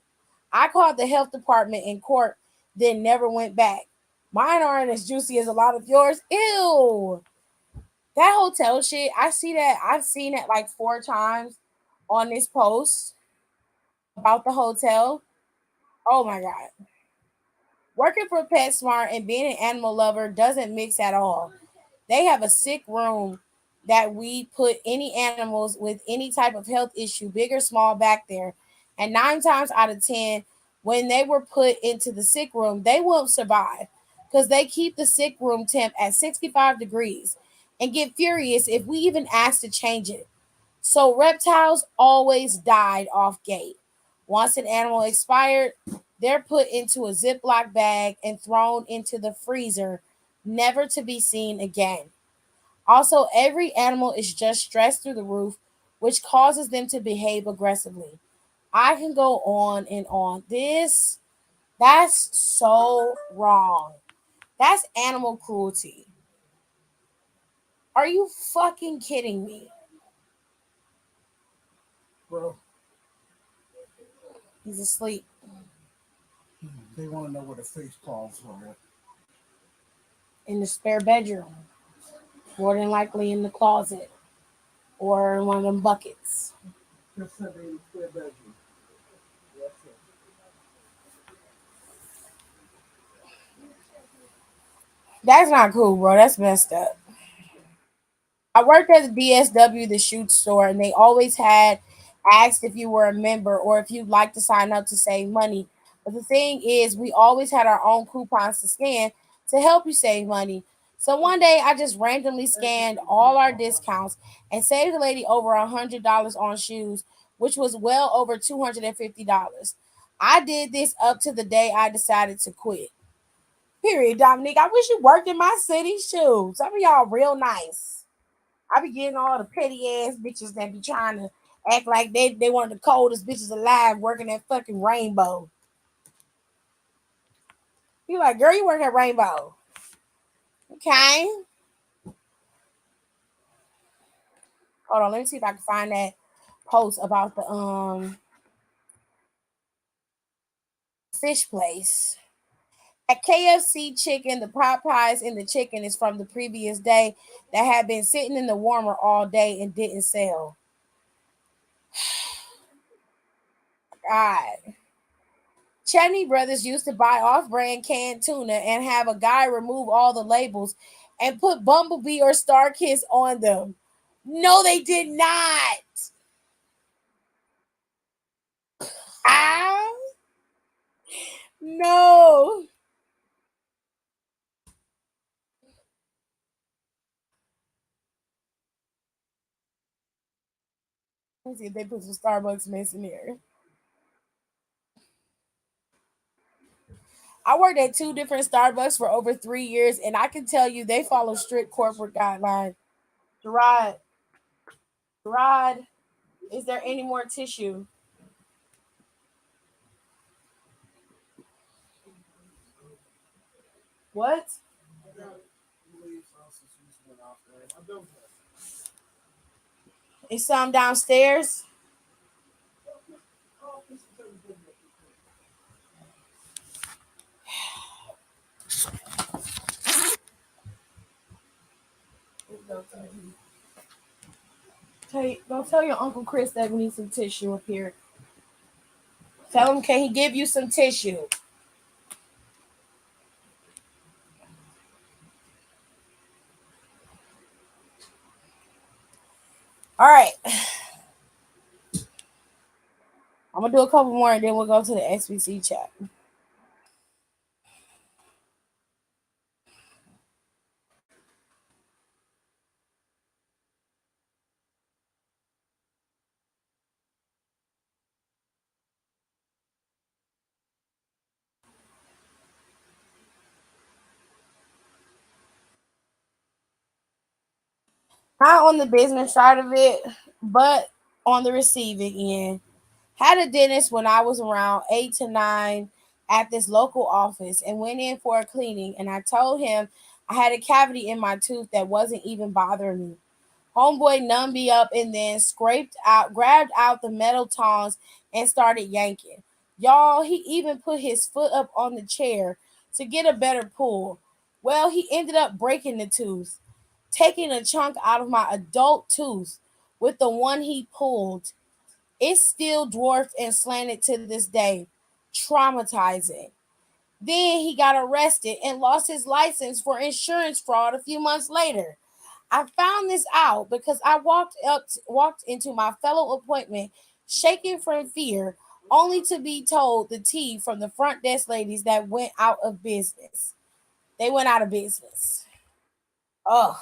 I called the health department in court, then never went back. Mine aren't as juicy as a lot of yours. Ew. That hotel shit, I see that. I've seen it like 4 times on this post about the hotel. Oh my God. Working for PetSmart and being an animal lover doesn't mix at all. They have a sick room that we put any animals with any type of health issue, big or small, back there. And 9 times out of 10, when they were put into the sick room, they won't survive because they keep the sick room temp at 65 degrees and get furious if we even ask to change it. So reptiles always died off gate. Once an animal expired, they're put into a Ziploc bag and thrown into the freezer, never to be seen again. Also, every animal is just stressed through the roof, which causes them to behave aggressively. I can go on and on. That's so wrong. That's animal cruelty. Are you fucking kidding me? Bro, He's asleep they want to know where the face calls for. in the spare bedroom, more than likely in the closet or in one of them buckets. Just said they in the spare bedroom. That's it. That's not cool, bro. That's messed up. I worked at the DSW, the shoot store, and they always had asked if you were a member or if you'd like to sign up to save money. But the thing is, we always had our own coupons to scan to help you save money. So one day I just randomly scanned all our discounts and saved the lady over $100 on shoes, which was well over $250. I did this up to the day I decided to quit. Period, Dominique. I wish you worked in my city. Shoes. Some of y'all real nice. I be getting all the petty ass bitches that be trying to act like they one of the coldest bitches alive working at fucking Rainbow. You like, girl, you work at Rainbow. Okay. Hold on, let me see if I can find that post about the fish place. At KFC chicken, the pot pies in the chicken is from the previous day that had been sitting in the warmer all day and didn't sell. God. Chetney Brothers used to buy off-brand canned tuna and have a guy remove all the labels and put Bumblebee or Star Kiss on them. No, they did not. Ah, no. Let me see if they put some Starbucks mess in here. I worked at 2 different Starbucks for over 3 years, and I can tell you they follow strict corporate guidelines. Gerard, Gerard, is there any more tissue? What? Is some downstairs? Hey, don't tell your Uncle Chris that we need some tissue up here. Tell him, can he give you some tissue? All right. I'm going to do a couple more and then we'll go to the XBC chat. Not on the business side of it, but on the receiving end. Had a dentist when I was around 8 to 9 at this local office and went in for a cleaning. And I told him I had a cavity in my tooth that wasn't even bothering me. Homeboy numbed me up and then grabbed out the metal tongs and started yanking. Y'all, he even put his foot up on the chair to get a better pull. Well, he ended up breaking the tooth, taking a chunk out of my adult tooth with the one he pulled. It's still dwarfed and slanted to this day. Traumatizing. Then he got arrested and lost his license for insurance fraud a few months later. I found this out because I walked into my fellow appointment shaking from fear, only to be told the tea from the front desk ladies that went out of business. They went out of business. Oh,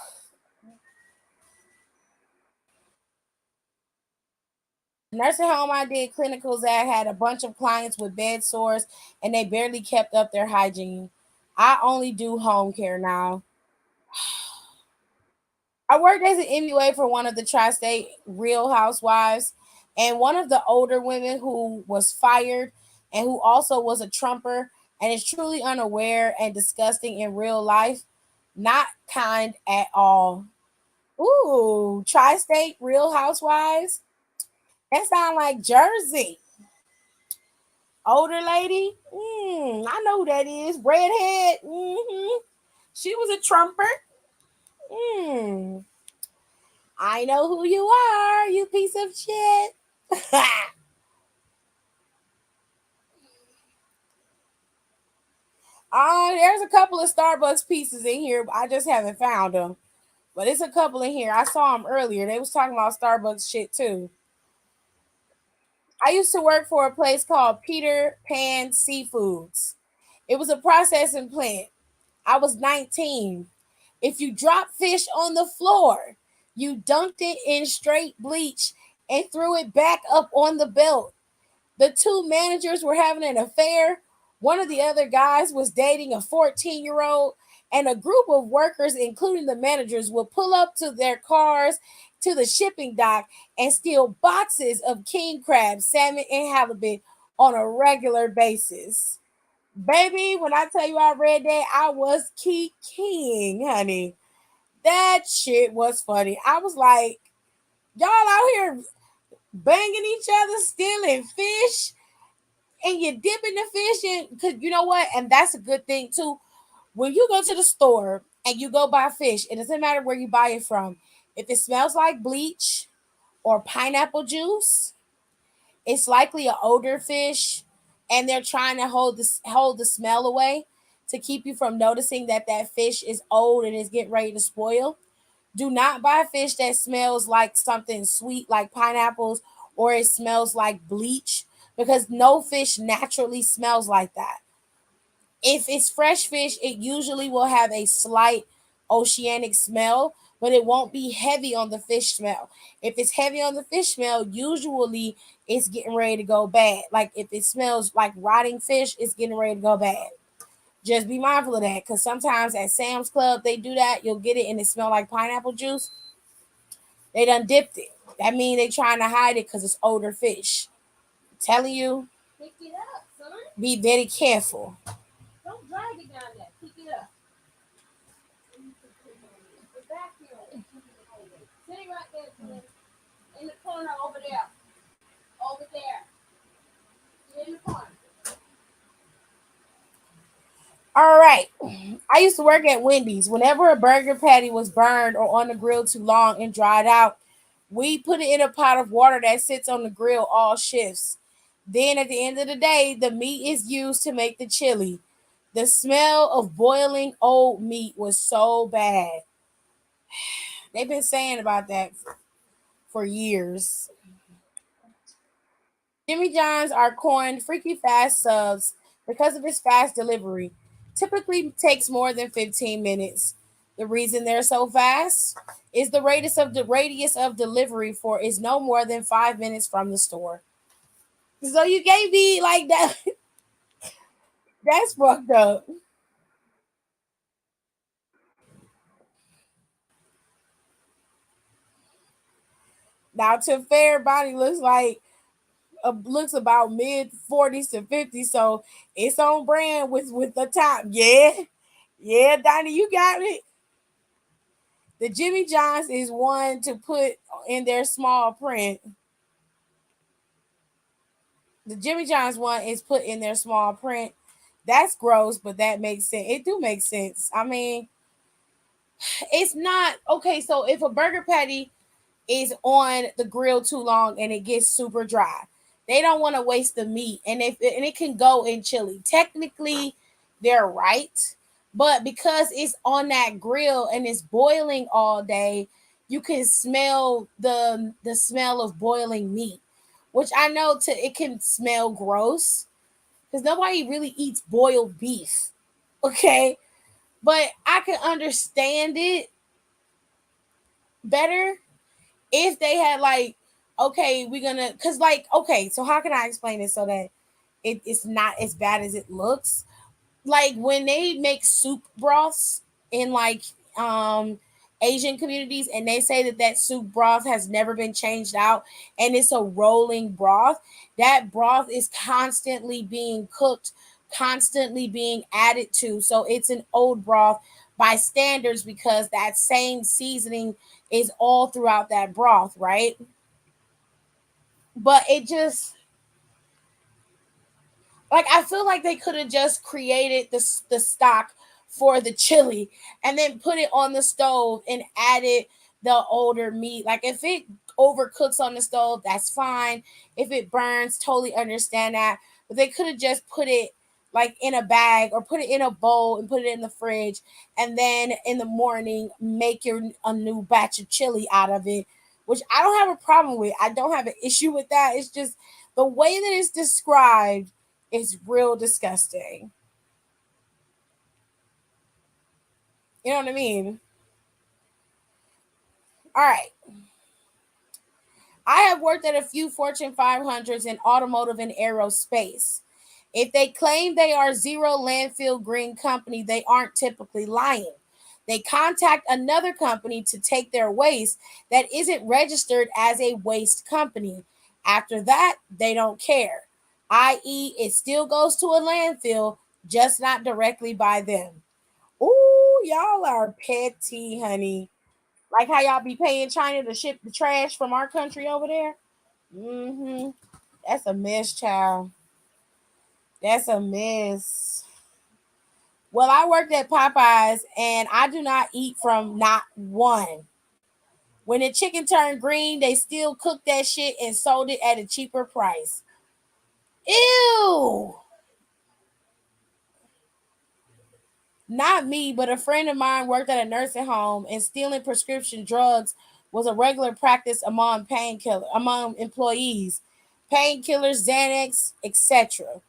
nursing home I did clinicals at had a bunch of clients with bed sores and they barely kept up their hygiene. I only do home care now. I worked as an MUA for one of the tri-state Real Housewives, and one of the older women who was fired and who also was a trumper and is truly unaware and disgusting in real life. Not kind at all. Ooh, tri-state Real Housewives. That sound like Jersey. Older lady. I know who that is. Redhead. She was a trumper. I know who you are, you piece of shit. There's a couple of Starbucks pieces in here, but I just haven't found them. But it's a couple in here. I saw them earlier. They was talking about Starbucks shit too. I used to work for a place called Peter Pan Seafoods. It was a processing plant. I was 19. If you drop fish on the floor, you dunked it in straight bleach and threw it back up on the belt. The two managers were having an affair. One of the other guys was dating a 14-year-old, and a group of workers, including the managers, would pull up to their cars to the shipping dock and steal boxes of king crab, salmon, and halibut on a regular basis. Baby, when I tell you I read that, I was king, honey. That shit was funny. I was like, y'all out here banging each other, stealing fish, and you're dipping the fish in. Because you know what? And that's a good thing too. When you go to the store and you go buy fish, it doesn't matter where you buy it from. If it smells like bleach or pineapple juice, it's likely an older fish, and they're trying to hold the smell away to keep you from noticing that that fish is old and is getting ready to spoil. Do not buy fish that smells like something sweet like pineapples or it smells like bleach, because no fish naturally smells like that. If it's fresh fish, it usually will have a slight oceanic smell, but it won't be heavy on the fish smell. If it's heavy on the fish smell, usually it's getting ready to go bad. Like if it smells like rotting fish, it's getting ready to go bad. Just be mindful of that, because sometimes at Sam's Club they do that. You'll get it and it smell like pineapple juice. They done dipped it. That means they trying to hide it because it's older fish. I'm telling you, pick it up, son. Be very careful. Don't drag it down there. Pick it up. Sitting right there, in the corner over there. Over there. In the corner. All right. I used to work at Wendy's. Whenever a burger patty was burned or on the grill too long and dried out, we put it in a pot of water that sits on the grill all shifts. Then at the end of the day, the meat is used to make the chili. The smell of boiling old meat was so bad. They've been saying about that for years. Jimmy John's are coined freaky fast subs because of its fast delivery. Typically takes more than 15 minutes. The reason they're so fast is the radius of delivery for is no more than 5 minutes from the store. So you gave me like that. That's fucked up. Now to fair body looks about mid 40s to 50, so it's on brand with the top. Yeah, yeah, Donnie, you got it. The Jimmy Johns is one to put in their small print. The Jimmy Johns one is put in their small print. That's gross, but that makes sense. It do make sense. I mean, it's not okay. So if a burger patty is on the grill too long and it gets super dry, they don't want to waste the meat, and it can go in chili. Technically, they're right, but because it's on that grill and it's boiling all day, you can smell the smell of boiling meat, which I know it can smell gross because nobody really eats boiled beef. Okay, but I can understand it better if they had like, okay, we're gonna, cause like, okay, so how can I explain it so that it's not as bad as it looks? Like when they make soup broths in like um Asian communities, and they say that soup broth has never been changed out and it's a rolling broth. That broth is constantly being cooked, constantly being added to. So it's an old broth by standards because that same seasoning is all throughout that broth, right? But it just, like, I feel like they could have just created the stock for the chili and then put it on the stove and added the older meat. Like if it overcooks on the stove, that's fine. If it burns, totally understand that. But they could have just put it like in a bag or put it in a bowl and put it in the fridge, and then in the morning make your a new batch of chili out of it, which I don't have a problem with. I don't have an issue with that. It's just the way that it's described is real disgusting. You know what I mean? All right. I have worked at a few Fortune 500s in automotive and aerospace. If they claim they are zero landfill green company, they aren't typically lying. They contact another company to take their waste that isn't registered as a waste company. After that, they don't care, i.e., it still goes to a landfill, just not directly by them. Ooh, y'all are petty, honey. Like how y'all be paying China to ship the trash from our country over there. Mm-hmm. That's a mess, child. That's a mess. Well, I worked at Popeyes and I do not eat from not one. When the chicken turned green, they still cooked that shit and sold it at a cheaper price. Ew. Not me, but a friend of mine worked at a nursing home, and stealing prescription drugs was a regular practice among employees. Painkillers, Xanax, etc.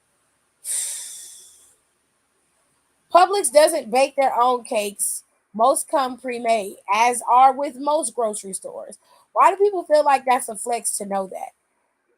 Publix doesn't bake their own cakes. Most come pre-made, as are with most grocery stores. Why do people feel like that's a flex to know that?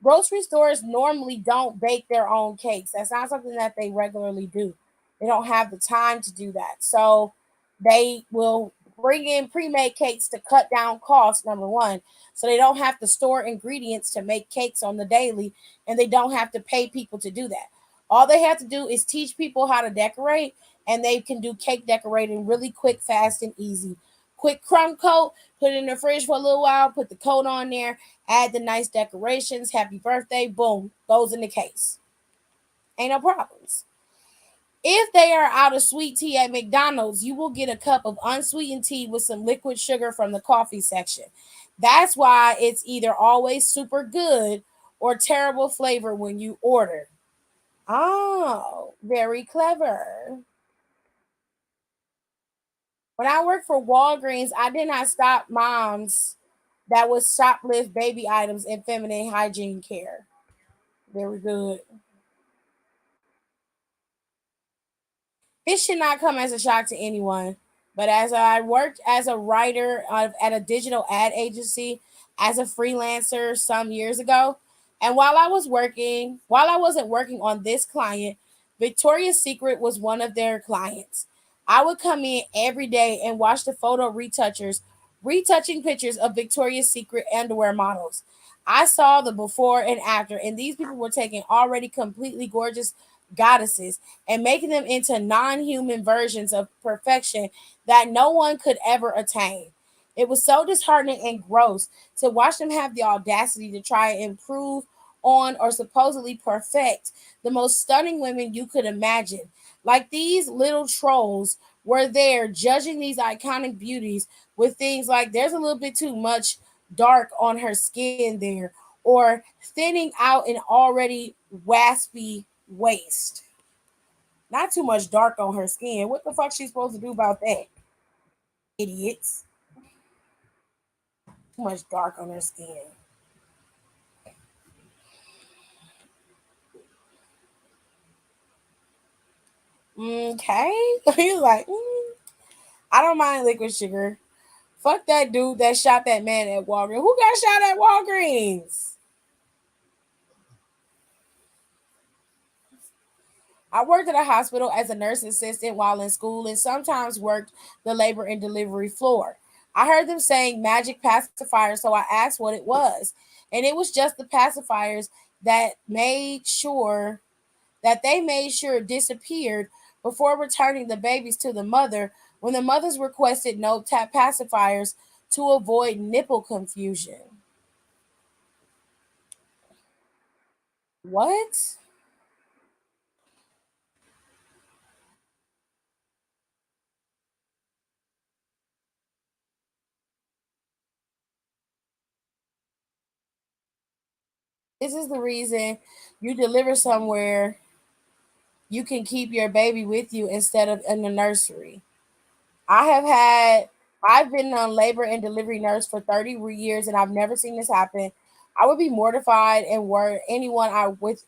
Grocery stores normally don't bake their own cakes. That's not something that they regularly do. They don't have the time to do that. So they will bring in pre-made cakes to cut down costs, number one. So they don't have to store ingredients to make cakes on the daily, and they don't have to pay people to do that. All they have to do is teach people how to decorate, and they can do cake decorating really quick, fast, and easy. Quick crumb coat, put it in the fridge for a little while, put the coat on there, add the nice decorations, happy birthday, boom, goes in the case. Ain't no problems. If they are out of sweet tea at McDonald's, you will get a cup of unsweetened tea with some liquid sugar from the coffee section. That's why it's either always super good or terrible flavor when you order. Oh, very clever. When I worked for Walgreens, I did not stop moms that would shoplift baby items and feminine hygiene care. Very good. This should not come as a shock to anyone, but as I worked as a writer at a digital ad agency as a freelancer some years ago, and while I wasn't working on this client, Victoria's Secret was one of their clients. I would come in every day and watch the photo retouchers retouching pictures of Victoria's Secret underwear models. I saw the before and after, and these people were taking already completely gorgeous goddesses and making them into non human versions of perfection that no one could ever attain. It was so disheartening and gross to watch them have the audacity to try and improve on or supposedly perfect the most stunning women you could imagine. Like these little trolls were there judging these iconic beauties with things like there's a little bit too much dark on her skin there, or thinning out an already waspy waist. Not too much dark on her skin. What the fuck she supposed to do about that? Idiots. Too much dark on her skin. Okay. He's like, I don't mind liquid sugar. Fuck that dude that shot that man at Walgreens. Who got shot at Walgreens? I worked at a hospital as a nurse assistant while in school and sometimes worked the labor and delivery floor. I heard them saying magic pacifier, so I asked what it was. And it was just the pacifiers that made sure it disappeared before returning the babies to the mother when the mothers requested no tap pacifiers to avoid nipple confusion. What? This is the reason you deliver somewhere you can keep your baby with you instead of in the nursery. I have had, I've been on labor and delivery nurse for 30 years and I've never seen this happen. I would be mortified and were anyone I with,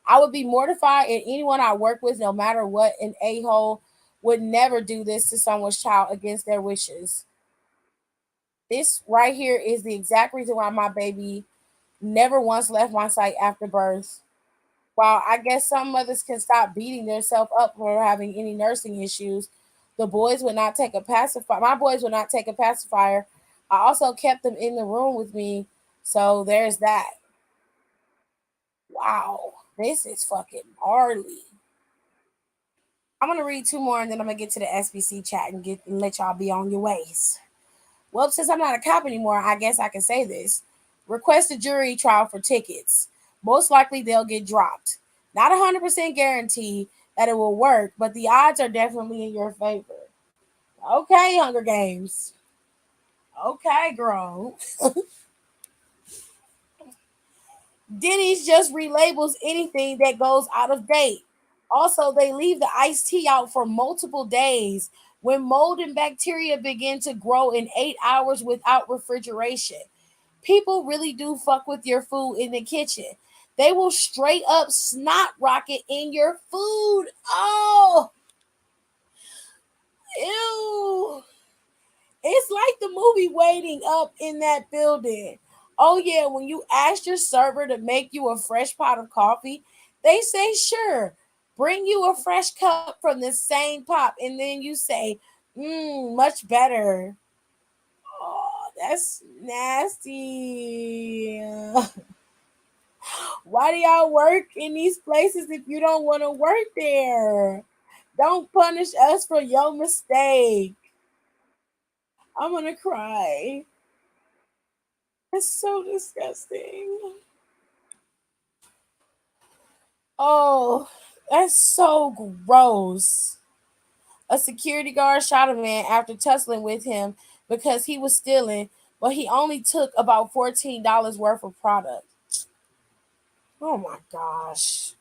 I would be mortified and anyone I work with, no matter what, an a hole would never do this to someone's child against their wishes. This right here is the exact reason why my baby never once left my sight after birth. While I guess some mothers can stop beating themselves up for having any nursing issues, the boys would not take a pacifier. My boys would not take a pacifier. I also kept them in the room with me. So there's that. Wow. This is fucking gnarly. I'm gonna read two more and then I'm gonna get to the SBC chat and let y'all be on your ways. Well, since I'm not a cop anymore, I guess I can say this. Request a jury trial for tickets. Most likely they'll get dropped. Not 100% guarantee that it will work, but the odds are definitely in your favor. Okay, Hunger Games. Okay, girl. Denny's just relabels anything that goes out of date. Also, they leave the iced tea out for multiple days when mold and bacteria begin to grow in 8 hours without refrigeration. People really do fuck with your food in the kitchen. They will straight up snot rocket in your food. Oh, ew. It's like the movie Waiting Up in that building. Oh, yeah, when you ask your server to make you a fresh pot of coffee, they say, sure, bring you a fresh cup from the same pot. And then you say, much better. Oh, that's nasty. Why do y'all work in these places if you don't want to work there? Don't punish us for your mistake. I'm gonna cry. It's so disgusting. Oh, that's so gross. A security guard shot a man after tussling with him because he was stealing, but he only took about $14 worth of product. Oh my gosh.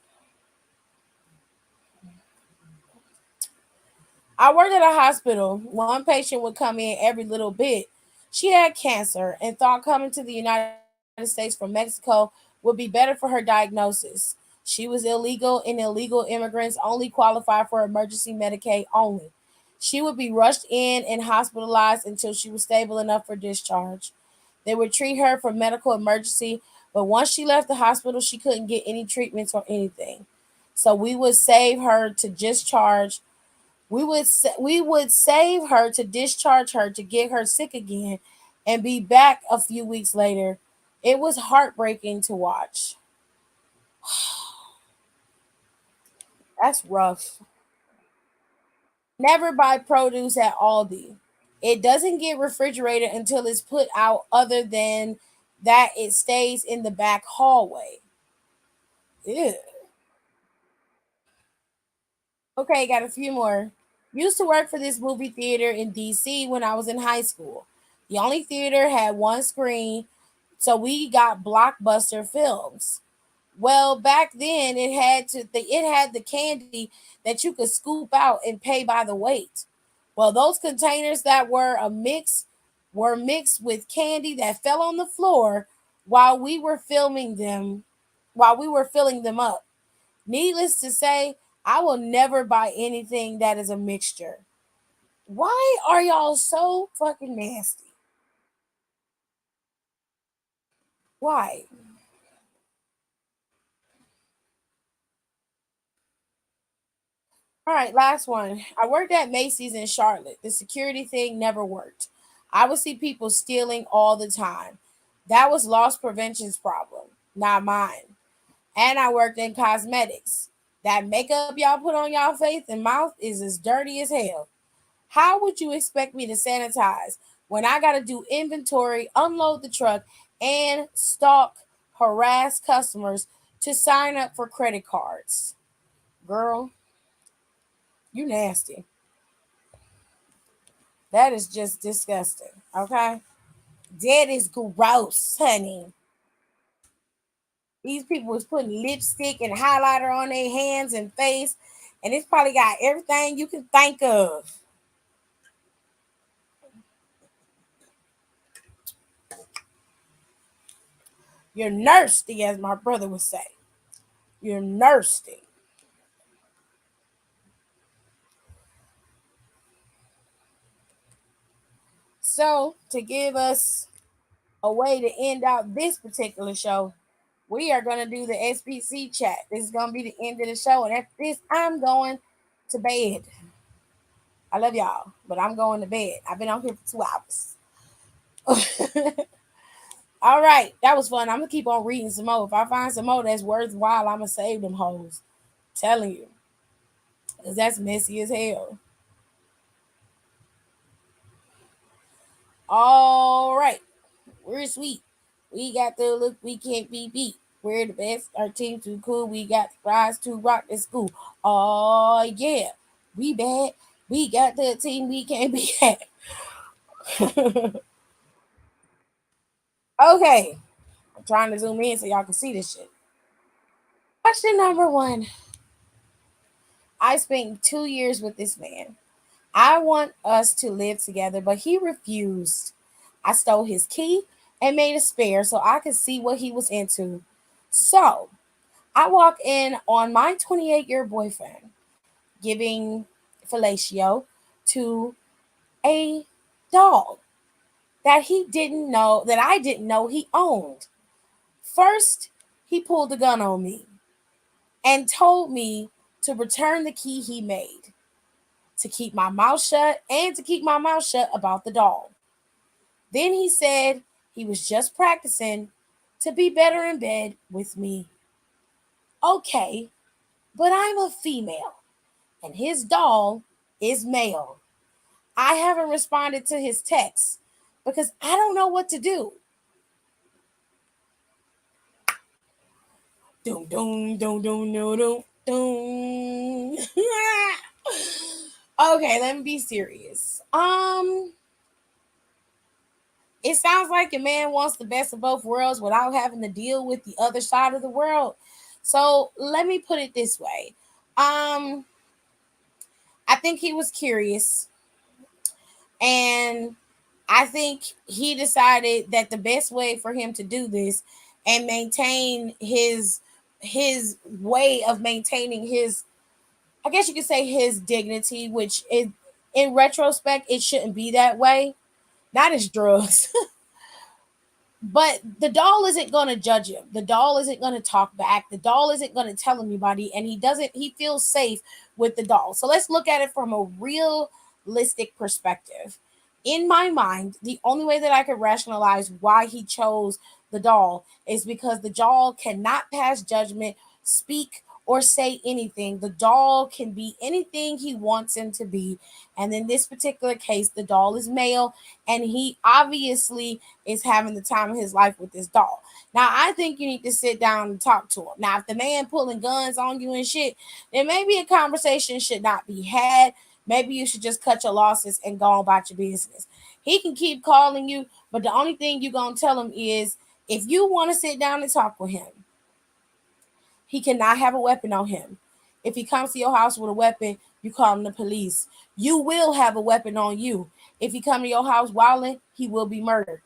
I worked at a hospital. One patient would come in every little bit. She had cancer and thought coming to the United States from Mexico would be better for her diagnosis. She was illegal, and illegal immigrants only qualify for emergency Medicaid only. She would be rushed in and hospitalized until she was stable enough for discharge. They would treat her for medical emergency, but once she left the hospital, she couldn't get any treatments or anything. So we would save her to discharge we would save her to discharge her to get her sick again and be back a few weeks later. It was heartbreaking to watch. That's rough. Never buy produce at Aldi. It doesn't get refrigerated until it's put out, other than that, it stays in the back hallway. Ew. Okay, got a few more. Used to work for this movie theater in DC when I was in high school. The only theater had one screen, so we got blockbuster films. Well, back then it had the candy that you could scoop out and pay by the weight. Well, those containers that were mixed with candy that fell on the floor while we were filming them while we were filling them up. Needless to say, I will never buy anything that is a mixture. Why are y'all so fucking nasty? Why? All right, last one. I worked at Macy's in Charlotte. The security thing never worked. I would see people stealing all the time. That was loss prevention's problem, not mine. And I worked in cosmetics. That makeup y'all put on y'all face and mouth is as dirty as hell. How would you expect me to sanitize when I got to do inventory, unload the truck, and stalk, harass customers to sign up for credit cards? Girl, you nasty. That is just disgusting. Okay? That is gross, honey. These people was putting lipstick and highlighter on their hands and face, and it's probably got everything you can think of. You're nasty, as my brother would say. You're nasty. So, to give us a way to end out this particular show, we are going to do the SPC chat. This is going to be the end of the show. And after this, I'm going to bed. I love y'all, but I'm going to bed. I've been on here for 2 hours. All right. That was fun. I'm going to keep on reading some more. If I find some more that's worthwhile, I'm going to save them hoes. Telling you. Because that's messy as hell. All right. We're sweet. We got the look, we can't be beat. We're the best. Our team too cool. We got the prize to rock the school. Oh yeah. We bad. We got the team we can't be at. Okay. I'm trying to zoom in so y'all can see this shit. Question number one. I spent 2 years with this man. I want us to live together, but he refused. I stole his key and made a spare so I could see what he was into. So I walk in on my 28-year boyfriend giving fellatio to a dog that I didn't know he owned. First, he pulled a gun on me and told me to return the key he made, to keep my mouth shut and to keep my mouth shut about the dog. Then he said he was just practicing to be better in bed with me. Okay, but I'm a female and his doll is male. I haven't responded to his texts because I don't know what to do. Doom, doom, doom, doom, doom, doom, doom. Okay, let me be serious. It sounds like a man wants the best of both worlds without having to deal with the other side of the world. So let me put it this way. I think he was curious, and I think he decided that the best way for him to do this and maintain his way of maintaining his, I guess you could say, his dignity, which is, in retrospect, it shouldn't be that way. Not his drugs. But the doll isn't going to judge him. The doll isn't going to talk back. The doll isn't going to tell anybody, and he feels safe with the doll. So let's look at it from a realistic perspective. In my mind, the only way that I could rationalize why he chose the doll is because the doll cannot pass judgment, speak, or say anything. The doll can be anything he wants him to be. And in this particular case, the doll is male, and he obviously is having the time of his life with this doll. Now, I think you need to sit down and talk to him. Now, if the man pulling guns on you and shit, then maybe a conversation should not be had. Maybe you should just cut your losses and go about your business. He can keep calling you, but the only thing you're going to tell him is if you want to sit down and talk with him, he cannot have a weapon on him. If he comes to your house with a weapon, you call him the police. You will have a weapon on you. If he come to your house wilding, he will be murdered.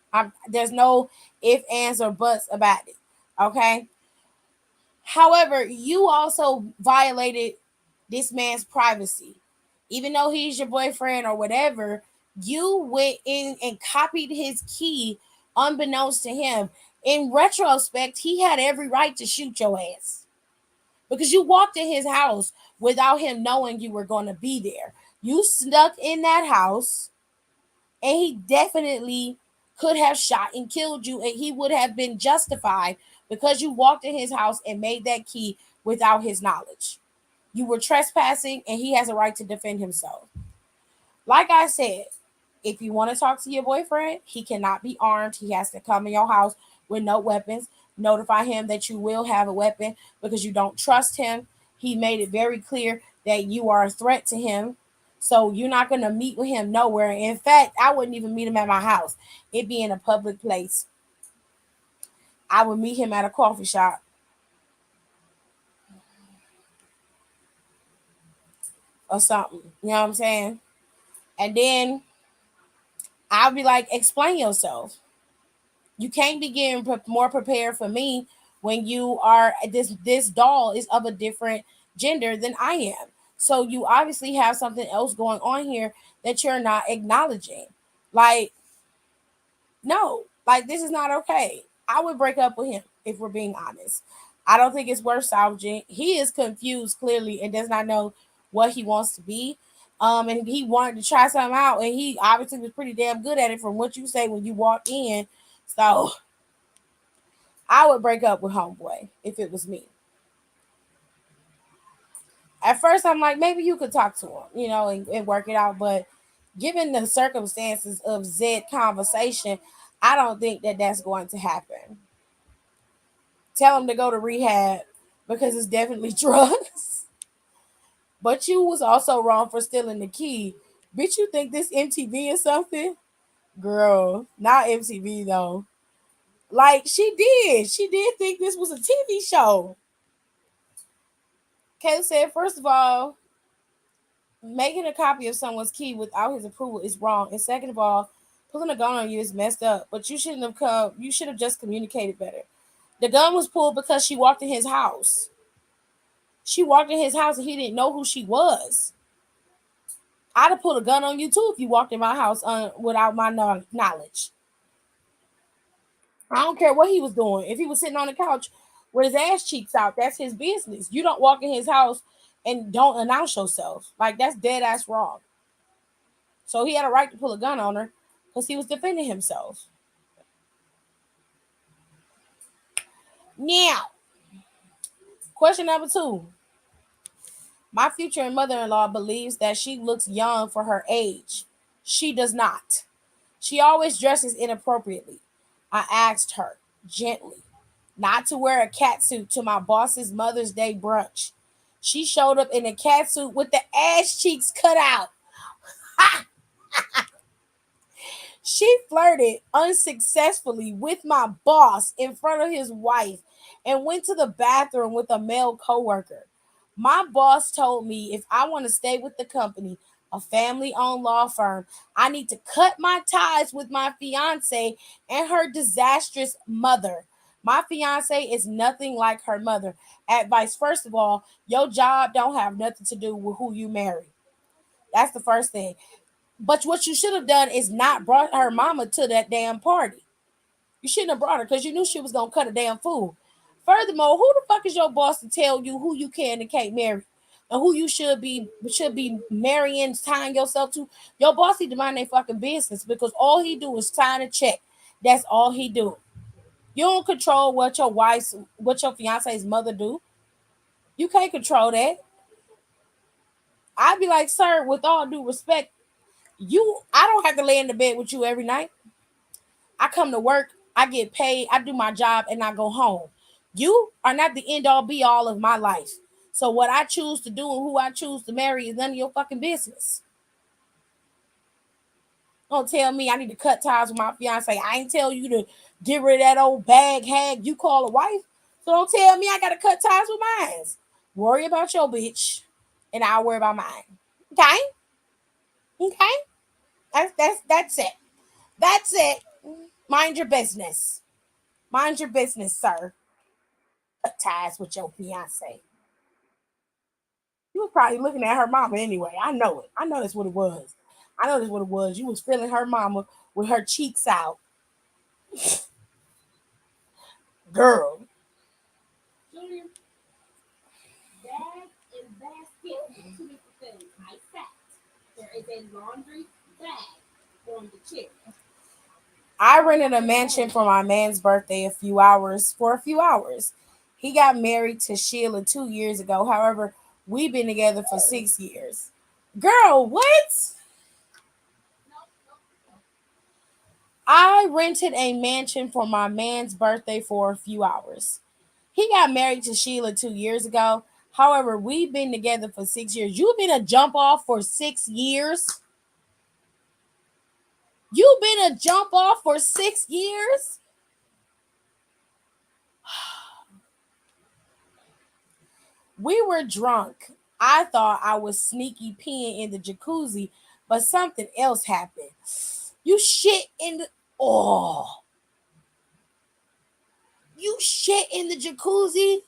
There's no ifs, ands, or buts about it. Okay. However, you also violated this man's privacy. Even though he's your boyfriend or whatever, you went in and copied his key unbeknownst to him. In retrospect, he had every right to shoot your ass because you walked in his house without him knowing you were going to be there. You snuck in that house, and he definitely could have shot and killed you, and he would have been justified because you walked in his house and made that key without his knowledge. You were trespassing, and he has a right to defend himself. Like I said, if you want to talk to your boyfriend, he cannot be armed. He has to come in your house with no weapons. Notify him that you will have a weapon because you don't trust him. He made it very clear that you are a threat to him. So you're not going to meet with him nowhere. In fact, I wouldn't even meet him at my house. It'd be in a public place. I would meet him at a coffee shop. Or something. You know what I'm saying? And then I'll be like, explain yourself. You can't be getting more prepared for me when you are this doll is of a different gender than I am. So you obviously have something else going on here that you're not acknowledging. Like, no, like this is not okay. I would break up with him if we're being honest. I don't think it's worth salvaging. He is confused clearly and does not know what he wants to be. And he wanted to try something out, and he obviously was pretty damn good at it from what you say when you walk in. So I would break up with homeboy if it was me. At first, I'm like, maybe you could talk to him, and work it out. But given the circumstances of Zed conversation, I don't think that that's going to happen. Tell him to go to rehab because it's definitely drugs. But you was also wrong for stealing the key. Bitch, you think this MTV or something? Girl, not MTV though. Like she did. She did think this was a TV show. Kayla said, first of all, making a copy of someone's key without his approval is wrong. And second of all, pulling a gun on you is messed up. But you should have just communicated better. The gun was pulled because she walked in his house. She walked in his house and he didn't know who she was. I'd have pulled a gun on you too if you walked in my house without my knowledge. I don't care what he was doing. If he was sitting on the couch with his ass cheeks out, that's his business. You don't walk in his house and don't announce yourself. Like, that's dead ass wrong. So he had a right to pull a gun on her because he was defending himself. Now, question number 2. My future mother-in-law believes that she looks young for her age. She does not. She always dresses inappropriately. I asked her gently not to wear a catsuit to my boss's Mother's Day brunch. She showed up in a catsuit with the ass cheeks cut out. She flirted unsuccessfully with my boss in front of his wife and went to the bathroom with a male coworker. My boss told me if I want to stay with the company, a family owned law firm, I need to cut my ties with my fiance and her disastrous mother. My fiance is nothing like her mother. Advice: first of all, your job don't have nothing to do with who you marry. That's the first thing. But what you should have done is not brought her mama to that damn party. You shouldn't have brought her because you knew she was gonna cut a damn fool. Furthermore, who the fuck is your boss to tell you who you can and can't marry? And who you should be marrying, tying yourself to? Your boss need to mind their fucking business because all he do is sign a check. That's all he do. You don't control what your fiance's mother do. You can't control that. I'd be like, sir, with all due respect, I don't have to lay in the bed with you every night. I come to work, I get paid, I do my job, and I go home. You are not the end all be all of my life. So what I choose to do and who I choose to marry is none of your fucking business. Don't tell me I need to cut ties with my fiance. I ain't tell you to get rid of that old bag hag you call a wife. So don't tell me I gotta cut ties with mine. Worry about your bitch, and I'll worry about mine. Okay? Okay? That's it. That's it. Mind your business. Mind your business, sir. Cut ties with your fiance. You was probably looking at her mama anyway. I know it. I know that's what it was. I know that's what it was. You was feeling her mama with her cheeks out. Girl. Junior, bag and basket are two different things. I fact. There is a laundry bag on the chair. I rented a mansion for my man's birthday for a few hours. He got married to Sheila 2 years ago. However, we've been together for 6 years. Girl, what? I rented a mansion for my man's birthday for a few hours. He got married to Sheila 2 years ago. However, we've been together for 6 years. You've been a jump off for 6 years? You've been a jump off for 6 years? We were drunk. I thought I was sneaky peeing in the jacuzzi, but something else happened. You shit in the oh. You shit in the jacuzzi?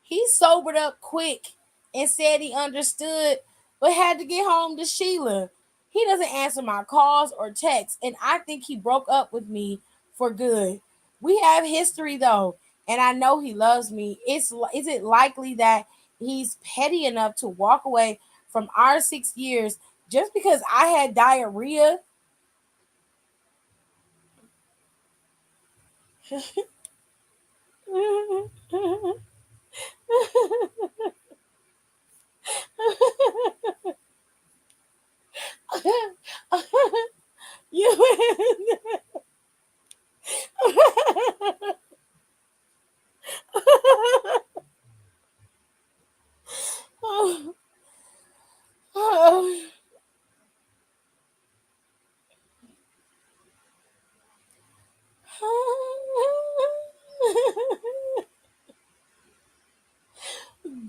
He sobered up quick and said he understood, but had to get home to Sheila. He doesn't answer my calls or texts, and I think he broke up with me for good. We have history though, and I know he loves me. Is it likely that he's petty enough to walk away from our 6 years just because I had diarrhea? You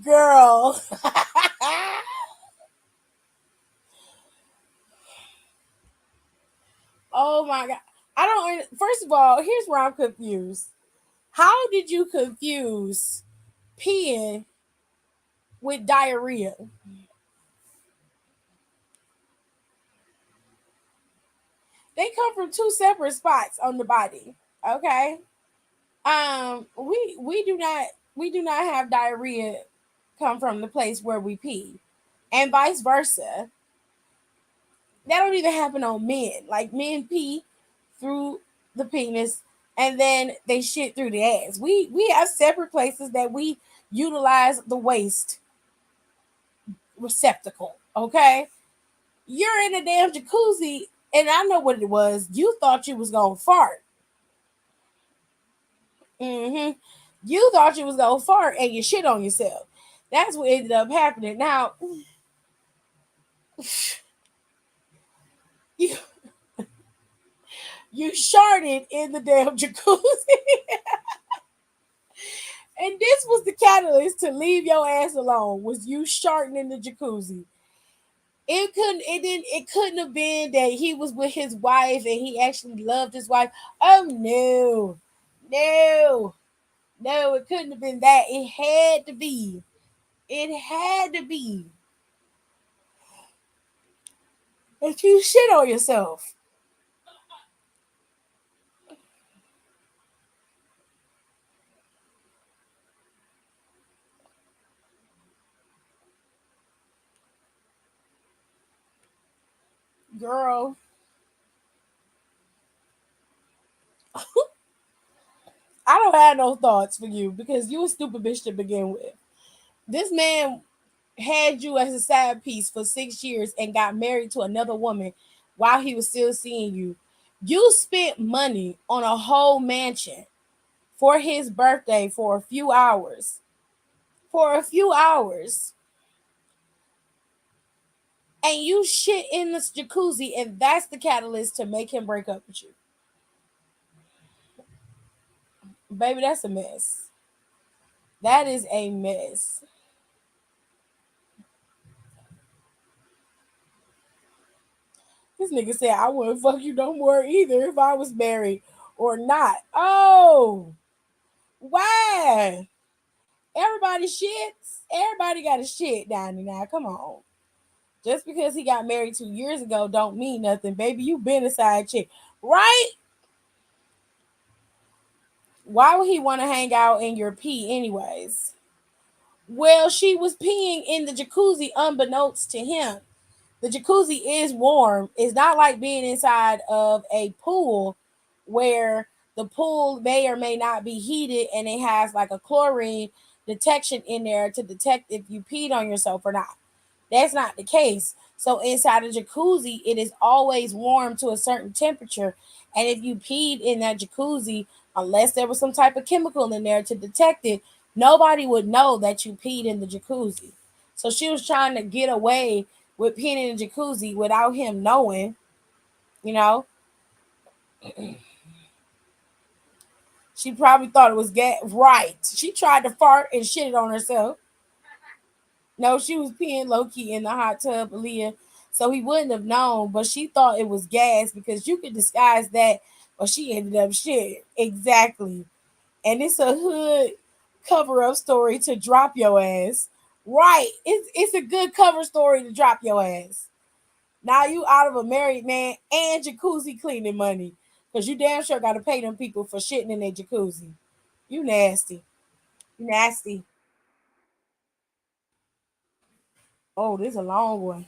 girl. Oh my god. I don't first of all, here's where I'm confused. How did you confuse peeing with diarrhea? They come from two separate spots on the body. Okay. We do not have diarrhea come from the place where we pee. And vice versa. That don't even happen on men. Like men pee through the penis and then they shit through the ass. We have separate places that we utilize the waste receptacle. Okay. You're in a damn jacuzzi, and I know what it was. You thought you was gonna fart. Mm-hmm. You thought you was gonna fart and you shit on yourself. That's what ended up happening. Now, you You sharted in the damn jacuzzi. And this was the catalyst to leave your ass alone. Was you sharting in the jacuzzi? It couldn't have been that he was with his wife and he actually loved his wife. Oh no. No. No, it couldn't have been that. It had to be. It had to be that you shit on yourself. Girl, I don't have no thoughts for you because you a stupid bitch to begin with. This man had you as a side piece for 6 years and got married to another woman while he was still seeing you. You spent money on a whole mansion for his birthday for a few hours. For a few hours. And you shit in this jacuzzi, and that's the catalyst to make him break up with you. Baby, that's a mess. That is a mess. This nigga said, I wouldn't fuck you no more either if I was married or not. Oh, why? Everybody shits. Everybody got a shit down there now. Come on. Just because he got married 2 years ago don't mean nothing. Baby, you been a side chick. Right? Why would he want to hang out in your pee anyways? Well, she was peeing in the jacuzzi unbeknownst to him. The jacuzzi is warm. It's not like being inside of a pool where the pool may or may not be heated and it has like a chlorine detection in there to detect if you peed on yourself or not. That's not the case. So inside a jacuzzi, it is always warm to a certain temperature. And if you peed in that jacuzzi, unless there was some type of chemical in there to detect it, nobody would know that you peed in the jacuzzi. So she was trying to get away with peeing in the jacuzzi without him knowing, you know. She probably thought it was right. She tried to fart and shit it on herself. No, she was peeing low key in the hot tub, Aaliyah. So he wouldn't have known, but she thought it was gas because you could disguise that, but she ended up shit. Exactly. And it's a hood cover up story to drop your ass. Right. It's a good cover story to drop your ass. Now you out of a married man and jacuzzi cleaning money. Because you damn sure got to pay them people for shitting in their jacuzzi. You nasty. You nasty. Oh, this is a long one.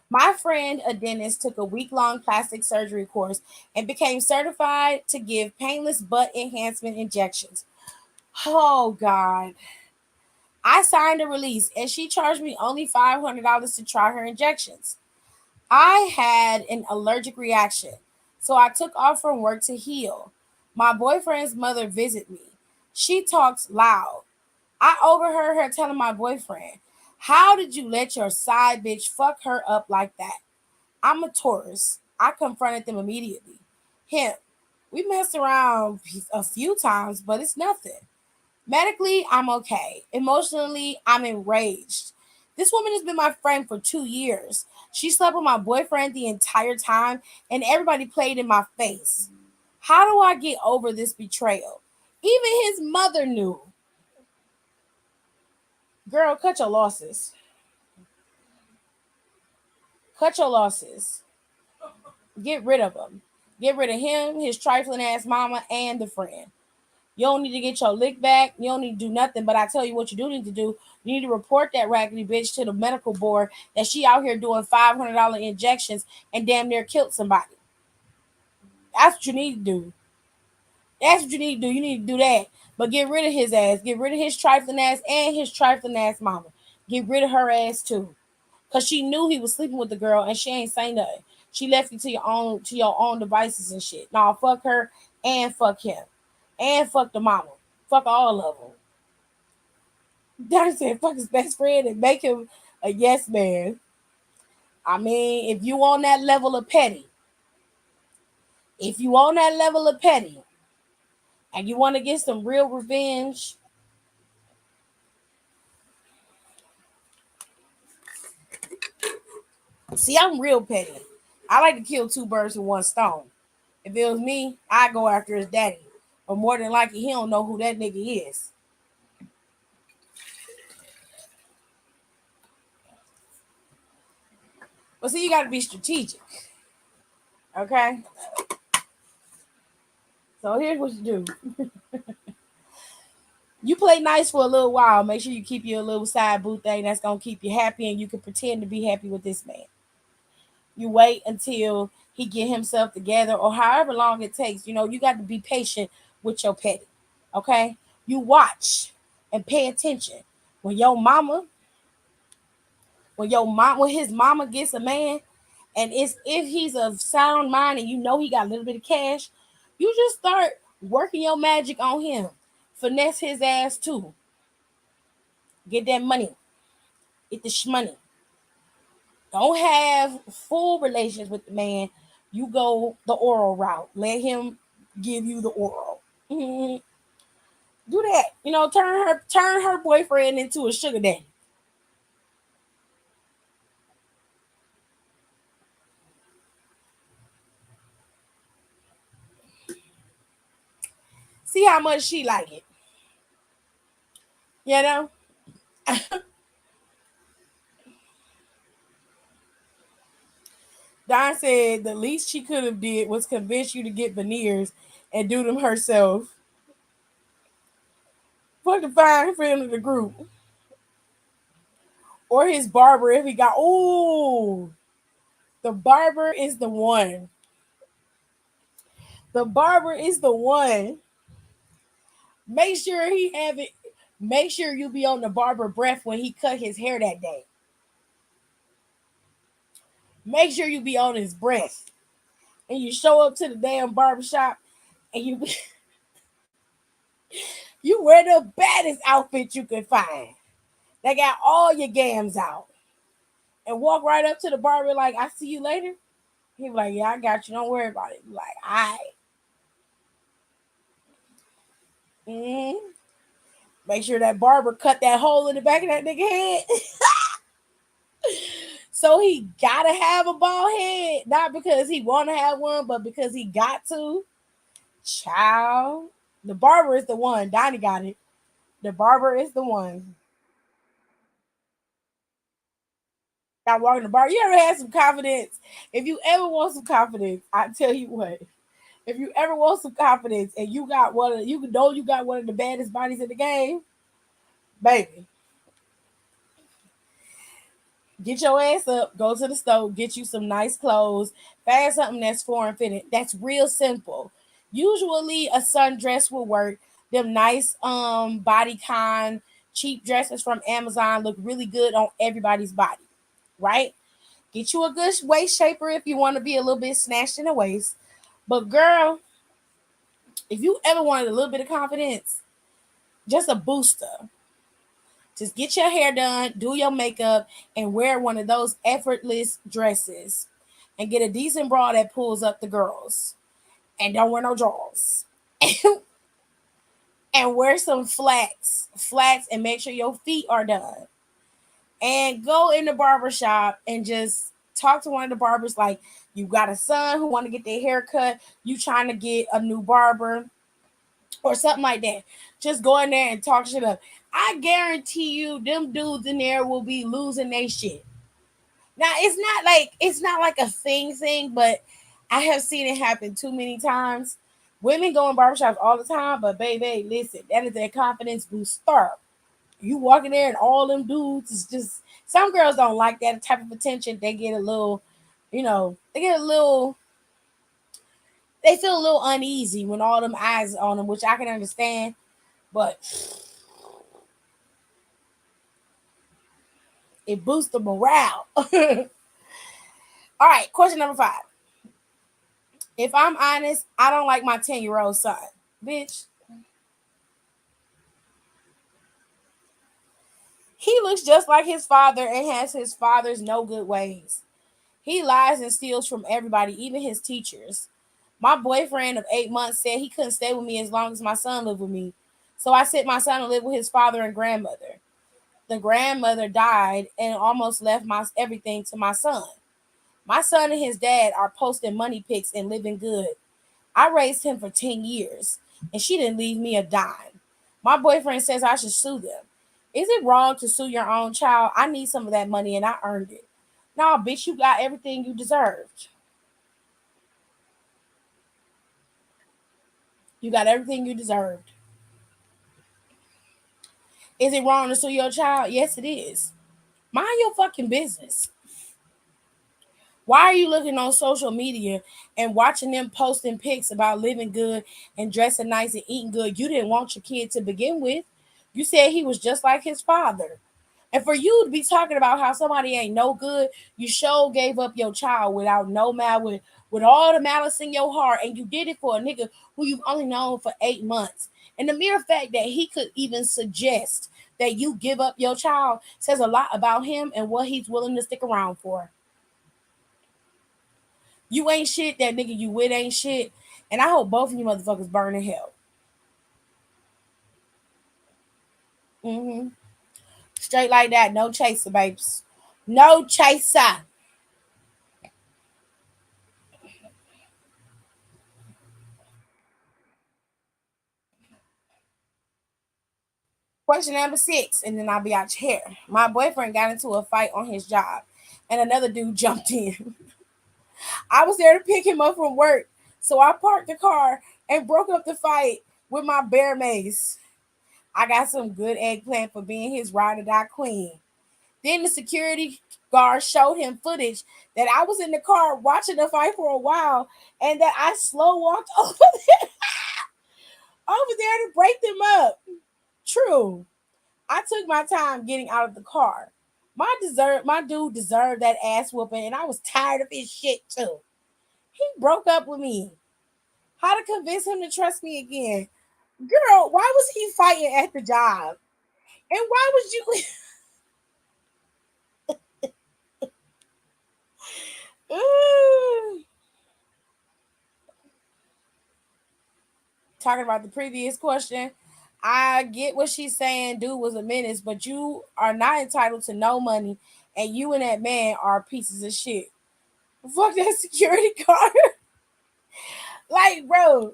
My friend, a dentist, took a week-long plastic surgery course and became certified to give painless butt enhancement injections. Oh, God. I signed a release and she charged me only $500 to try her injections. I had an allergic reaction, so I took off from work to heal. My boyfriend's mother visited me. She talks loud. I overheard her telling my boyfriend, how did you let your side bitch fuck her up like that? I'm a Taurus. I confronted them immediately. Him. We messed around a few times, but it's nothing. Medically, I'm okay. Emotionally, I'm enraged. This woman has been my friend for 2 years. She slept with my boyfriend the entire time, and everybody played in my face. How do I get over this betrayal? Even his mother knew. Girl, cut your losses. Cut your losses. Get rid of him. Get rid of him, his trifling ass mama, and the friend. You don't need to get your lick back. You don't need to do nothing. But I tell you what you do need to do. You need to report that raggedy bitch to the medical board that she out here doing $500 injections and damn near killed somebody. That's what you need to do. That's what you need to do. You need to do that. But get rid of his ass. Get rid of his trifling ass and his trifling ass mama. Get rid of her ass too. Cause she knew he was sleeping with the girl and she ain't saying nothing. She left you to your own devices and shit. Nah, fuck her and fuck him. And fuck the mama. Fuck all of them. Daddy said fuck his best friend and make him a yes man. I mean, if you on that level of petty, If you on that level of petty and you want to get some real revenge, see, I'm real petty. I like to kill two birds with one stone. If it was me, I'd go after his daddy. But more than likely, he don't know who that nigga is. But see, you got to be strategic. Okay? So here's what you do. You play nice for a little while. Make sure you keep your little side boo thing that's going to keep you happy and you can pretend to be happy with this man. You wait until he get himself together or however long it takes. You know, you got to be patient with your petty. Okay? You watch and pay attention. When when his mama gets a man, and it's if he's of sound mind and you know he got a little bit of cash, you just start working your magic on him. Finesse his ass too. Get that money. Get the shmoney. Don't have full relations with the man. You go the oral route. Let him give you the oral. Mhm. Do that. You know, turn her boyfriend into a sugar daddy. See how much she like it. You know? Don said the least she could have did was convince you to get veneers and do them herself. Put the fine friend of the group. Or his barber if he got the barber is the one. The barber is the one. Make sure he have it. Make sure you be on the barber breath when he cut his hair that day. Make sure you be on his breath. And you show up to the damn barbershop and you you wear the baddest outfit you can find. They got all your gams out. And walk right up to the barber like, I see you later. He be like, yeah, I got you. Don't worry about it. Be like, all right. Mm-hmm. Make sure that barber cut that hole in the back of that nigga head. So he gotta have a bald head. Not because he wanna have one, but because he got to. Child. The barber is the one. Donnie got it. The barber is the one. Got walking the bar. You ever had some confidence? If you ever want some confidence, I tell you what. If you ever want some confidence and you got you know you got one of the baddest bodies in the game, baby, get your ass up, go to the store, get you some nice clothes, find something that's foreign fitted. That's real simple. Usually a sundress will work. Them nice bodycon cheap dresses from Amazon look really good on everybody's body, right? Get you a good waist shaper if you want to be a little bit snatched in the waist. But girl, if you ever wanted a little bit of confidence, just a booster. Just get your hair done, do your makeup, and wear one of those effortless dresses. And get a decent bra that pulls up the girls. And don't wear no drawers. And wear some flats. Flats and make sure your feet are done. And go in the barber shop and just talk to one of the barbers like you got a son who want to get their hair cut, you trying to get a new barber or something like that. Just go in there and talk shit up. I guarantee you them dudes in there will be losing their shit. Now it's not like a thing, but I have seen it happen too many times. Women go in barbershops all the time, but baby, listen, that is their confidence booster. You walk in there and all them dudes is just some girls don't like that type of attention. They get a little, they feel a little uneasy when all them eyes on them, which I can understand. But it boosts the morale. All right, question number 5. If I'm honest, I don't like my 10-year-old son. Bitch. He looks just like his father and has his father's no good ways. He lies and steals from everybody, even his teachers. My boyfriend of 8 months said he couldn't stay with me as long as my son lived with me. So I sent my son to live with his father and grandmother. The grandmother died and almost left my everything to my son. My son and his dad are posting money pics and living good. I raised him for 10 years and she didn't leave me a dime. My boyfriend says I should sue them. Is it wrong to sue your own child? I need some of that money and I earned it. No, bitch, you got everything you deserved. You got everything you deserved. Is it wrong to sue your child? Yes, it is. Mind your fucking business. Why are you looking on social media and watching them posting pics about living good and dressing nice and eating good? You didn't want your kid to begin with. You said he was just like his father. And for you to be talking about how somebody ain't no good, you sure gave up your child without no with all the malice in your heart, and you did it for a nigga who you've only known for 8 months. And the mere fact that he could even suggest that you give up your child says a lot about him and what he's willing to stick around for. You ain't shit. That nigga you with ain't shit. And I hope both of you motherfuckers burn in hell. Mm-hmm. Straight like that. No chaser, babes. No chaser. Question number 6, and then I'll be out your hair. My boyfriend got into a fight on his job, and another dude jumped in. I was there to pick him up from work, so I parked the car and broke up the fight with my bare mace. I got some good eggplant for being his ride or die queen. Then the security guard showed him footage that I was in the car watching the fight for a while and that I slow walked over there to break them up. True. I took my time getting out of the car. My dude deserved that ass whooping, and I was tired of his shit too. He broke up with me. How to convince him to trust me again? Girl, why was he fighting at the job? And why was you talking about the previous question? I get what she's saying. Dude was a menace, but you are not entitled to no money, and you and that man are pieces of shit. Fuck that security guard. Like, bro,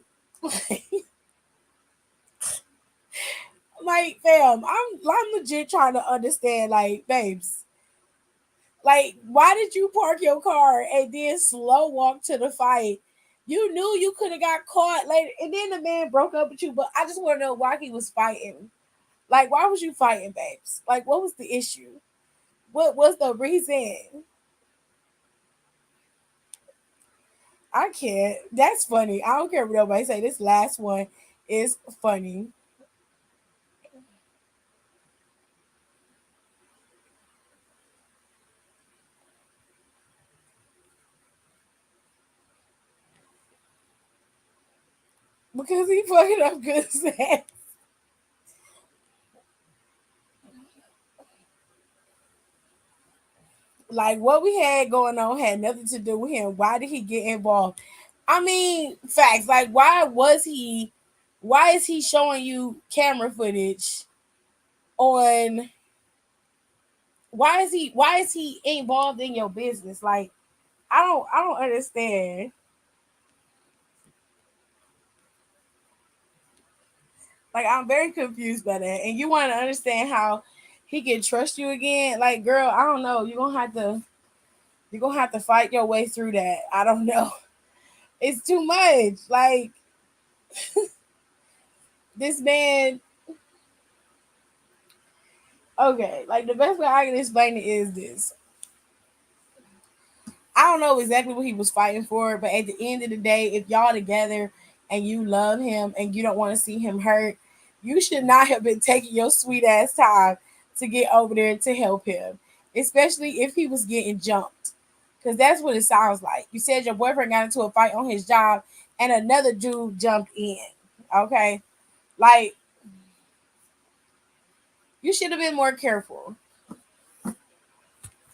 like, fam, I'm legit trying to understand, like, babes, like, why did you park your car and then slow walk to the fight? You knew you could have got caught later, and then the man broke up with you. But I just want to know why he was fighting. Like, why was you fighting, babes? Like, what was the issue? What was the reason? I can't. That's funny. I don't care what nobody say. This last one is funny. Because he fucking up good sex. Like what we had going on had nothing to do with him. Why did he get involved? I mean, facts. Like, why is he showing you camera footage on why is he involved in your business? Like, I don't understand. Like, I'm very confused by that. And you want to understand how he can trust you again? Like, girl, I don't know. You're gonna have to fight your way through that. I don't know. It's too much. Like, this man, okay, like the best way I can explain it is this. I don't know exactly what he was fighting for, but at the end of the day, if y'all together and you love him and you don't want to see him hurt, you should not have been taking your sweet ass time to get over there to help him, especially if he was getting jumped. Because that's what it sounds like. You said your boyfriend got into a fight on his job and another dude jumped in. Okay. Like, you should have been more careful.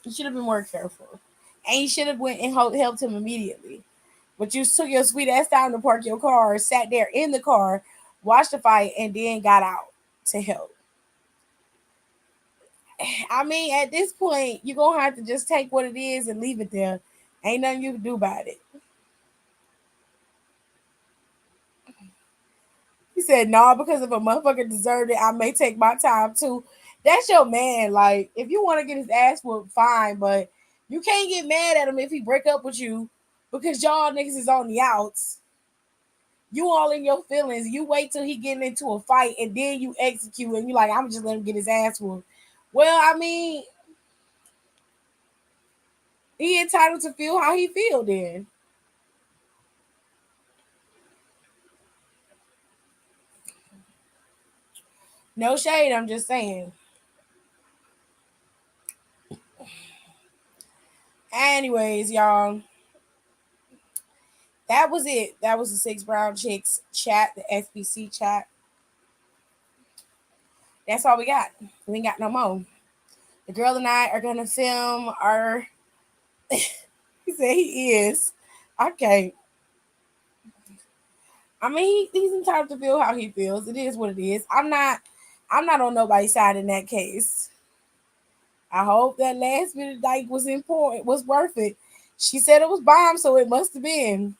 You should have been more careful. And you should have went and helped him immediately. But you took your sweet ass down to park your car, sat there in the car, watched the fight, and then got out to help. I mean, at this point, you're going to have to just take what it is and leave it there. Ain't nothing you can do about it. He said, nah, because if a motherfucker deserved it, I may take my time too. That's your man. Like, if you want to get his ass whooped, fine, but you can't get mad at him if he break up with you because y'all niggas is on the outs. You all in your feelings. You wait till he getting into a fight and then you execute and you like, I'm just letting him get his ass whooped. Well, I mean, he entitled to feel how he feel then. No shade, I'm just saying. Anyways, y'all, that was it. That was the 6 Brown Chicks chat, the SBC chat. That's all we got. We ain't got no more. The girl and I are going to film our... He said he is. Okay. I mean, he's entitled to feel how he feels. It is what it is. I'm not on nobody's side in that case. I hope that last minute dyke was important, was worth it. She said it was bomb, so it must have been.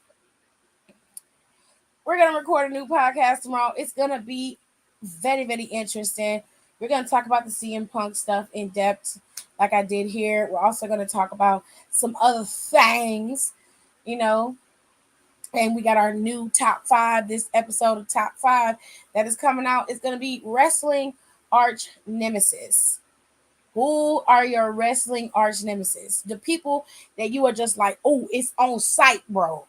We're going to record a new podcast tomorrow. It's going to be very, very interesting. We're going to talk about the CM Punk stuff in depth, like I did here. We're also going to talk about some other things, you know. And we got our new top 5, this episode of top 5 that is coming out. It's going to be wrestling arch nemesis. Who are your wrestling arch nemesis? The people that you are just like, oh, it's on site, bro.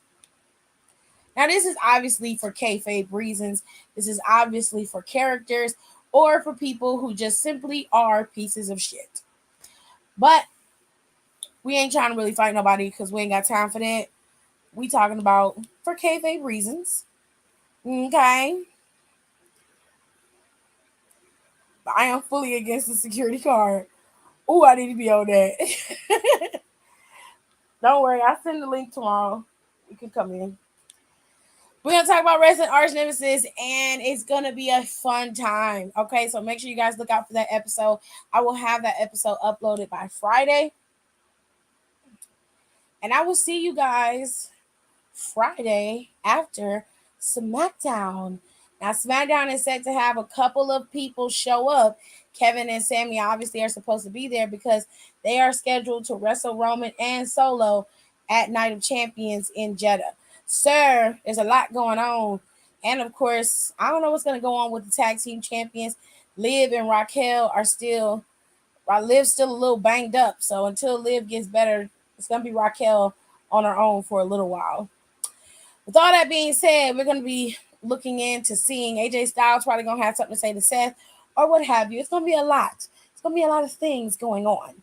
Now, this is obviously for kayfabe reasons. This is obviously for characters or for people who just simply are pieces of shit. But we ain't trying to really fight nobody because we ain't got time for that. We talking about for kayfabe reasons. Okay. But I am fully against the security card. Oh, I need to be on that. Don't worry. I'll send the link tomorrow. You can come in. We're going to talk about wrestling arch nemesis, and it's going to be a fun time. Okay, so make sure you guys look out for that episode. I will have that episode uploaded by Friday. And I will see you guys Friday after SmackDown. Now, SmackDown is set to have a couple of people show up. Kevin and Sammy obviously are supposed to be there because they are scheduled to wrestle Roman and Solo at Night of Champions in Jeddah. Sir, there's a lot going on. And, of course, I don't know what's going to go on with the tag team champions. Liv and Raquel are still... Liv's still a little banged up. So until Liv gets better, it's going to be Raquel on her own for a little while. With all that being said, we're going to be looking into seeing AJ Styles probably going to have something to say to Seth or what have you. It's going to be a lot. It's going to be a lot of things going on.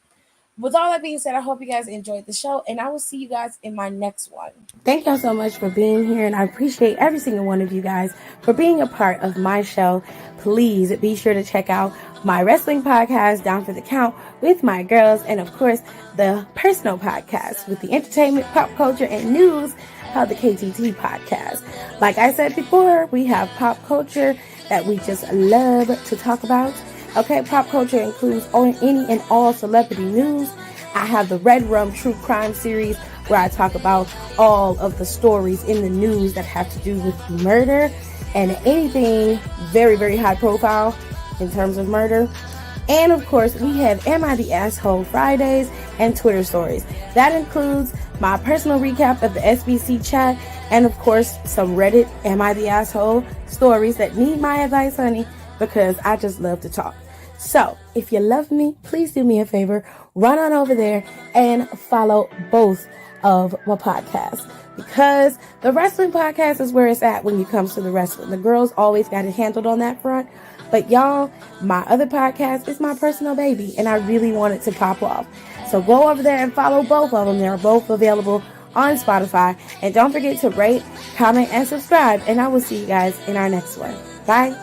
With all that being said, I hope you guys enjoyed the show, and I will see you guys in my next one. Thank y'all so much for being here, and I appreciate every single one of you guys for being a part of my show. Please be sure to check out my wrestling podcast, Down for the Count, with my girls, and of course, the personal podcast with the entertainment, pop culture, and news of the KTT podcast. Like I said before, we have pop culture that we just love to talk about. Okay, pop culture includes any and all celebrity news. I have the Red Rum True Crime series where I talk about all of the stories in the news that have to do with murder and anything very, very high profile in terms of murder. And of course, we have Am I the Asshole Fridays and Twitter stories. That includes my personal recap of the SBC chat and of course, some Reddit Am I the Asshole stories that need my advice, honey, because I just love to talk. So, if you love me, please do me a favor, run on over there and follow both of my podcasts. Because the wrestling podcast is where it's at when it comes to the wrestling. The girls always got it handled on that front. But y'all, my other podcast is my personal baby, and I really want it to pop off. So go over there and follow both of them. They're both available on Spotify. And don't forget to rate, comment, and subscribe. And I will see you guys in our next one. Bye.